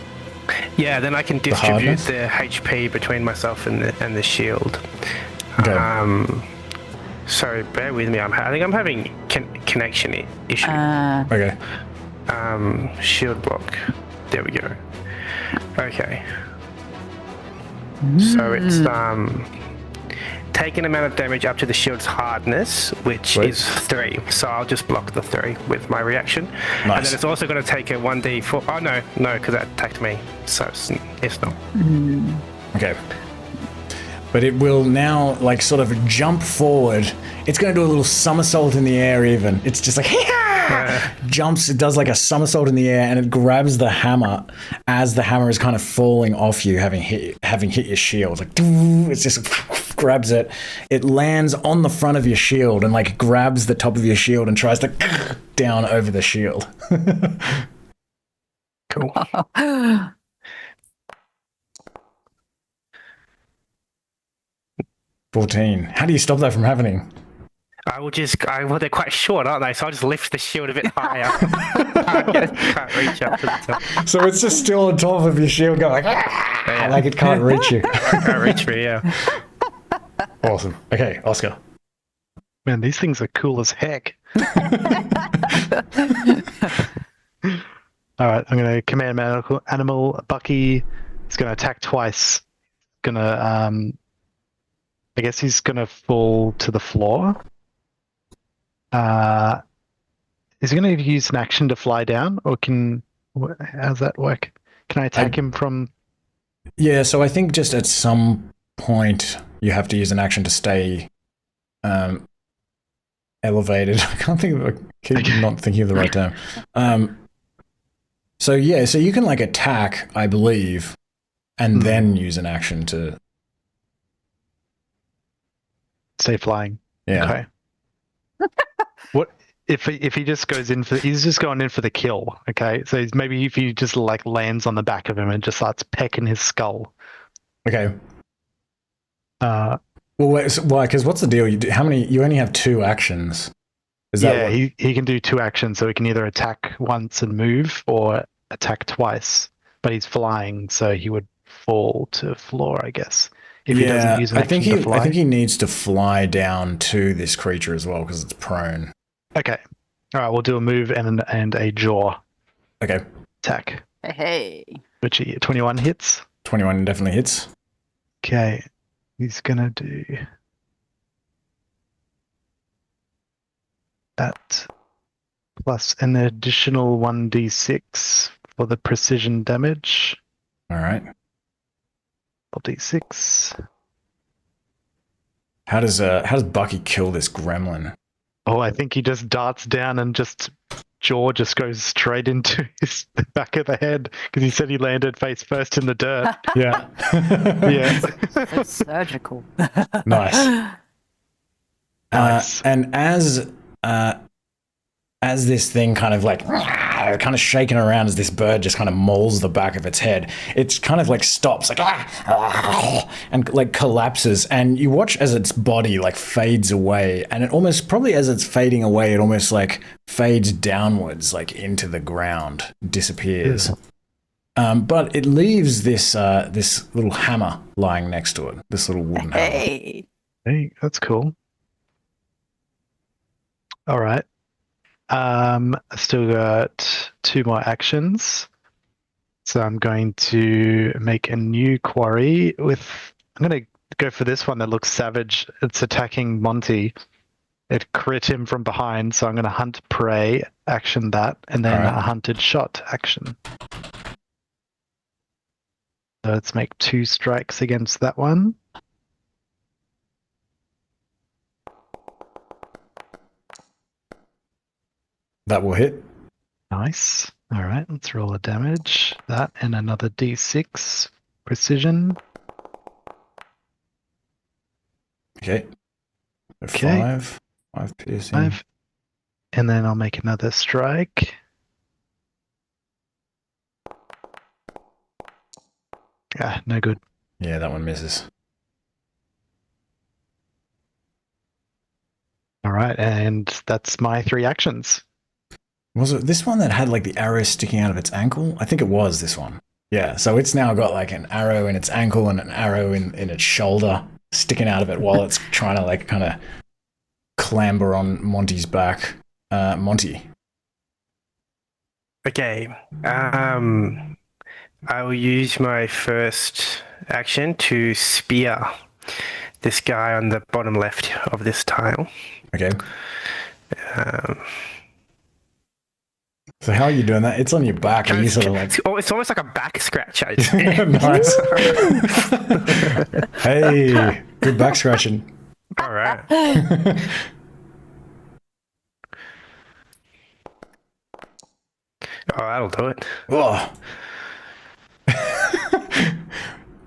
Yeah, then I can distribute hardness? the HP between myself and the shield. Okay. So bear with me. I think I'm having connection issue. Okay. Shield block. There we go. Okay. So it's take an amount of damage up to the shield's hardness, which is 3. So I'll just block the 3 with my reaction. Nice. And then it's also going to take a 1d4. Oh, no, because that attacked me. So it's not. Okay. But it will now, like, sort of jump forward. It's going to do a little somersault in the air even. It's just like, jumps, it does like a somersault in the air, and it grabs the hammer as the hammer is kind of falling off you, having hit your shield. Like, it just grabs it. It lands on the front of your shield and, like, grabs the top of your shield and tries to down over the shield. Cool. 14. How do you stop that from happening? Well, they're quite short, aren't they? So I'll just lift the shield a bit higher. Can't reach up to the top. So it's just still on top of your shield going like it can't reach you. Can't reach me, yeah. Awesome. Okay, Oscar. Man, these things are cool as heck. All right, I'm going to command animal Bucky. He's going to attack twice. I guess he's going to fall to the floor. Is he going to use an action to fly down, or how's that work? Can I attack him from? Yeah, so I think just at some point you have to use an action to stay elevated. I can't think of. I'm not thinking of the right term. So you can like attack, I believe, and then use an action to stay flying. Yeah. Okay. What if he just goes in for? He's just going in for the kill. Okay. So maybe if he just like lands on the back of him and just starts pecking his skull. Okay. Well, why? Because what's the deal? How many? You only have 2 actions. Is that he can do 2 actions, so he can either attack once and move, or attack twice. But he's flying, so he would fall to floor, I guess. If he doesn't use an action to fly. I think he needs to fly down to this creature as well because it's prone. Okay. All right, we'll do a move and a jaw. Okay. Attack. Hey. Which 21 hits. 21 definitely hits. Okay. He's gonna do that plus an additional 1d6 for the precision damage. All right. D6. How does Bucky kill this gremlin? Oh, I think he just darts down and jaw just goes straight into the back of the head, because he said he landed face first in the dirt. Yeah. Yeah. That's surgical. Nice. Nice. And as this thing kind of shaking around as this bird just kind of mauls the back of its head, it's kind of like stops, like and like collapses, and you watch as its body like fades away, and it almost, probably as it's fading away, it almost like fades downwards, like into the ground, disappears. But it leaves this little hammer lying next to it, this little wooden hammer. Hey, that's cool. All right. I still got 2 more actions. So I'm going to make a new quarry I'm going to go for this one that looks savage. It's attacking Monty. It crit him from behind, so I'm going to hunt prey, action that, and then a hunted shot action. So let's make 2 strikes against that one. That will hit. Nice. All right, let's roll a damage. That and another d6 precision. Okay. 5 piercing. 5. And then I'll make another strike. No good. Yeah, that one misses. All right, and that's my 3 actions. Was it this one that had like the arrow sticking out of its ankle? I think it was this one. Yeah, so it's now got like an arrow in its ankle and an arrow in its shoulder sticking out of it while it's trying to like kind of clamber on Monty's back. Monty. Okay. I will use my first action to spear this guy on the bottom left of this tile. Okay. So how are you doing that? It's on your back. Are you sort of like... Oh, it's almost like a back scratch. Nice. Hey, good back scratching. All right. Oh, that'll do it. Oh.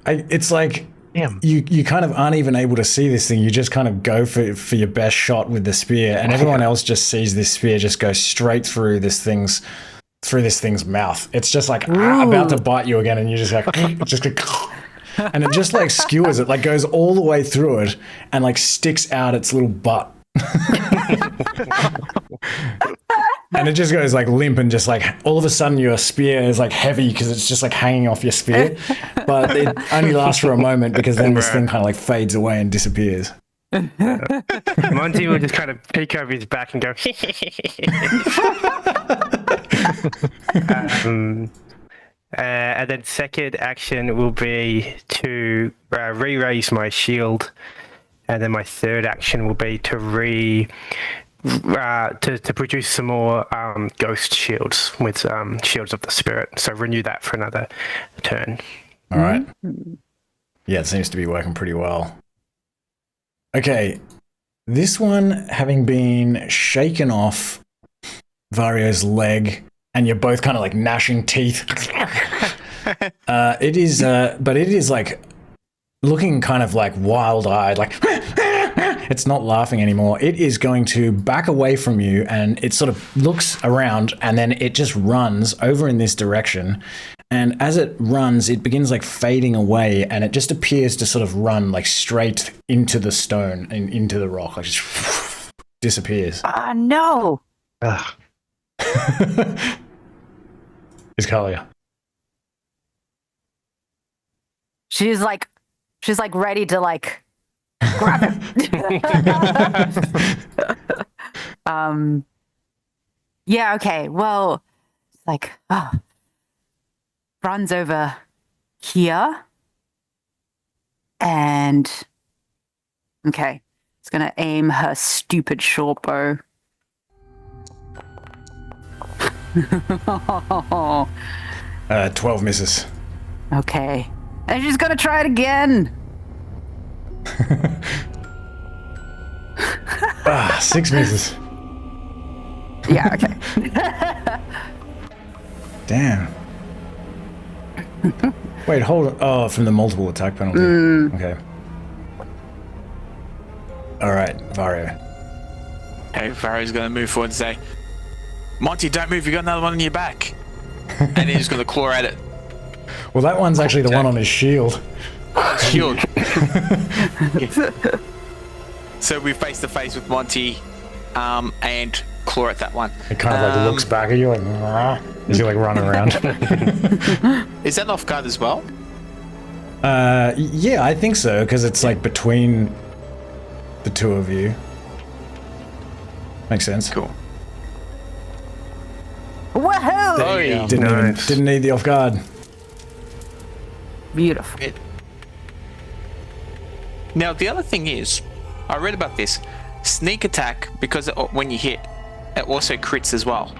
It's like Damn. you kind of aren't even able to see this thing. You just kind of go for your best shot with the spear, and everyone else just sees this spear just go straight through this thing's mouth. It's just like about to bite you again, and you just like and it just like skewers it, like goes all the way through it, and like sticks out its little butt. And it just goes like limp, and just like all of a sudden your spear is like heavy because it's just like hanging off your spear, but it only lasts for a moment because then this thing kind of like fades away and disappears. Monty will just kind of peek over his back and go and then second action will be to re-raise my shield, and then my third action will be to to produce some more ghost shields with shields of the spirit. So renew that for another turn. All right. Yeah, it seems to be working pretty well. Okay, this one having been shaken off Vario's leg, and you're both kind of like gnashing teeth. It is, but it is like looking kind of like wild-eyed, like it's not laughing anymore. It is going to back away from you, and it sort of looks around, and then it just runs over in this direction. And as it runs, it begins like fading away, and it just appears to sort of run like straight into the stone and into the rock, like just disappears. No. Is Kalia. She's like ready to like grab him. Yeah, okay. Well, it's like runs over here, and okay, it's gonna aim her stupid short bow. 12 misses. Okay, and she's gonna try it again. 6 misses. Yeah, okay. Damn. Wait, hold on. Oh, from the multiple attack penalty. Okay. All right, Vario. Okay, Vario's going to move forward and say, Monty, don't move, you got another one on your back. And he's going to claw at it. Well, that one's actually the one on his shield. Shield. So we face to face with Monty and claw at that one. It kind of like looks back at you like, as you like run around. Is that off guard as well? Yeah, I think so, because it's like between the two of you. Makes sense. Cool. Woohoo! There you go. Didn't need the off guard. Beautiful. Now the other thing is, I read about this sneak attack, because when you hit, it also crits as well,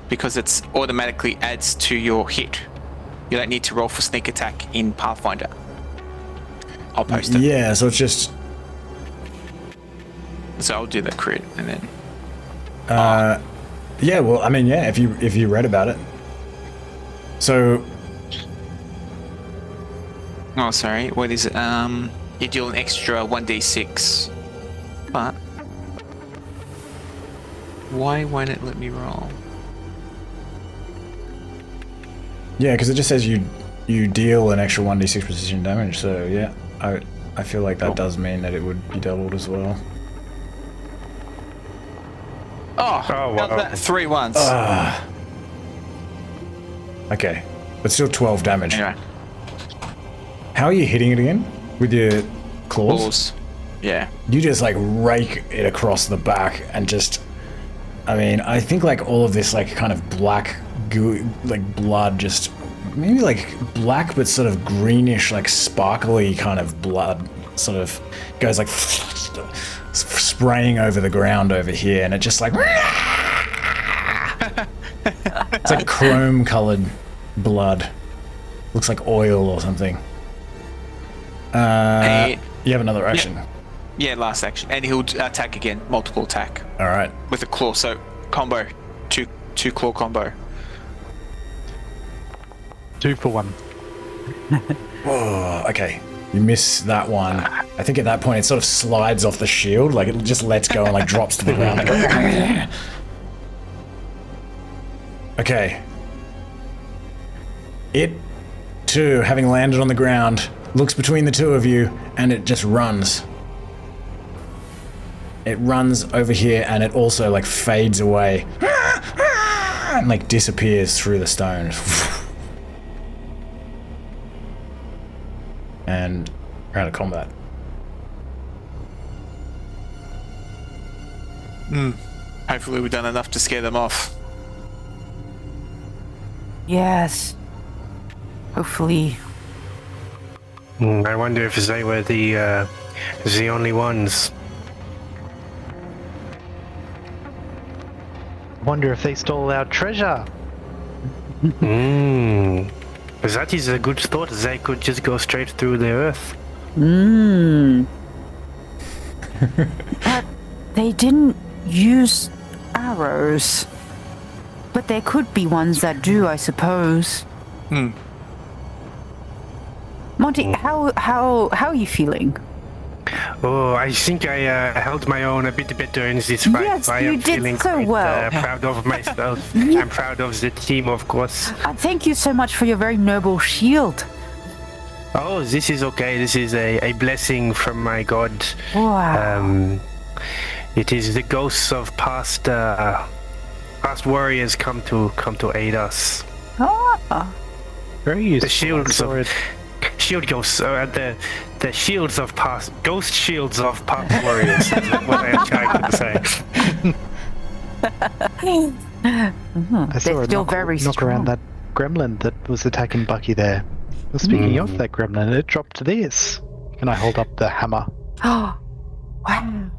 because it's automatically adds to your hit. You don't need to roll for sneak attack in Pathfinder. I'll post it. Yeah, so it's just. So I'll do the crit and then. Yeah, well, I mean, yeah, if you read about it. So. Oh, sorry. What is it? You deal an extra 1d6. But why won't it let me roll? Yeah, because it just says you deal an extra 1d6 precision damage. So yeah, I feel like that does mean that it would be doubled as well. Oh wow. That 3 ones. Okay, but still 12 damage. Anyway. How are you hitting it again? With your claws? Yeah. You just like rake it across the back and just, I mean, I think like all of this like kind of black goo, like blood, just maybe like black but sort of greenish, like sparkly kind of blood sort of goes like spraying over the ground over here, and it just like it's like chrome colored blood. Looks like oil or something. You have another action. Yeah, last action. And he'll attack again, multiple attack. All right. With a claw, so combo. Two claw combo. 2 for 1. Whoa, okay. You miss that one. I think at that point it sort of slides off the shield, like it just lets go and like drops to the ground. Like, okay. It, too, having landed on the ground, looks between the two of you and it just runs. It runs over here and it also like fades away and like disappears through the stone. And we're out of combat. Hopefully we've done enough to scare them off. Yes. Hopefully. I wonder if they were the only ones. Wonder if they stole our treasure. That is a good thought. They could just go straight through the earth. But they didn't use arrows. But there could be ones that do, I suppose. Monty, how are you feeling? Oh, I think I held my own a bit better in this fight. Yes, I you am did feeling so quite, well. Proud of myself. I'm proud of the team, of course. Thank you so much for your very noble shield. Oh, this is okay. This is a blessing from my god. Wow. It is the ghosts of past warriors come to aid us. Very useful. The shields of shield ghosts, the shields of past ghost shields of past warriors. Is what I am trying to say. I saw They're a still very knock around strong. that gremlin that was attacking Bucky there. Well, speaking of that gremlin, it dropped this. Can I hold up the hammer? Oh, wow.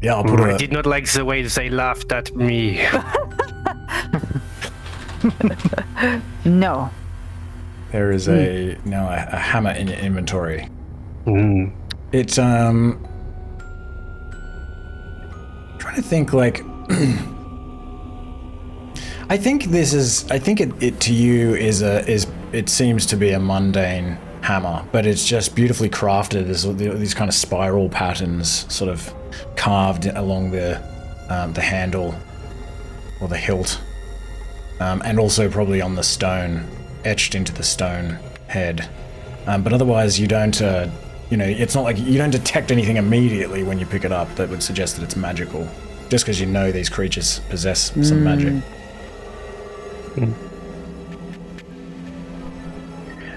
Yeah, I'll put I it. did not like the way they laughed at me. No. There is a hammer in your inventory. It's trying to think like I think it to you is it seems to be a mundane hammer, but it's just beautifully crafted. There's these kind of spiral patterns sort of carved along the handle or the hilt, and also probably on the stone, etched into the stone head. But otherwise, you don't. It's not like you don't detect anything immediately when you pick it up that would suggest that it's magical, just because you know these creatures possess some magic.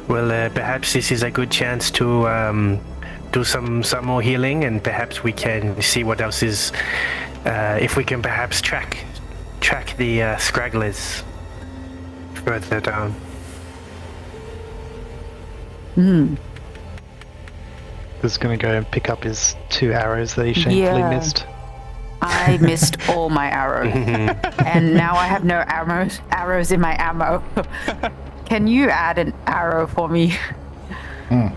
Well, perhaps this is a good chance to do some more healing, and perhaps we can see what else is. If we can perhaps track the scragglers further down. Is going to go and pick up his 2 arrows that he shamefully missed. I missed all my arrows. And now I have no arrows in my ammo. Can you add an arrow for me? Okay.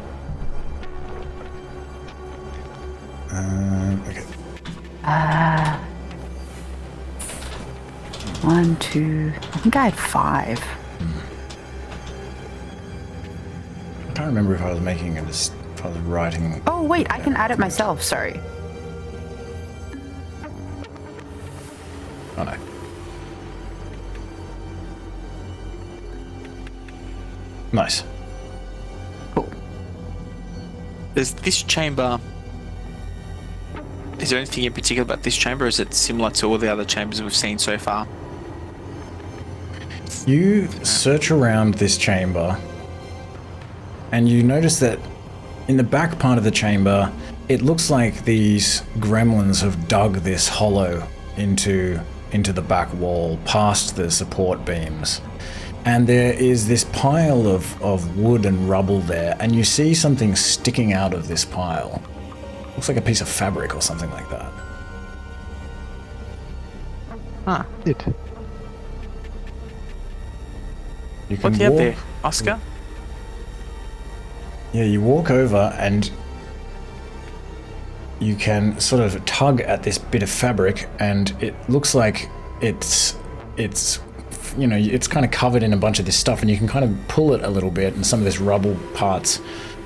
1, 2. I think I had 5. I can't remember if I was making it. If I was writing. Oh wait, I can add it myself. Sorry. Oh no. Nice. Cool. Is this chamber... Is there anything in particular about this chamber, or is it similar to all the other chambers we've seen so far? You search around this chamber, and you notice that in the back part of the chamber, it looks like these gremlins have dug this hollow into the back wall, past the support beams. And there is this pile of wood and rubble there, and you see something sticking out of this pile. Looks like a piece of fabric or something like that. Huh. It. You can What do you have walk- there, Oscar? Yeah, you walk over and you can sort of tug at this bit of fabric, and it looks like it's you know, it's kind of covered in a bunch of this stuff, and you can kind of pull it a little bit, and some of this rubble parts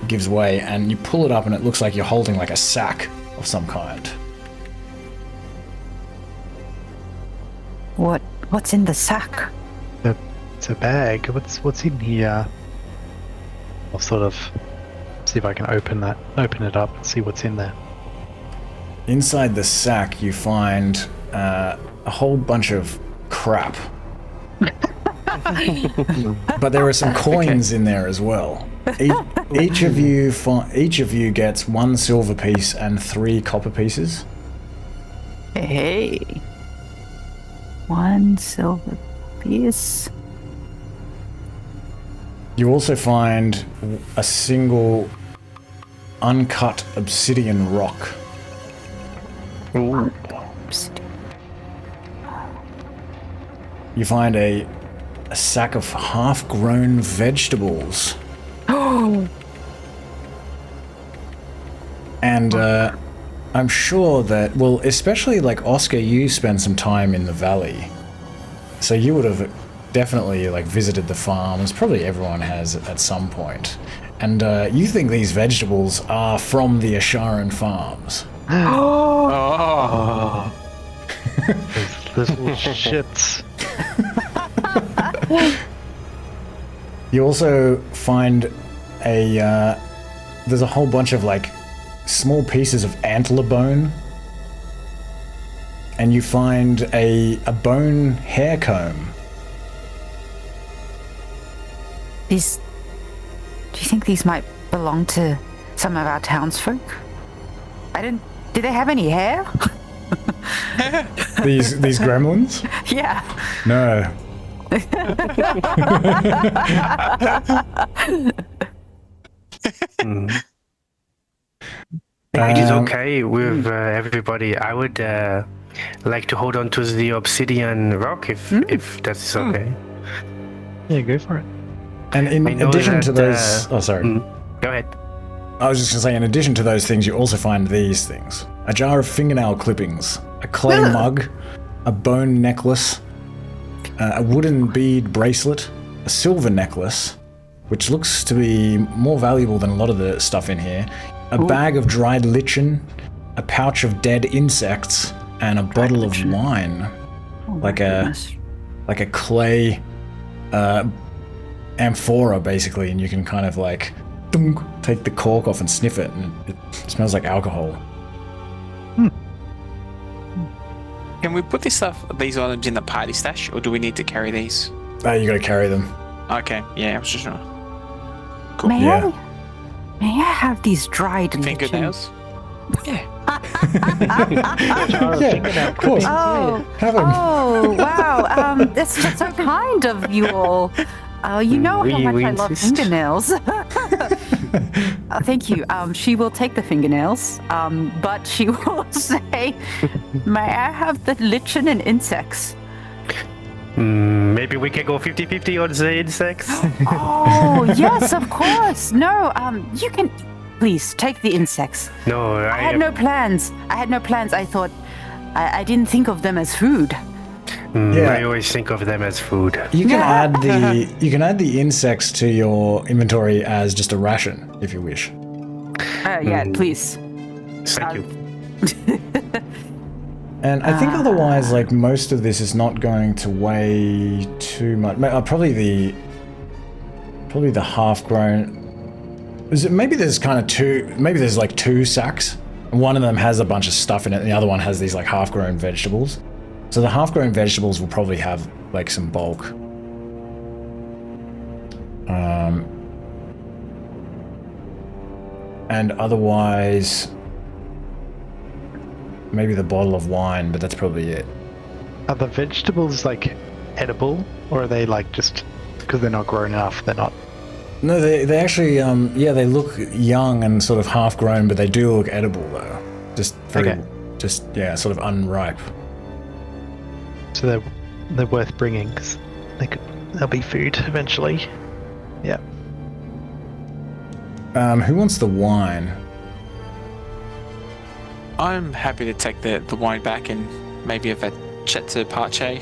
gives way, and you pull it up, and it looks like you're holding like a sack of some kind. What's in the sack? It's a bag. What's in here? I'll sort of see if I can open it up and see what's in there. Inside the sack, you find a whole bunch of crap. But there are some coins in there as well. Each of you gets 1 silver piece and 3 copper pieces. Hey. 1 silver piece. You also find a single uncut obsidian rock. Ooh. You find a sack of half-grown vegetables. And I'm sure that, well, especially like Oscar, you spend some time in the valley. So you would have definitely like visited the farms. Probably everyone has at some point. And you think these vegetables are from the Asharan farms. Oh. Those little shits. You also find there's a whole bunch of like small pieces of antler bone, and you find a bone hair comb. Do you think these might belong to some of our townsfolk? Do they have any hair? These gremlins? Yeah. No. It is okay with everybody. I would like to hold on to the obsidian rock if that's okay. Yeah, go for it. And in I know addition that, to those, oh sorry, Go ahead. I was just gonna say, in addition to those things, you also find these things: a jar of fingernail clippings, a clay mug, a bone necklace, a wooden bead bracelet, a silver necklace, which looks to be more valuable than a lot of the stuff in here, a bag of dried lichen, a pouch of dead insects, and a bottle of wine, like a clay amphora basically, and you can kind of like take the cork off and sniff it, and it smells like alcohol. Can we put these items in the party stash, or do we need to carry these? You gotta carry them. Okay, yeah, I was just trying. May Yeah. I have these dried Fingernails? Yeah. Yeah, of course. Oh, Have them. oh, wow. That's just so kind of you all. You know how much We I love insist. fingernails. Thank you. She will take the fingernails, but she will say, may I have the lichen and insects? Maybe we can go 50-50 on the insects. Oh, yes, of course. No, you can... Please, take the insects. No, I had no plans. I thought... I didn't think of them as food. Yeah. I always think of them as food. You can add the insects to your inventory as just a ration if you wish. Yeah, please. Thank you. And I think otherwise, like, most of this is not going to weigh too much. Probably the half-grown. Is it? Maybe there's kind of two. Maybe there's like 2 sacks. One of them has a bunch of stuff in it, and the other one has these like half-grown vegetables. So the half-grown vegetables will probably have like some bulk. And otherwise, maybe the bottle of wine, but that's probably it. Are the vegetables like edible, or are they like just because they're not grown enough? They're not. No, they actually, they look young and sort of half grown, but they do look edible though. Just sort of unripe. So they're worth bringing because they'll be food eventually. Yeah. Who wants the wine? I'm happy to take the wine back and maybe have a chat to Parche.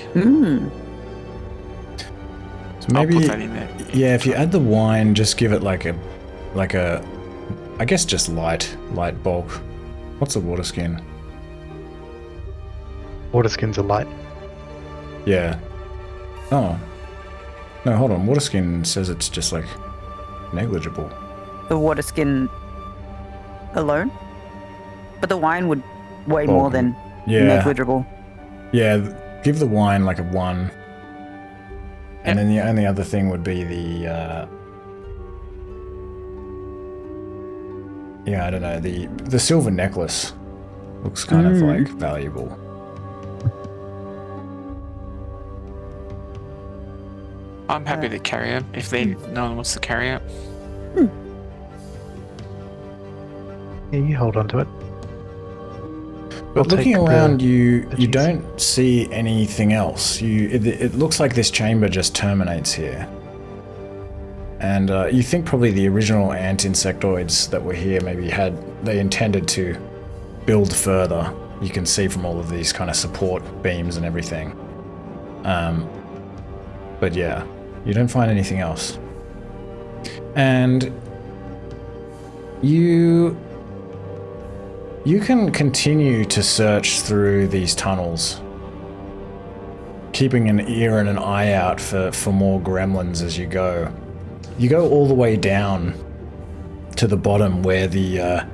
So maybe, I'll put that in there. Yeah, if you add the wine, just give it like a, I guess just light bulk. What's a waterskin? Waterskins are light. Yeah. Oh. No, hold on. Waterskin says it's just like negligible. The waterskin alone? But the wine would weigh more than negligible. Yeah, give the wine like a 1. And then the only other thing would be the, I don't know, the silver necklace looks kind of like valuable. I'm happy to carry it if no one wants to carry it. Yeah, you hold on to it. But looking around, you don't see anything else. It looks like this chamber just terminates here. And you think probably the original ant insectoids that were here they intended to build further. You can see from all of these kind of support beams and everything. But yeah, you don't find anything else. And you can continue to search through these tunnels, keeping an ear and an eye out for more gremlins as you go. You go all the way down to the bottom where the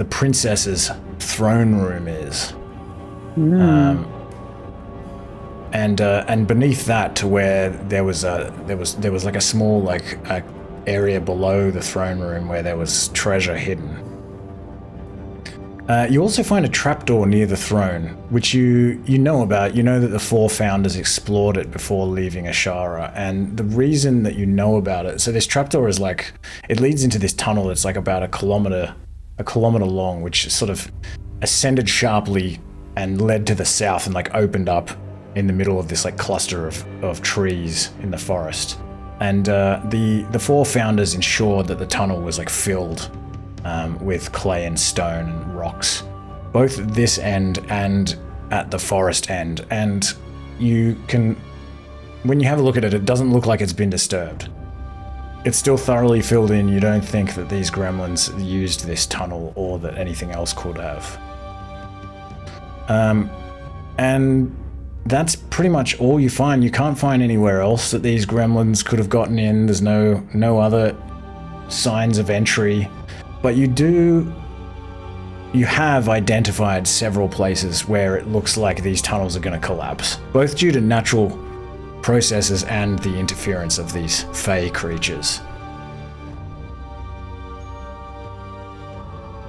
princess's throne room is. And beneath that to where there was like a small area below the throne room where there was treasure hidden. You also find a trapdoor near the throne, which you know about. You know that the 4 founders explored it before leaving Ashara, and the reason that you know about it, so this trapdoor is it leads into this tunnel that's like about a kilometer long, which sort of ascended sharply and led to the south and opened up in the middle of this cluster of trees in the forest. And the 4 founders ensured that the tunnel was filled with clay and stone and rocks, both at this end and at the forest end. And when you have a look at it, it doesn't look like it's been disturbed. It's still thoroughly filled in. You don't think that these gremlins used this tunnel or that anything else could have. And that's pretty much all you find. You can't find anywhere else that these gremlins could have gotten in. There's no other signs of entry. But you have identified several places where it looks like these tunnels are going to collapse, both due to natural processes and the interference of these fey creatures.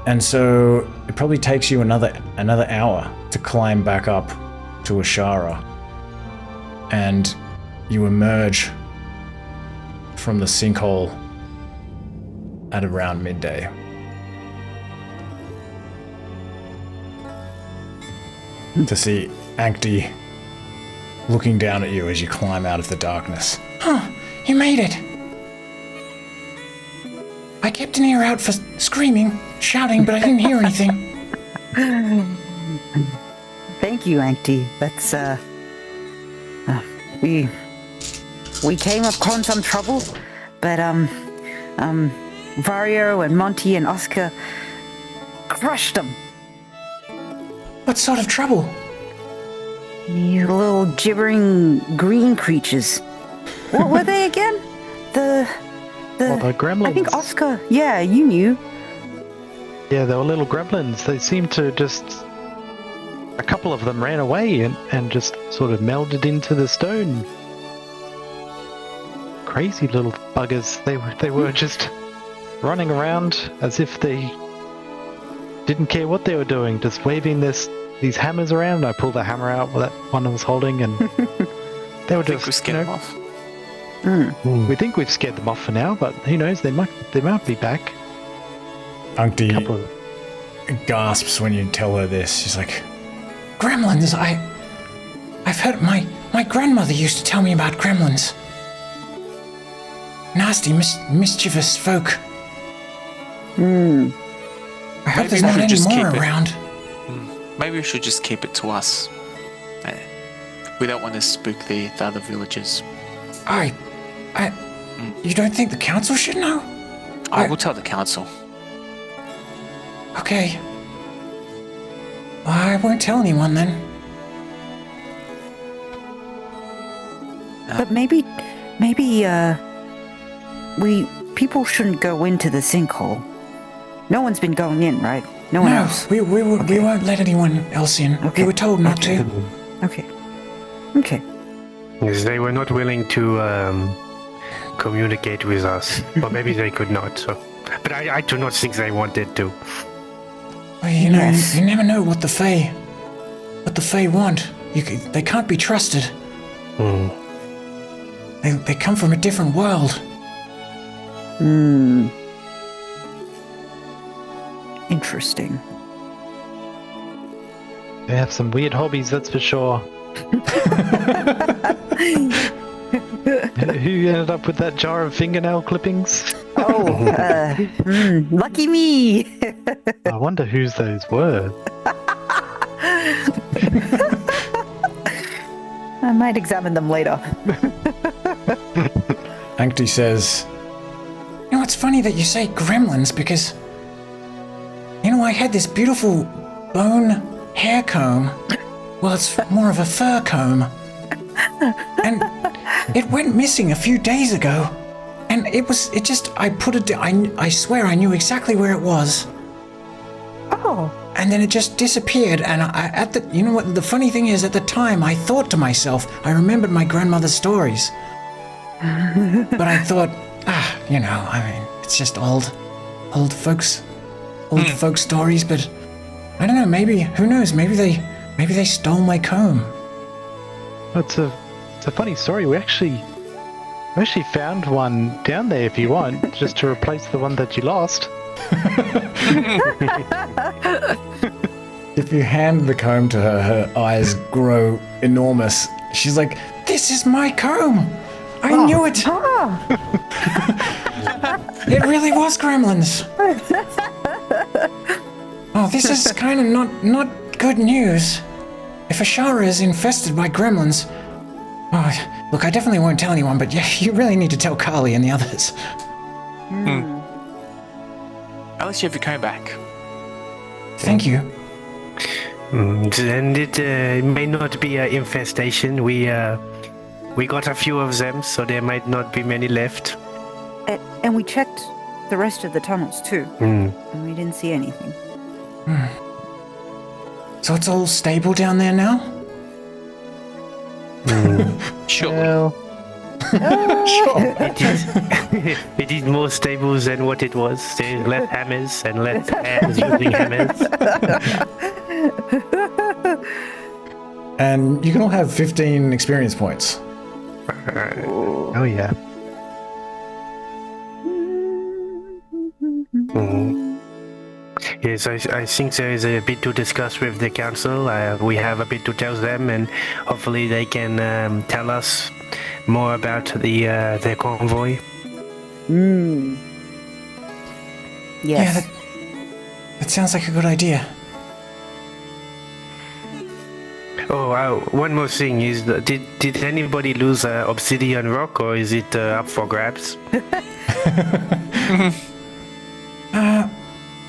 And so it probably takes you another hour to climb back up to Ashara, and you emerge from the sinkhole at around midday. To see Ankti looking down at you as you climb out of the darkness. Huh, you made it. I kept an ear out for screaming, shouting, but I didn't hear anything. Thank you, Ankti. That's, we came upon some trouble, but, Vario and Monty and Oscar crushed them. What sort of trouble? These little gibbering green creatures. What were they again? The gremlins. I think Oscar. Yeah, you knew. Yeah, they were little gremlins. They seemed to just... A couple of them ran away and just sort of melded into the stone. Crazy little buggers. They were just running around as if they didn't care what they were doing, just waving these hammers around. I pulled the hammer out that one I was holding, and they were just, off. We think we've scared them off for now, but who knows? They might be back. Ankti Couple of- gasps when you tell her this. She's like, Gremlins, I've heard my grandmother used to tell me about gremlins. Nasty, mischievous folk. I hope Maybe there's we not should any just more keep it. around. Maybe we should just keep it to us. We don't want to spook the other villagers. You don't think the council should know? I will tell the council. Okay. Well, I won't tell anyone then. But maybe, people shouldn't go into the sinkhole. No one's been going in, right? No one else. We won't let anyone else in. Okay. We were told not to. Okay. Yes, they were not willing to communicate with us, or maybe they could not. So, but I do not think they wanted to. Well, you know, Yes. you never know what the Fae want. They can't be trusted. Hmm. They come from a different world. Interesting. They have some weird hobbies, that's for sure. Who ended up with that jar of fingernail clippings? Lucky me. I wonder whose those were. I might examine them later. Ankti says, You know, it's funny that you say gremlins because, you know, I had this beautiful bone hair comb. Well, it's more of a fur comb. And it went missing a few days ago. And I swear I knew exactly where it was. Oh. And then it just disappeared. And you know what, the funny thing is, at the time, I thought to myself, I remembered my grandmother's stories. But I thought, you know, I mean, it's just old folk stories. But I don't know, maybe, who knows, maybe they stole my comb. It's a funny story. We actually found one down there if you want, just to replace the one that you lost. if you hand the comb to her, her eyes grow enormous. She's like, This is my comb! I knew it! It really was gremlins! Oh, this is kind of not good news. If Ashara is infested by gremlins... Oh, look, I definitely won't tell anyone, but yeah, you really need to tell Carly and the others. Unless you have your comb back. Thank you. And it may not be an infestation. We got a few of them, so there might not be many left. And we checked the rest of the tunnels too, and we didn't see anything. So it's all stable down there now? Sure. Well, It is more stable than what it was. There's less hammers and less hands using hammers. and you can all have 15 experience points. oh yeah. Yes, I think there is a bit to discuss with the council. We have a bit to tell them, and hopefully they can tell us more about their convoy. Yes. Yeah, that sounds like a good idea. Oh, one more thing is, did anybody lose Obsidian Rock, or is it up for grabs?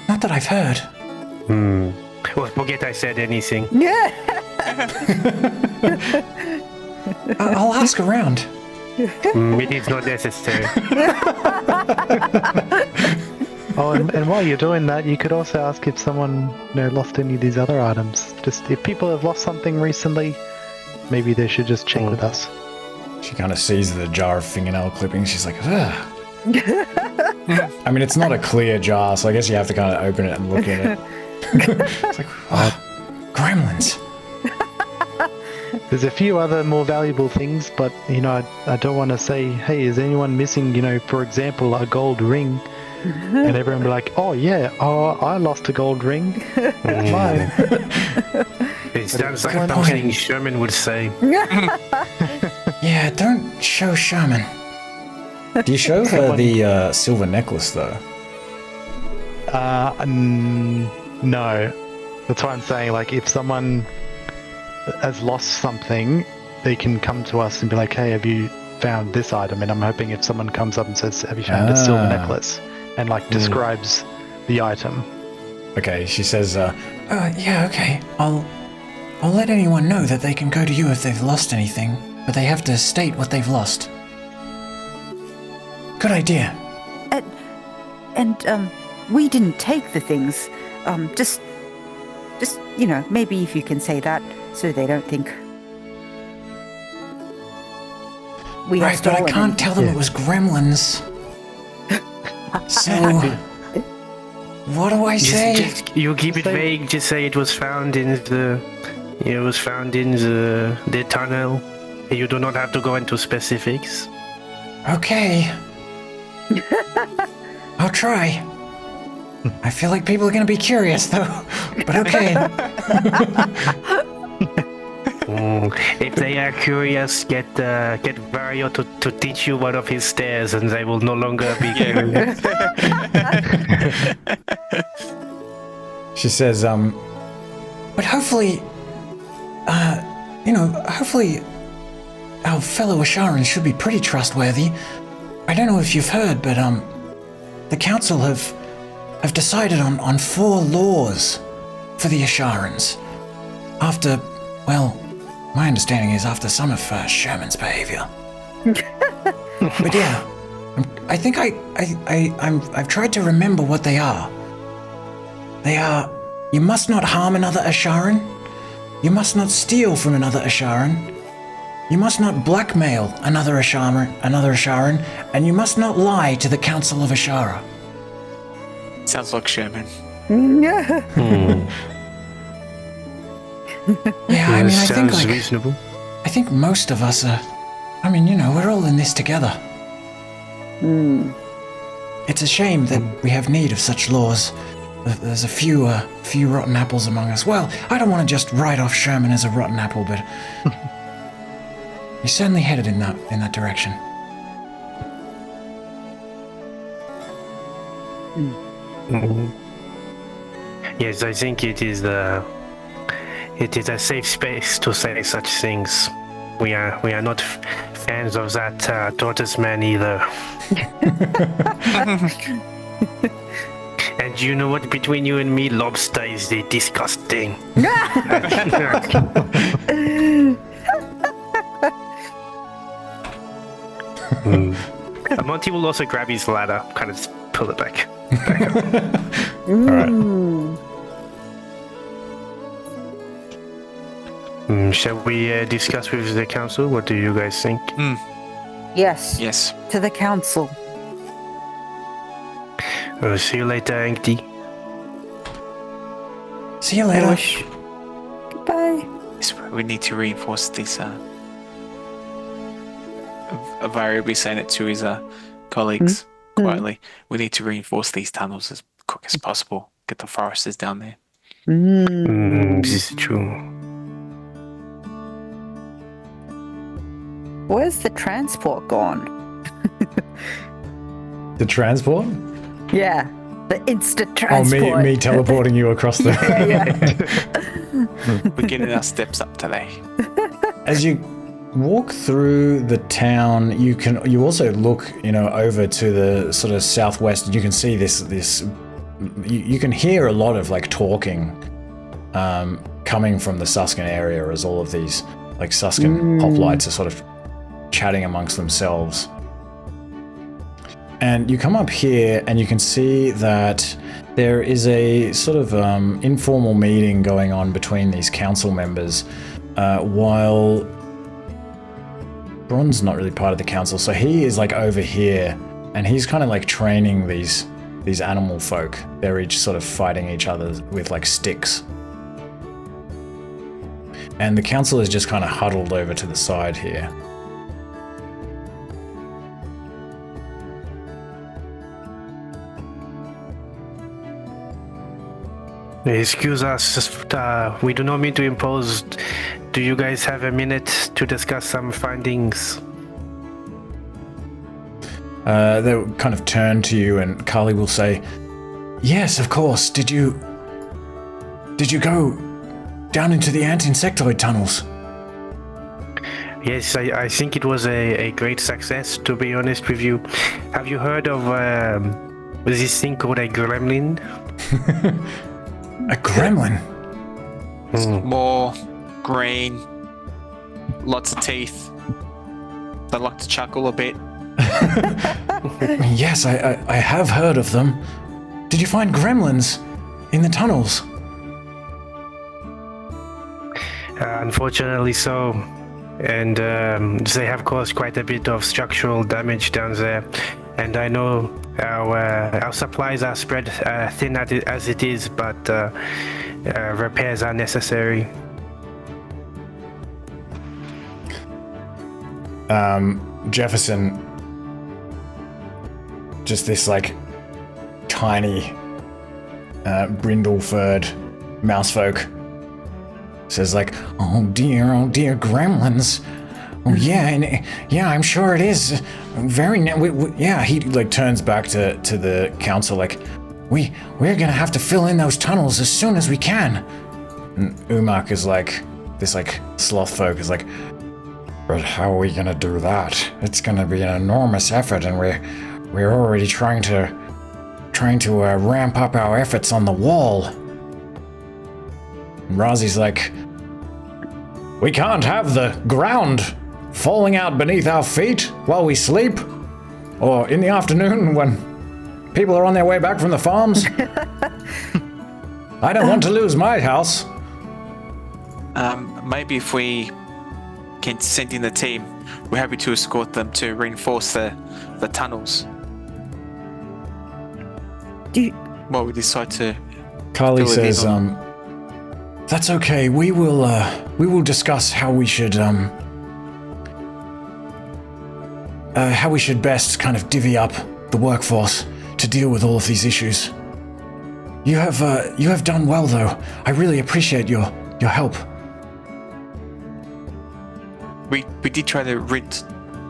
Not that I've heard. Well, forget I said anything. I'll ask around. It is not necessary. Oh, and while you're doing that, you could also ask if someone lost any of these other items. Just if people have lost something recently, maybe they should just check with us. She kind of sees the jar of fingernail clippings. She's like, ugh. I mean, it's not a clear jar, so I guess you have to kind of open it and look in it. It's like, oh, gremlins. There's a few other more valuable things, but I don't want to say, hey, is anyone missing, for example, a gold ring? And everyone be like, oh yeah, I lost a gold ring. It's mine. It sounds like something Sherman would say. Yeah, don't show Sherman. Do you show her the silver necklace though? No. That's why I'm saying, like, if someone has lost something, they can come to us and be like, hey, have you found this item? And I'm hoping if someone comes up and says, have you found a silver necklace? And, like, describes the item. Okay, she says, yeah, okay. I'll let anyone know that they can go to you if they've lost anything, but they have to state what they've lost. Good idea. And we didn't take the things. Just maybe if you can say that so they don't think we have Right, but I stolen can't tell them it was gremlins. So, what do I say? You keep it vague. Just say it was found in the tunnel. You do not have to go into specifics. Okay. I'll try. I feel like people are going to be curious, though. But okay. If they are curious, get Vario to teach you one of his stairs, and they will no longer be curious. she says, But hopefully, hopefully our fellow Asharans should be pretty trustworthy. I don't know if you've heard, but the council have decided on 4 laws for the Asharans. After, well, my understanding is after some of Sherman's behavior. But yeah, I think I've tried to remember what they are. They are: you must not harm another Asharan. You must not steal from another Asharan. You must not blackmail another Asharan, and you must not lie to the Council of Ashara. Sounds like Sherman. Yeah. Yeah, I mean, I think sounds reasonable. I think most of us are. I mean, we're all in this together. It's a shame that we have need of such laws. There's a few rotten apples among us. Well, I don't want to just write off Sherman as a rotten apple, but he's certainly headed in that direction. Yes, I think it is a safe space to say such things. We are not fans of that tortoise man either. And you know what? Between you and me, lobster is disgusting. Monty will also grab his ladder, kind of pull it back. alright. Shall we discuss with the council? What do you guys think? Yes. Yes. To the council. See you later, Ankti. See you later. Goodbye. Yes, we need to reinforce this. Vario will be saying it to his colleagues quietly. We need to reinforce these tunnels as quick as possible. Get the foresters down there. This is true. Where's the transport gone? The transport? Yeah, the instant transport. Oh, me teleporting you across the... We're getting our steps up today. As you walk through the town, you also look, over to the sort of southwest, and you can see this. You can hear a lot of like talking, coming from the Suskin area, as all of these like Suskin hoplites are sort of chatting amongst themselves. And you come up here, and you can see that there is a sort of informal meeting going on between these council members, while Bron's not really part of the council, so he is like over here, and he's kind of like training these animal folk. They're each sort of fighting each other with like sticks. and the council is just kind of huddled over to the side here. Excuse us, we do not mean to impose. Do you guys have a minute to discuss some findings? They'll kind of turn to you, and Carly will say, "Yes, of course. Did you go down into the insectoid tunnels?" Yes, I think it was a great success, to be honest with you. Have you heard of this thing called a gremlin? A gremlin? Small, green, lots of teeth. They like to chuckle a bit. Yes, I have heard of them. Did you find gremlins in the tunnels? Unfortunately so. And they have caused quite a bit of structural damage down there. And I know our supplies are spread thin as it is, but repairs are necessary. Jefferson, just this like tiny brindle-furred mousefolk, says like, oh dear, gremlins. Oh yeah, I'm sure it is. Very, yeah. He like turns back to the council like, we're gonna have to fill in those tunnels as soon as we can. And Umak is like, this like sloth folk is like, but how are we gonna do that? It's gonna be an enormous effort, and we're already trying to ramp up our efforts on the wall. And Razi's like, we can't have the ground falling out beneath our feet while we sleep, or in the afternoon when people are on their way back from the farms. I don't want to lose my house. Maybe if we can send in the team, we're happy to escort them to reinforce the tunnels. Well, we decide to. Carly says, that's okay. We will discuss how we should best kind of divvy up the workforce to deal with all of these issues. You have done well, though. I really appreciate your help. We did try to rid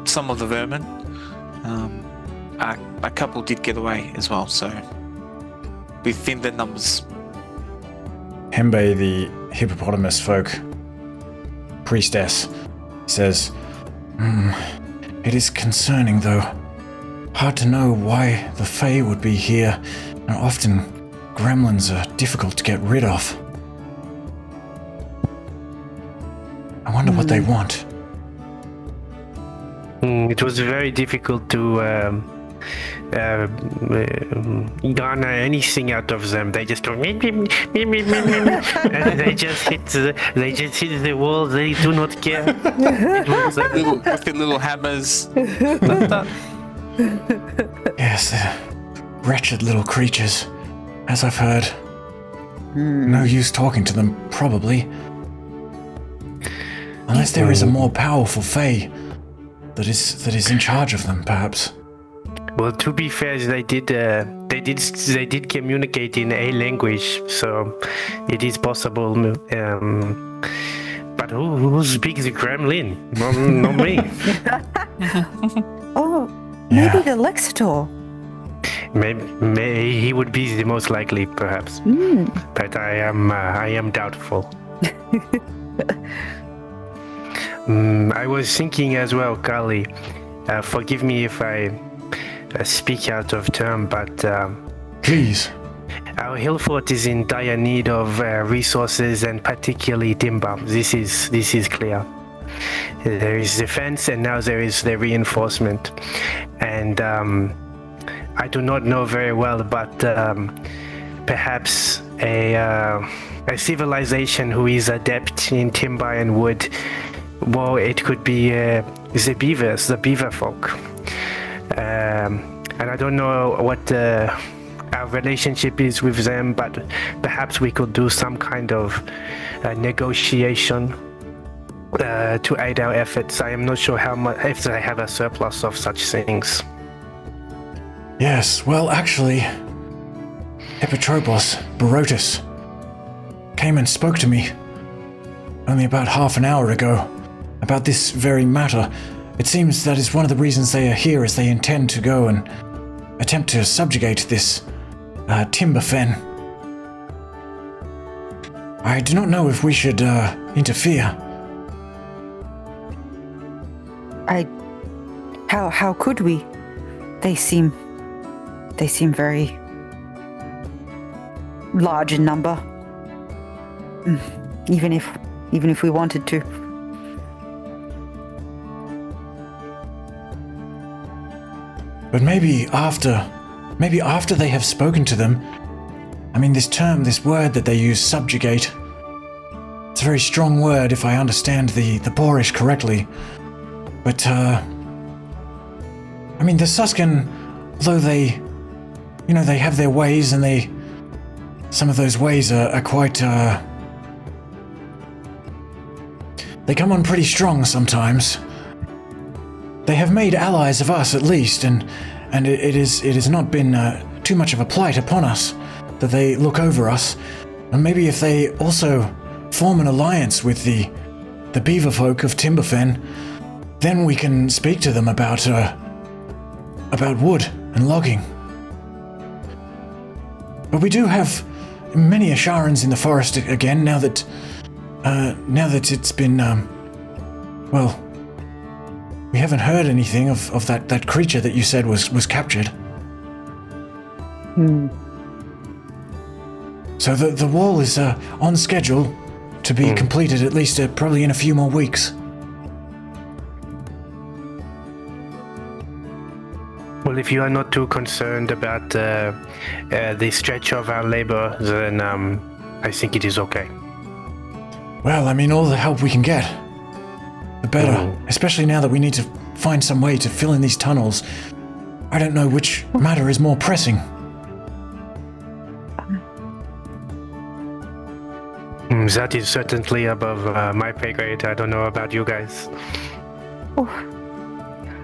some of the vermin. A couple did get away as well, so we thinned the numbers. Hembe, the hippopotamus folk priestess, says, it is concerning, though. Hard to know why the Fae would be here, and often gremlins are difficult to get rid of. I wonder what they want. It was very difficult to garner anything out of them. They just go and they just hit the wall. They do not care. With the little hammers. Yes, they're wretched little creatures, as I've heard. No use talking to them, probably. Unless there is a more powerful Fae that is in charge of them, perhaps. Well, to be fair, they did communicate in a language, so it is possible. But who speaks Gremlin? Not me. Oh, maybe the Lexitor. Maybe he would be the most likely, perhaps. But I am doubtful. I was thinking as well, Carly. Forgive me if I speak out of turn, but please. Our hill fort is in dire need of resources, and particularly timber. This is clear. There is defense, and now there is the reinforcement. And I do not know very well, but perhaps a civilization who is adept in timber and wood. Well, it could be the beavers, the beaver folk. And I don't know what our relationship is with them, but perhaps we could do some kind of negotiation to aid our efforts. I am not sure how much if they have a surplus of such things. Yes, well, actually, Epitropos Barotus came and spoke to me only about half an hour ago about this very matter. It seems that is one of the reasons they are here, is they intend to go and attempt to subjugate this Timberfen. I do not know if we should interfere. How could we? They seem very large in number. Even if we wanted to. But maybe after they have spoken to them, I mean, this word that they use, subjugate, it's a very strong word if I understand the Boorish correctly. But, I mean, the Suskin, although they have their ways, and some of those ways are quite, they come on pretty strong sometimes. They have made allies of us, at least, and it has not been too much of a plight upon us that they look over us. And maybe if they also form an alliance with the beaver folk of Timberfen, then we can speak to them about wood and logging. But we do have many Asharans in the forest again now that it's been well, we haven't heard anything of that creature that you said was captured. So the wall is on schedule to be completed, at least probably in a few more weeks. Well, if you are not too concerned about the stretch of our labor, then I think it is okay. Well, I mean, all the help we can get, the better. Especially now that we need to find some way to fill in these tunnels. I don't know which matter is more pressing. That is certainly above my pay grade. I don't know about you guys. Oh,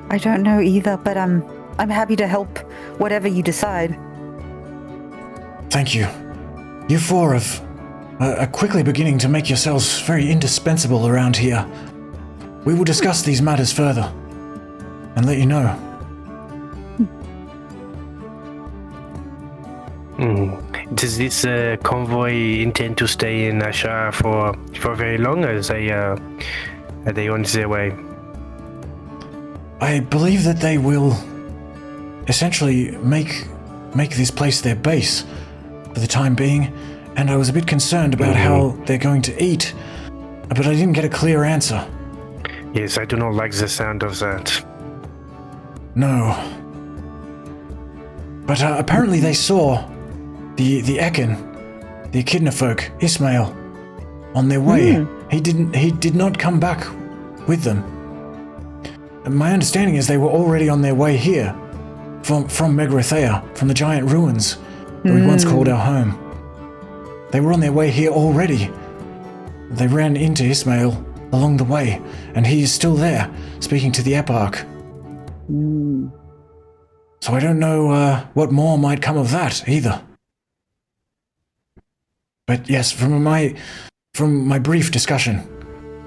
I don't know either, but I'm happy to help whatever you decide. Thank you. You four are quickly beginning to make yourselves very indispensable around here. We will discuss these matters further and let you know. Does this convoy intend to stay in Ashar for very long, or are they on their way? I believe that they will essentially make this place their base for the time being, and I was a bit concerned about how they're going to eat, but I didn't get a clear answer. Yes, I do not like the sound of that. No. But apparently they saw the Ekin, the Echidna folk, Ismail, on their way. He did not come back with them. And my understanding is they were already on their way here, from Megrathea, from the giant ruins that we once called our home. They were on their way here already. They ran into Ismail along the way, and he is still there, speaking to the Eparch. So I don't know what more might come of that either. But yes, from my brief discussion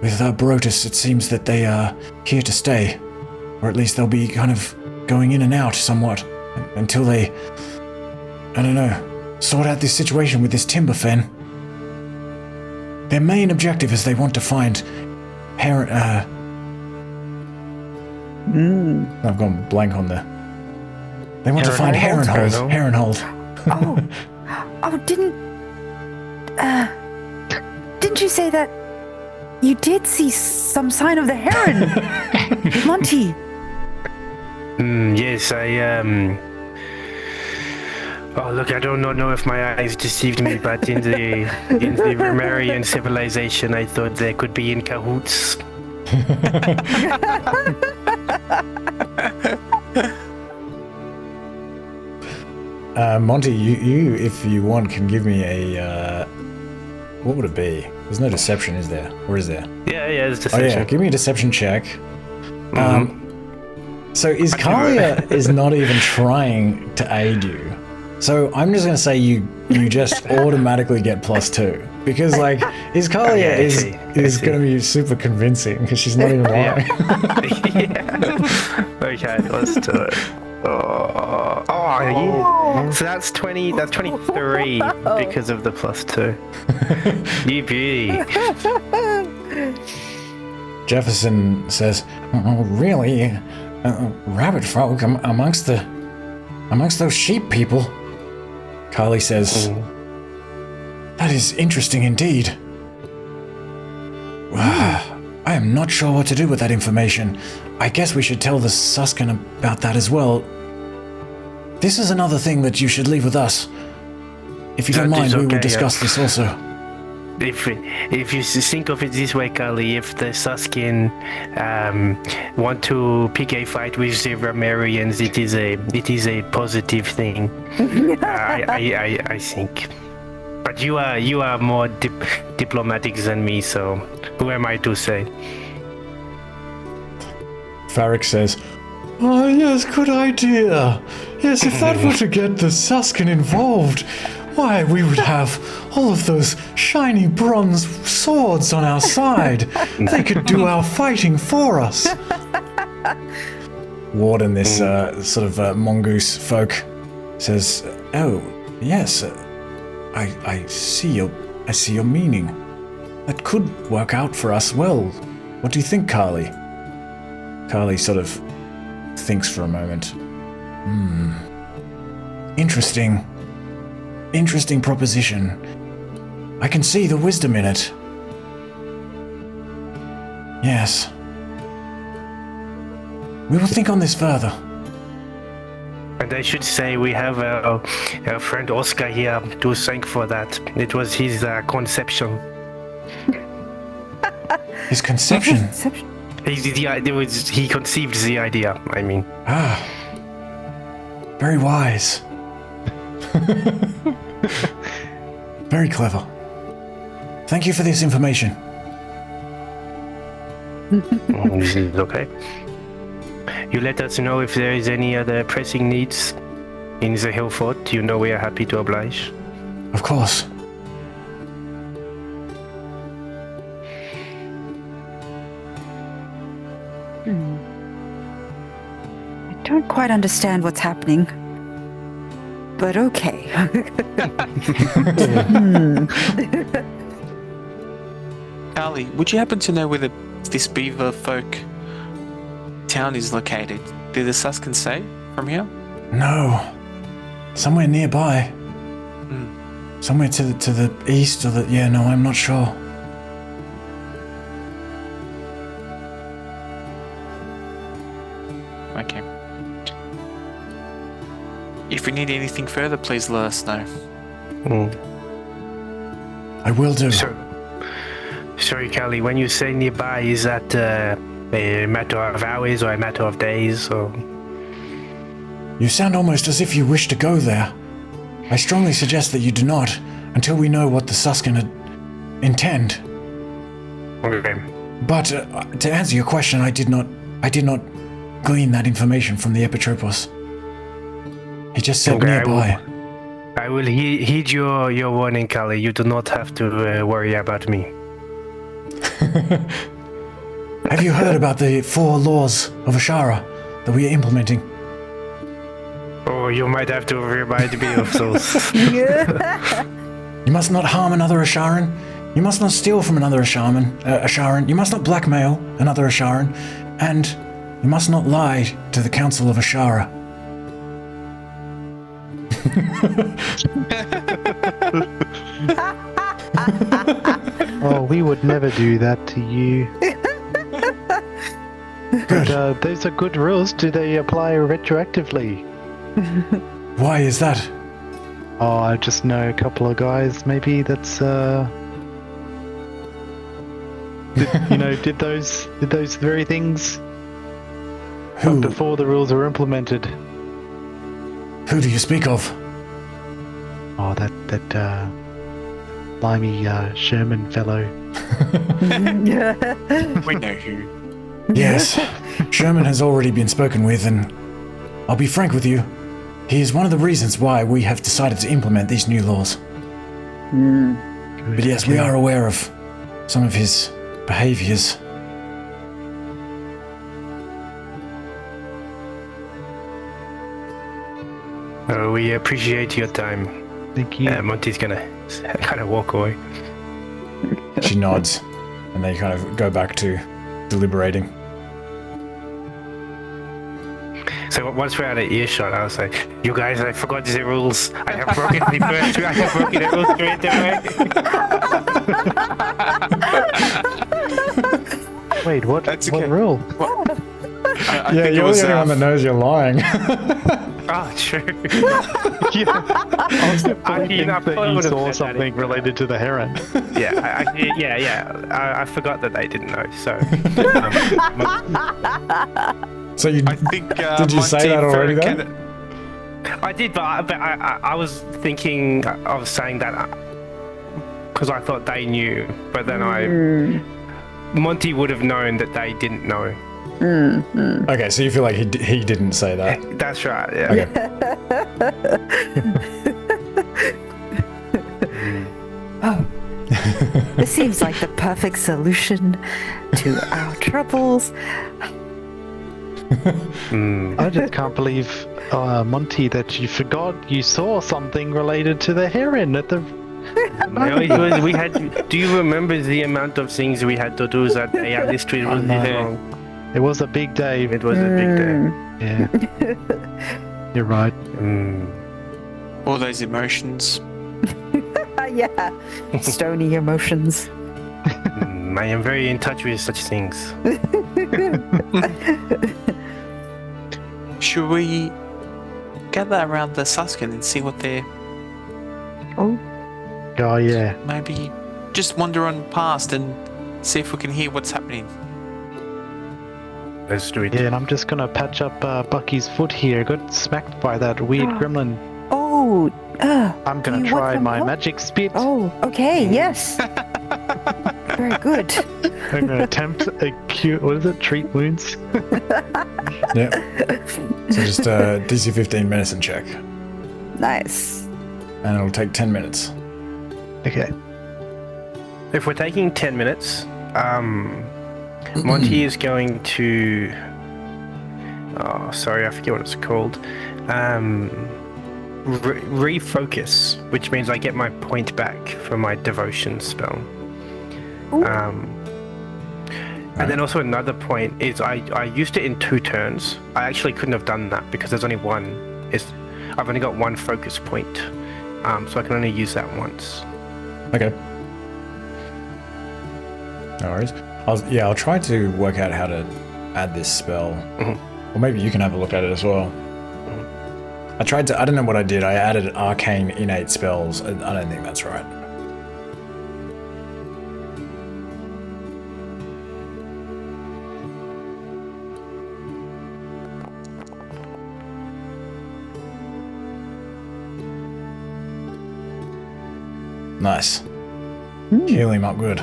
with Barotus, it seems that they are here to stay, or at least they'll be kind of going in and out somewhat until they, I don't know, sort out this situation with this Timberfen. Their main objective is they want to find I've gone blank on there. They want to find Heronhold. Didn't you say that you did see some sign of the heron, Monty? Yes, Oh, look, I don't know if my eyes deceived me, but in the Romarian civilization, I thought they could be in cahoots. Monty, you, if you want, can give me a What would it be? There's no deception, is there? Or is there? Yeah, it's Oh deception. yeah, give me a deception check. So Iskalia is not even trying to aid you. So I'm just gonna say you just automatically get +2 because like Iskalia is gonna be super convincing because she's not even lying. Yeah. Okay, let's do it. Oh, yeah. So that's 20. That's 23 because of the +2. You beauty. Jefferson says, "Oh, really? Rabbit folk amongst those sheep people?" Carly says, "That is interesting indeed. I am not sure what to do with that information. I guess we should tell the Suskin about that as well. This is another thing that you should leave with us. If you don't mind, we will discuss this also." If you think of it this way, Carly, if the Suskin want to pick a fight with the Romarians, it is a positive thing. I think. But you are more diplomatic than me, so who am I to say? Farrick says, "Oh yes, good idea. Yes, if that were to get the Suskin involved, why, we would have all of those shiny bronze swords on our side. They could do our fighting for us." Warden, this sort of mongoose folk, says, "Oh, yes, I see your meaning. That could work out for us well. What do you think, Carly?" Carly sort of thinks for a moment. Interesting proposition. I can see the wisdom in it. Yes. We will think on this further. And I should say we have our friend Oscar here to thank for that. It was his conception. His conception? He conceived the idea, I mean. Very wise. Very clever. Thank you for this information. Okay. You let us know if there is any other pressing needs in the hill fort. You know we are happy to oblige. Of course. I don't quite understand what's happening, but okay. Carly, would you happen to know where this beaver folk town is located? Did the Suskin say from here? No. Somewhere nearby. Somewhere to the east or no, I'm not sure. Okay. If we need anything further, please let us know. I will do. Sorry, Carly, when you say nearby, is that a matter of hours or a matter of days? Or You sound almost as if you wish to go there. I strongly suggest that you do not, until we know what the Suskin intend. Okay. But to answer your question, I did not glean that information from the Epitropos. He just said nearby. I will heed your warning, Carly. You do not have to worry about me. Have you heard about the 4 laws of Ashara that we are implementing? Oh, you might have to remind me of those. You must not harm another Asharan. You must not steal from another Asharan. You must not blackmail another Asharan. And you must not lie to the Council of Ashara. Oh, we would never do that to you. Good. But those are good rules. Do they apply retroactively? Why is that? Oh, I just know a couple of guys. Maybe that's did those very things Who? before the rules were implemented. Who do you speak of? Oh, slimy Sherman fellow. We know who. Yes, Sherman has already been spoken with, and I'll be frank with you, he is one of the reasons why we have decided to implement these new laws. But yes, we are aware of some of his behaviors. We appreciate your time. Thank you. Monty's gonna kind of walk away. She nods, and they kind of go back to deliberating. So once we're out of earshot, I was like, "You guys, I forgot the rules. I have broken the first. I have broken the rules straight away." Wait, what? That's what okay. rule? I Yeah, think you're it was, the only one that knows you're lying. Oh, true. I was I thinking mean, I that probably you would've saw said that something anyway. related to the heron. I forgot that they didn't know. So, So you I think. Did you say that already, though? I did, but I was thinking of saying that because I thought they knew, but then Monty would have known that they didn't know. Okay, so you feel like he didn't say that. That's right. Yeah. Okay. This seems like the perfect solution to our troubles. I just can't believe, Monty, that you forgot you saw something related to the heron at the... No, we had. Do you remember the amount of things we had to do that day? Yeah, this street was no. long. It was a big day. It was a big day. Yeah. You're right. All those emotions. Yeah. Stony emotions. I am very in touch with such things. Should we gather around the Suskin and see what they're Oh, yeah. maybe just wander on past and see if we can hear what's happening? Let's do it. Yeah, and I'm just gonna patch up Bucky's foot here. Got smacked by that weird gremlin. Oh, I'm do gonna you want try some my help? magic spit. Oh, okay, yes. Very good. I'm gonna attempt a cure. What is it? Treat wounds. Yeah. So just DC 15 medicine check, Nice. and it'll take 10 minutes. Okay. If we're taking 10 minutes, Monty is going to. Oh, sorry, I forget what it's called. Refocus, which means I get my point back for my devotion spell. And then also another point is I used it in 2 turns. I actually couldn't have done that because there's only one. I've only got 1 focus point, so I can only use that once. Okay. No worries. I'll try to work out how to add this spell. Or maybe you can have a look at it as well. I don't know what I did. I added arcane innate spells. I don't think that's right. Nice. Heal him up good.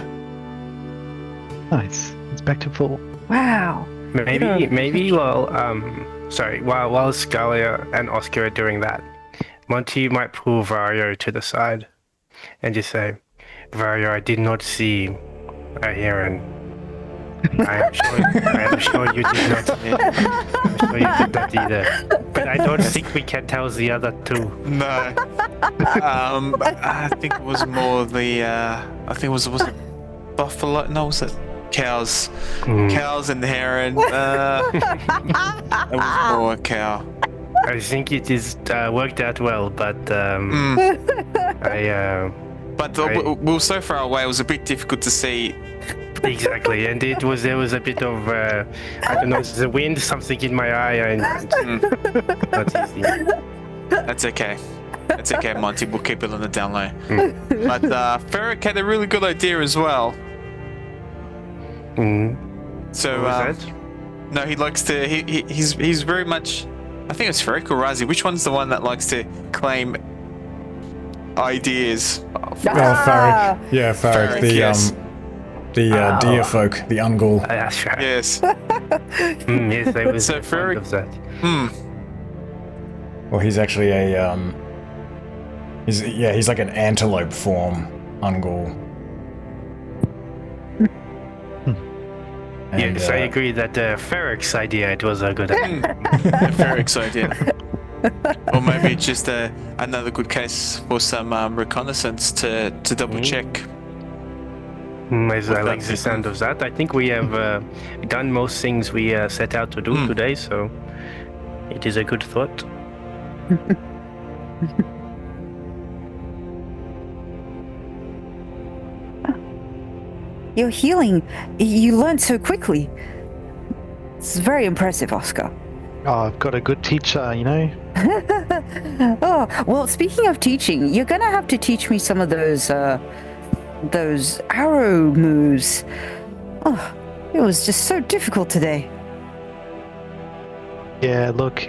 Nice. It's back to full. Wow. Maybe while Scalia and Oscar are doing that, Monty might pull Vario to the side and just say, "Vario, I did not see a heron. I am sure you did not. I'm sure you did not either. But I don't think we can tell the other 2. No. I think it was more the. I think was it buffalo? No, was it cows? Cows and the heron. It was more a cow. I think it is worked out well, but But we were so far away. It was a bit difficult to see. Exactly, and there was a bit of I don't know, the wind, something in my eye, and not easy. That's okay. That's okay, Monty. We'll keep it on the down low. But Ferric had a really good idea as well. So What was that? no, he likes to. He's very much. I think it's Ferric or Razi. Which one's the one that likes to claim ideas? Farrick. Yeah, Farrick. Farrick, The yes. deer folk, the ungul. That's right. Yes. Yes, I was So fond of that. Well, he's actually a he's like an antelope form ungul. And, Yes, I agree that Ferrick's idea, it was a good idea. Ferrick's idea. Or maybe just another good case for some reconnaissance to double check. I like the sound of that. I think we have done most things we set out to do today, so it is a good thought. Your healing, you learned so quickly. It's very impressive, Oscar. Oh, I've got a good teacher, you know. Oh, well, speaking of teaching, you're gonna have to teach me some of those arrow moves. Oh, it was just so difficult today. Yeah, look.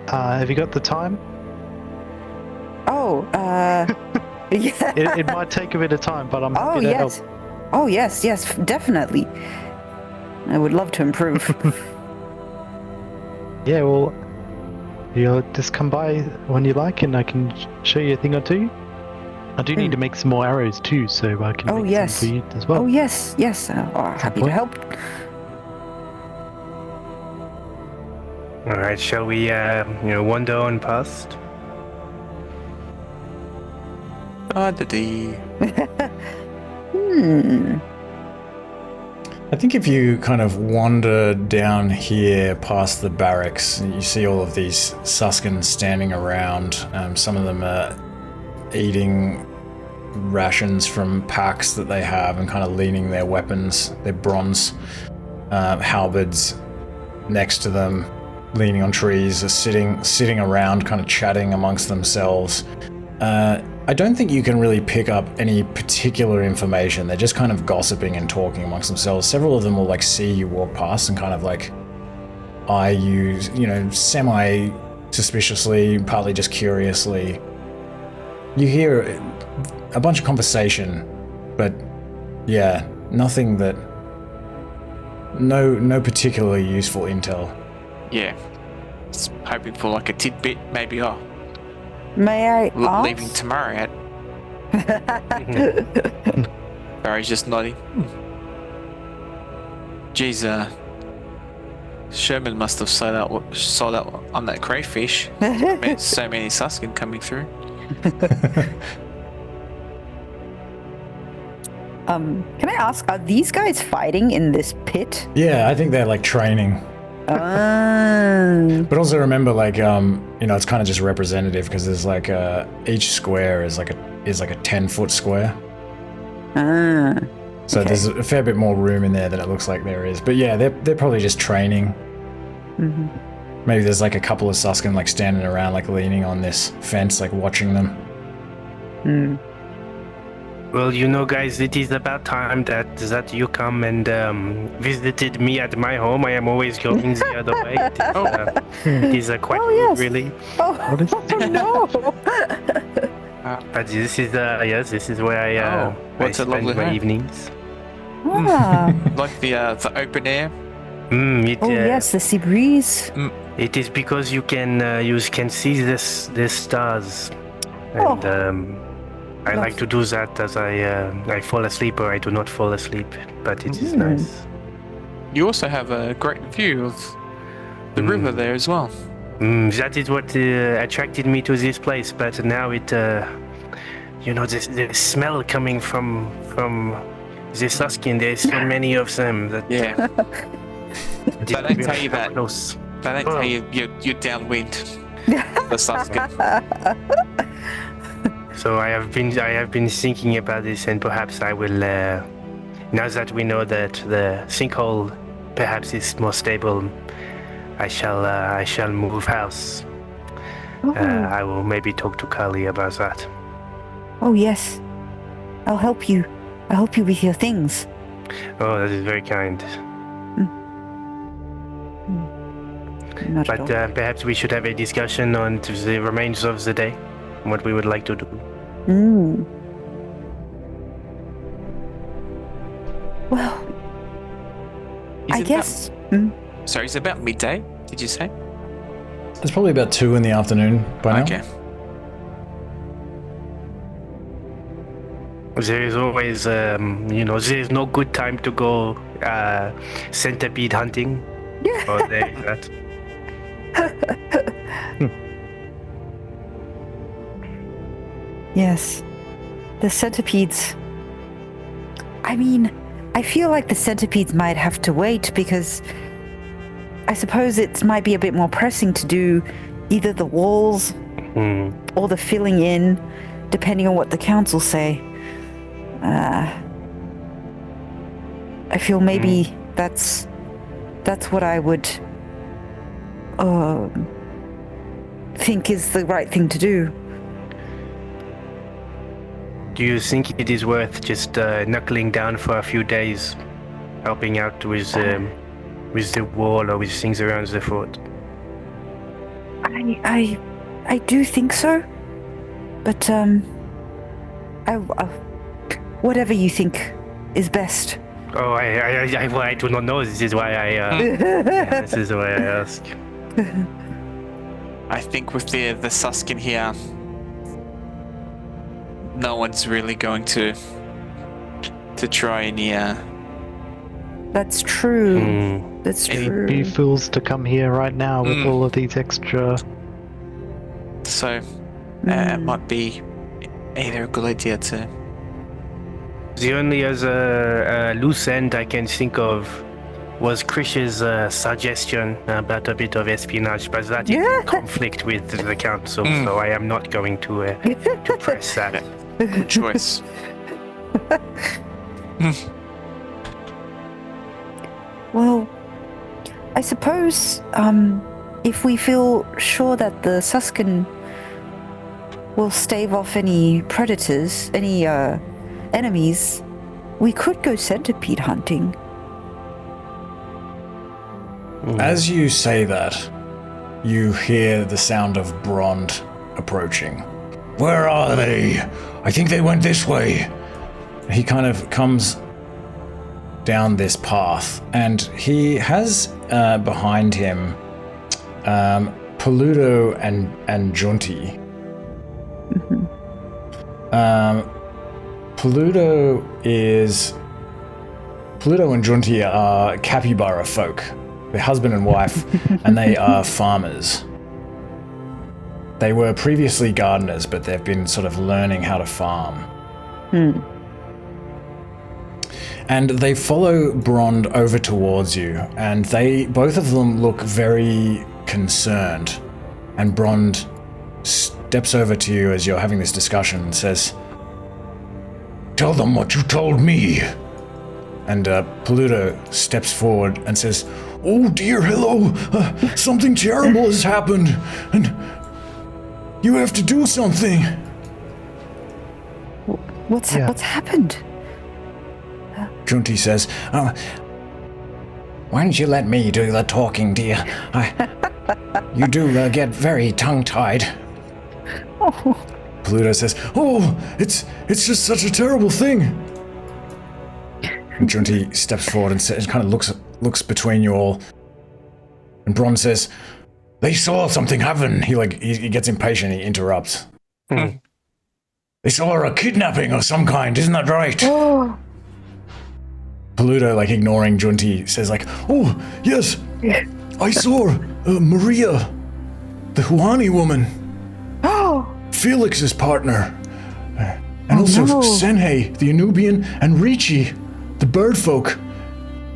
Have you got the time? Oh, yeah. It might take a bit of time, but I'm happy to help. Oh, yes, definitely. I would love to improve. Yeah, well, you'll just come by when you like, and I can show you a thing or two. I do need to make some more arrows too, so I can make some for you as well. Oh, yes. Happy to help. All right, shall we, wander on past? I think if you kind of wander down here past the barracks, you see all of these Suskins standing around. Some of them are eating rations from packs that they have and kind of leaning their weapons, their bronze halberds next to them, leaning on trees, are sitting around kind of chatting amongst themselves. I don't think you can really pick up any particular information. They're just kind of gossiping and talking amongst themselves. Several of them will like see you walk past and kind of like eye you, semi-suspiciously, partly just curiously. You hear a bunch of conversation, but yeah, nothing that... No particularly useful intel. Yeah. Just hoping for like a tidbit, maybe. May I ask? Leaving tomorrow at. Barry's just nodding. Geez, Sherman must have sold out on that crayfish. So many Suskin coming through. Can I ask, are these guys fighting in this pit? Yeah, I think they're like training. But also remember, like, it's kind of just representative because there's like each square is like a 10-foot square. So okay. There's a fair bit more room in there than it looks like there is. But yeah, they're probably just training. Mm-hmm. Maybe there's like a couple of Suskin like standing around, like leaning on this fence, like watching them. Well, guys, it is about time that you come and visited me at my home. I am always going the other way. It is quite rude, really. Oh, no! But this is this is where I spend my evenings. Like the open air. Yes, the sea breeze. It is because you can see the stars, and I like to do that as I fall asleep or I do not fall asleep, but it is nice. You also have a great view of the river there as well. That is what attracted me to this place, but now it, the smell coming from the Suskin, there's so many of them that... Yeah. They don't tell you that. Close. They don't tell you you're downwind. The Suskin. So I have been thinking about this, and perhaps I will. Now that we know that the sinkhole perhaps is more stable, I shall move house. I will maybe talk to Carly about that. Oh yes, I'll help you. I'll help you with your things. Oh, that is very kind. Not but at all. Perhaps we should have a discussion on the remains of the day, what we would like to do. I guess. Sorry, it's about midday, did you say? It's probably about 2 in the afternoon by now. Okay. There is always, there is no good time to go centipede hunting. Or there is that. Yes. The centipedes. I mean, I feel like the centipedes might have to wait because I suppose it might be a bit more pressing to do either the walls or the filling in, depending on what the council say. I feel maybe that's what I would think is the right thing to do. Do you think it is worth just knuckling down for a few days, helping out with the wall or with things around the fort? I do think so, but whatever you think is best. Oh, I do not know. This is why I ask. I think with the Suskin here, no one's really going to try any. That's true. That's true. Be fools to come here right now with all of these extra. So it might be either a good idea to. The only other loose end I can think of was Krish's suggestion about a bit of espionage, but that is in conflict with the council, so I am not going to press that. Good choice. Well, I suppose if we feel sure that the Suskin will stave off any predators, any enemies, we could go centipede hunting. As you say that, you hear the sound of Brond approaching. Where are they? I think they went this way. He kind of comes down this path, and he has behind him Paludo and Junti. Paludo and Junti are capybara folk. They're husband and wife, and they are farmers. They were previously gardeners, but they've been sort of learning how to farm. And they follow Brond over towards you, and both of them look very concerned. And Brond steps over to you as you're having this discussion and says, Tell them what you told me. And Paludo steps forward and says, Oh dear, hello. Something terrible has happened, and you have to do something. What's happened? Junti says, Why don't you let me do the talking, dear? You do get very tongue-tied. Paludo says, Oh, it's just such a terrible thing. And Junti steps forward and kind of looks between you all. And Brond says, They saw something happen. He gets impatient, he interrupts. They saw a kidnapping of some kind, isn't that right? Paludo, ignoring Junti, says Oh, yes. I saw Maria, the Huani woman. Felix's partner. And also Senhei, the Anubian, and Ricci, the bird folk.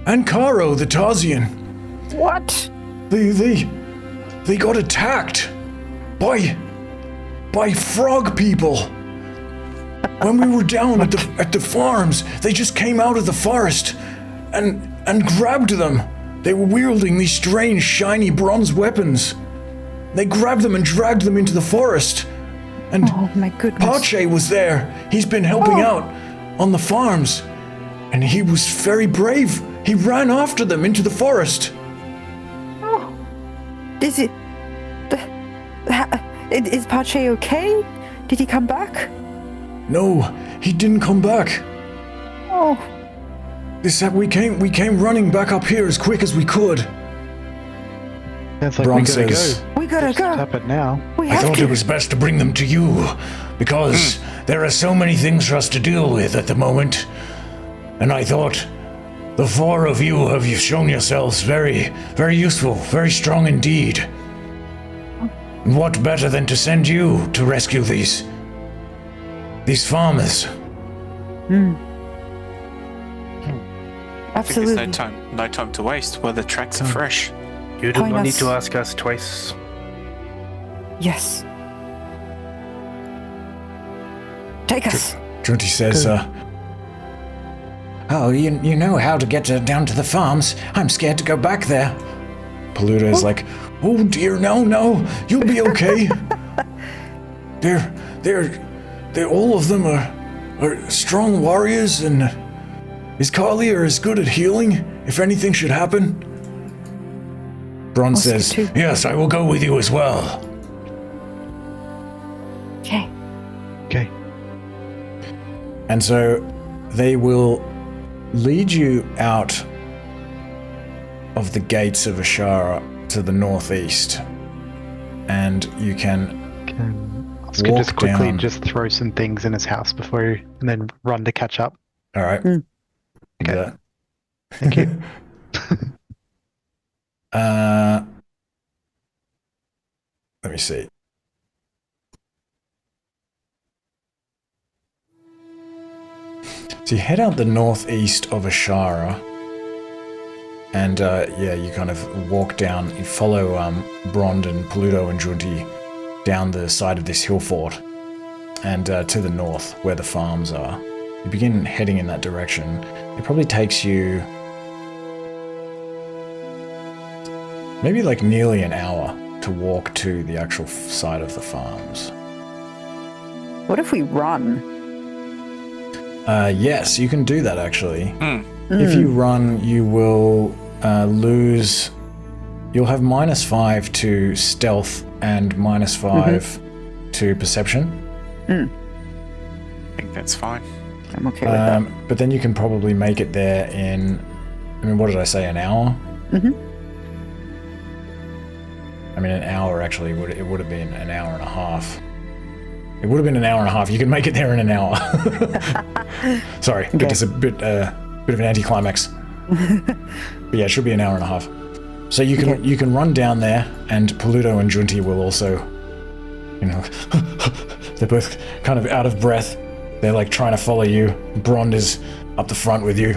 And Karo, the Tazian. What? They got attacked by frog people. When we were down at the farms, they just came out of the forest and grabbed them. They were wielding these strange, shiny bronze weapons. They grabbed them and dragged them into the forest. And oh my goodness. Pache was there. He's been helping out on the farms. And he was very brave. He ran after them into the forest. Oh. Is Pache okay? Did he come back? No, he didn't come back. Oh. We came running back up here as quick as we could. It's like Bron we gotta says, go. We gotta go. Stop it now. We I have thought to. it was best to bring them to you, because there are so many things for us to deal with at the moment. And I thought the four of you have shown yourselves very, very useful, very strong indeed. And what better than to send you to rescue these farmers? I think Absolutely. there's no time to waste while the tracks are fresh. You do Point not need us. to ask us twice. Yes. Take us. Junti says, Oh, you know how to get down to the farms. I'm scared to go back there. Paluda is like, Oh dear, no, you'll be okay. they're all of them are strong warriors, and is Carlia as good at healing if anything should happen? Bron Oscar says, too. Yes, I will go with you as well. Okay. Okay. and so they will lead you out of the gates of Ashara to the northeast, and you can Can Oscar walk just quickly down. just throw some things in his house before and then run to catch up? All right. Mm. Okay. Thank you. Let me see. So you head out the northeast of Ashara, and you kind of walk down. You follow Brond and Paludo and Junti down the side of this hill fort, and to the north where the farms are. You begin heading in that direction. It probably takes you maybe like nearly an hour to walk to the actual side of the farms. What if we run? Yes, you can do that actually. If you run, you will lose. You'll have -5 to stealth and -5 to perception. I think that's fine. I'm okay with that. But then you can probably make it there in. I mean, what did I say? An hour? I mean, an hour actually would have been an hour and a half. It would have been an hour and a half. You can make it there in an hour. Sorry, Okay. it's a bit of an anticlimax. But yeah, it should be an hour and a half. So you can run down there, and Paludo and Junti will also, you know, they're both kind of out of breath. They're like trying to follow you. Brond is up the front with you,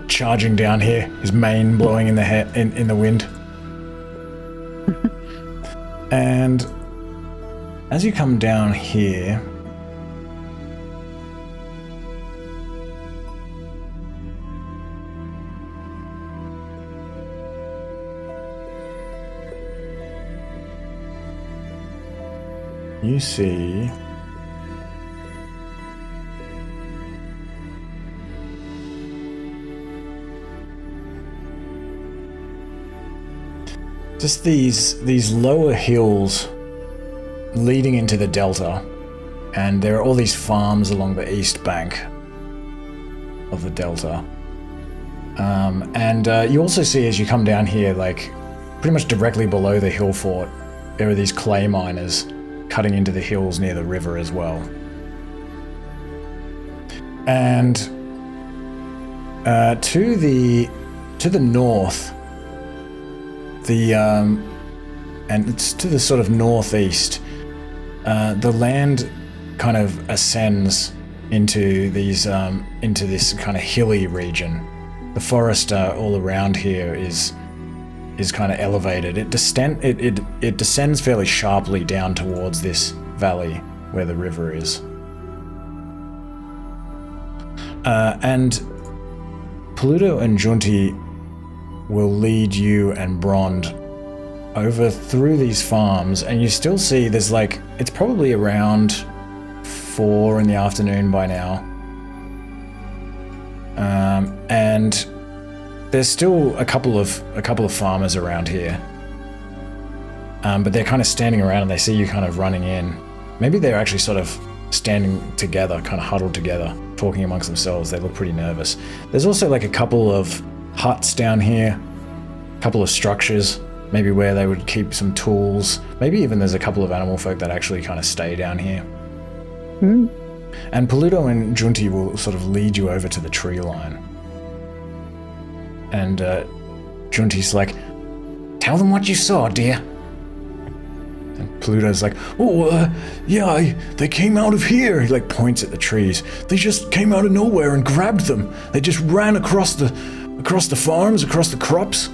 charging down here, his mane blowing in the wind. And as you come down here, you see just these lower hills leading into the delta, and there are all these farms along the east bank of the delta. And you also see as you come down here, like pretty much directly below the hill fort, there are these clay miners cutting into the hills near the river as well. And to the north, and it's to the sort of northeast, the land kind of ascends into these into this kind of hilly region. The forest all around here is kind of elevated. It descends fairly sharply down towards this valley where the river is. And Paludo and Junti will lead you and Brond over through these farms, and you still see there's like, it's probably around 4 in the afternoon by now. And there's still a couple of farmers around here. But they're kind of standing around and they see you kind of running in. Maybe they're actually sort of standing together, kind of huddled together, talking amongst themselves. They look pretty nervous. There's also like a couple of huts down here, a couple of structures, maybe where they would keep some tools. Maybe even there's a couple of animal folk that actually kind of stay down here. And Paluto and Junti will sort of lead you over to the tree line. And Junti's like, "Tell them what you saw, dear." And Paluto's like, they came out of here. He like points at the trees. They just came out of nowhere and grabbed them. They just ran across the farms, across the crops,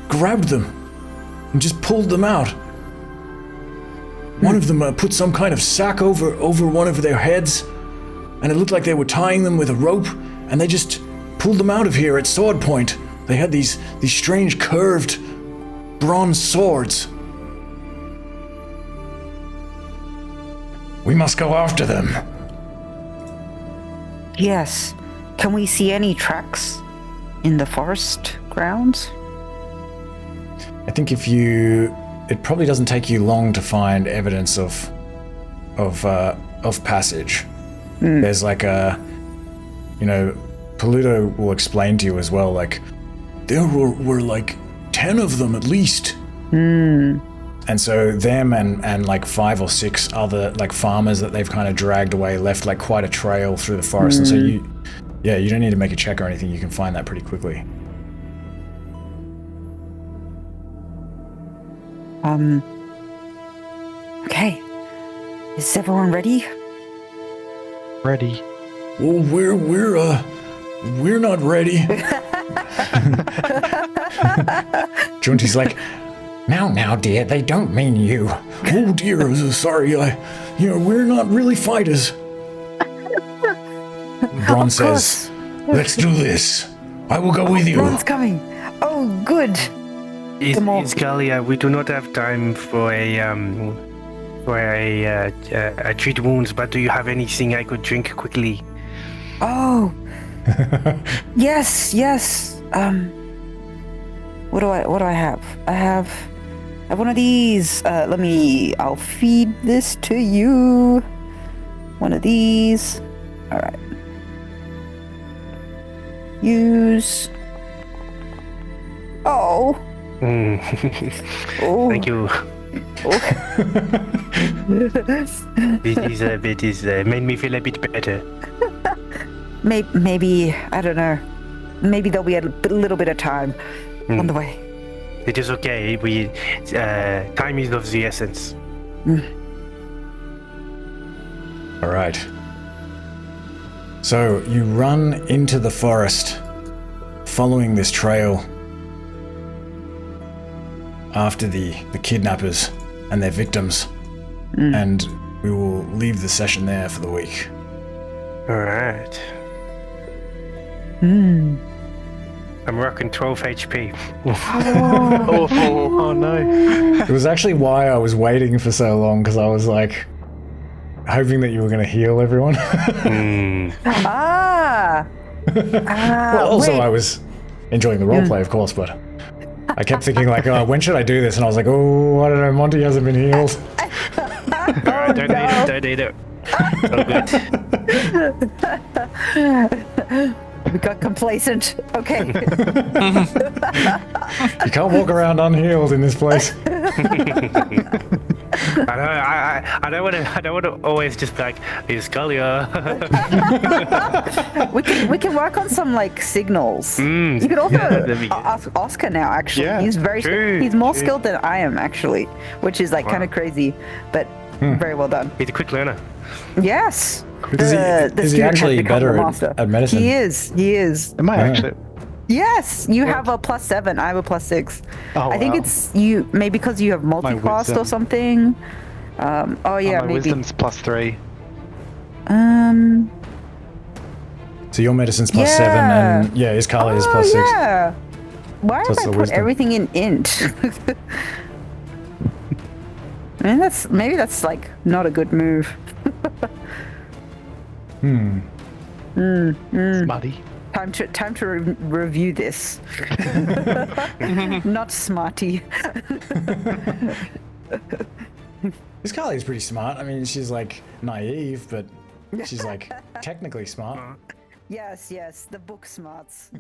grabbed them, and just pulled them out. One of them put some kind of sack over one of their heads, and it looked like they were tying them with a rope, and they just pulled them out of here at sword point. They had these strange curved bronze swords. We must go after them. Yes. Can we see any tracks in the forest grounds? I think it probably doesn't take you long to find evidence of passage. There's like Paluto will explain to you as well, like, there were like 10 of them at least. And so them and like 5 or 6 other like farmers that they've kind of dragged away left like quite a trail through the forest. And so you don't need to make a check or anything. You can find that pretty quickly. Okay. Is everyone ready? Ready. Well, we're not ready. Junti's like, now, dear, they don't mean you. Oh dear, sorry, we're not really fighters. Bron says, let's do this. I will go with you. Bron's coming. Oh, good. Iskalia, we do not have time for a treat wounds, but do you have anything I could drink quickly? Oh. Yes. What do I have? I have one of these. I'll feed this to you. One of these. All right. Use. Oh. Oh. Thank you. This made me feel a bit better. Maybe, I don't know. Maybe there'll be a little bit of time on the way. It is okay. Time is of the essence. All right. So you run into the forest, following this trail after the kidnappers and their victims, and we will leave the session there for the week. All right. I'm rocking 12 HP. Oh no. It was actually why I was waiting for so long, because I was like hoping that you were going to heal everyone. Well, also wait. I was enjoying the roleplay, of course, but I kept thinking like, oh, when should I do this? And I was like, oh, I don't know, Monty hasn't been healed. Alright, don't eat it. So good. We got complacent. Okay. You can't walk around unhealed in this place. I don't want to always just be like, Iskalia. we can work on some like signals. You could also ask Oscar now. Actually, Yeah, he's he's more skilled than I am actually, which is like Wow. kind of crazy, but very well done. He's a quick learner. Yes. Is he student actually has become better the master. at medicine? He is. Am I actually? Yes, you have a +7. I have a +6. Oh, I think wow. it's you, maybe because you have multi-class or wisdom. something. Oh yeah, my maybe. wisdom's +3. So your medicine's +7, and Iskali is +6. Yeah. Why So did it's I the put wisdom. everything in int? I mean, maybe that's like not a good move. Smutty. Time to review this. Not smarty. Iskali is pretty smart. I mean, she's like naive, but She's like technically smart. Yes, the book smarts.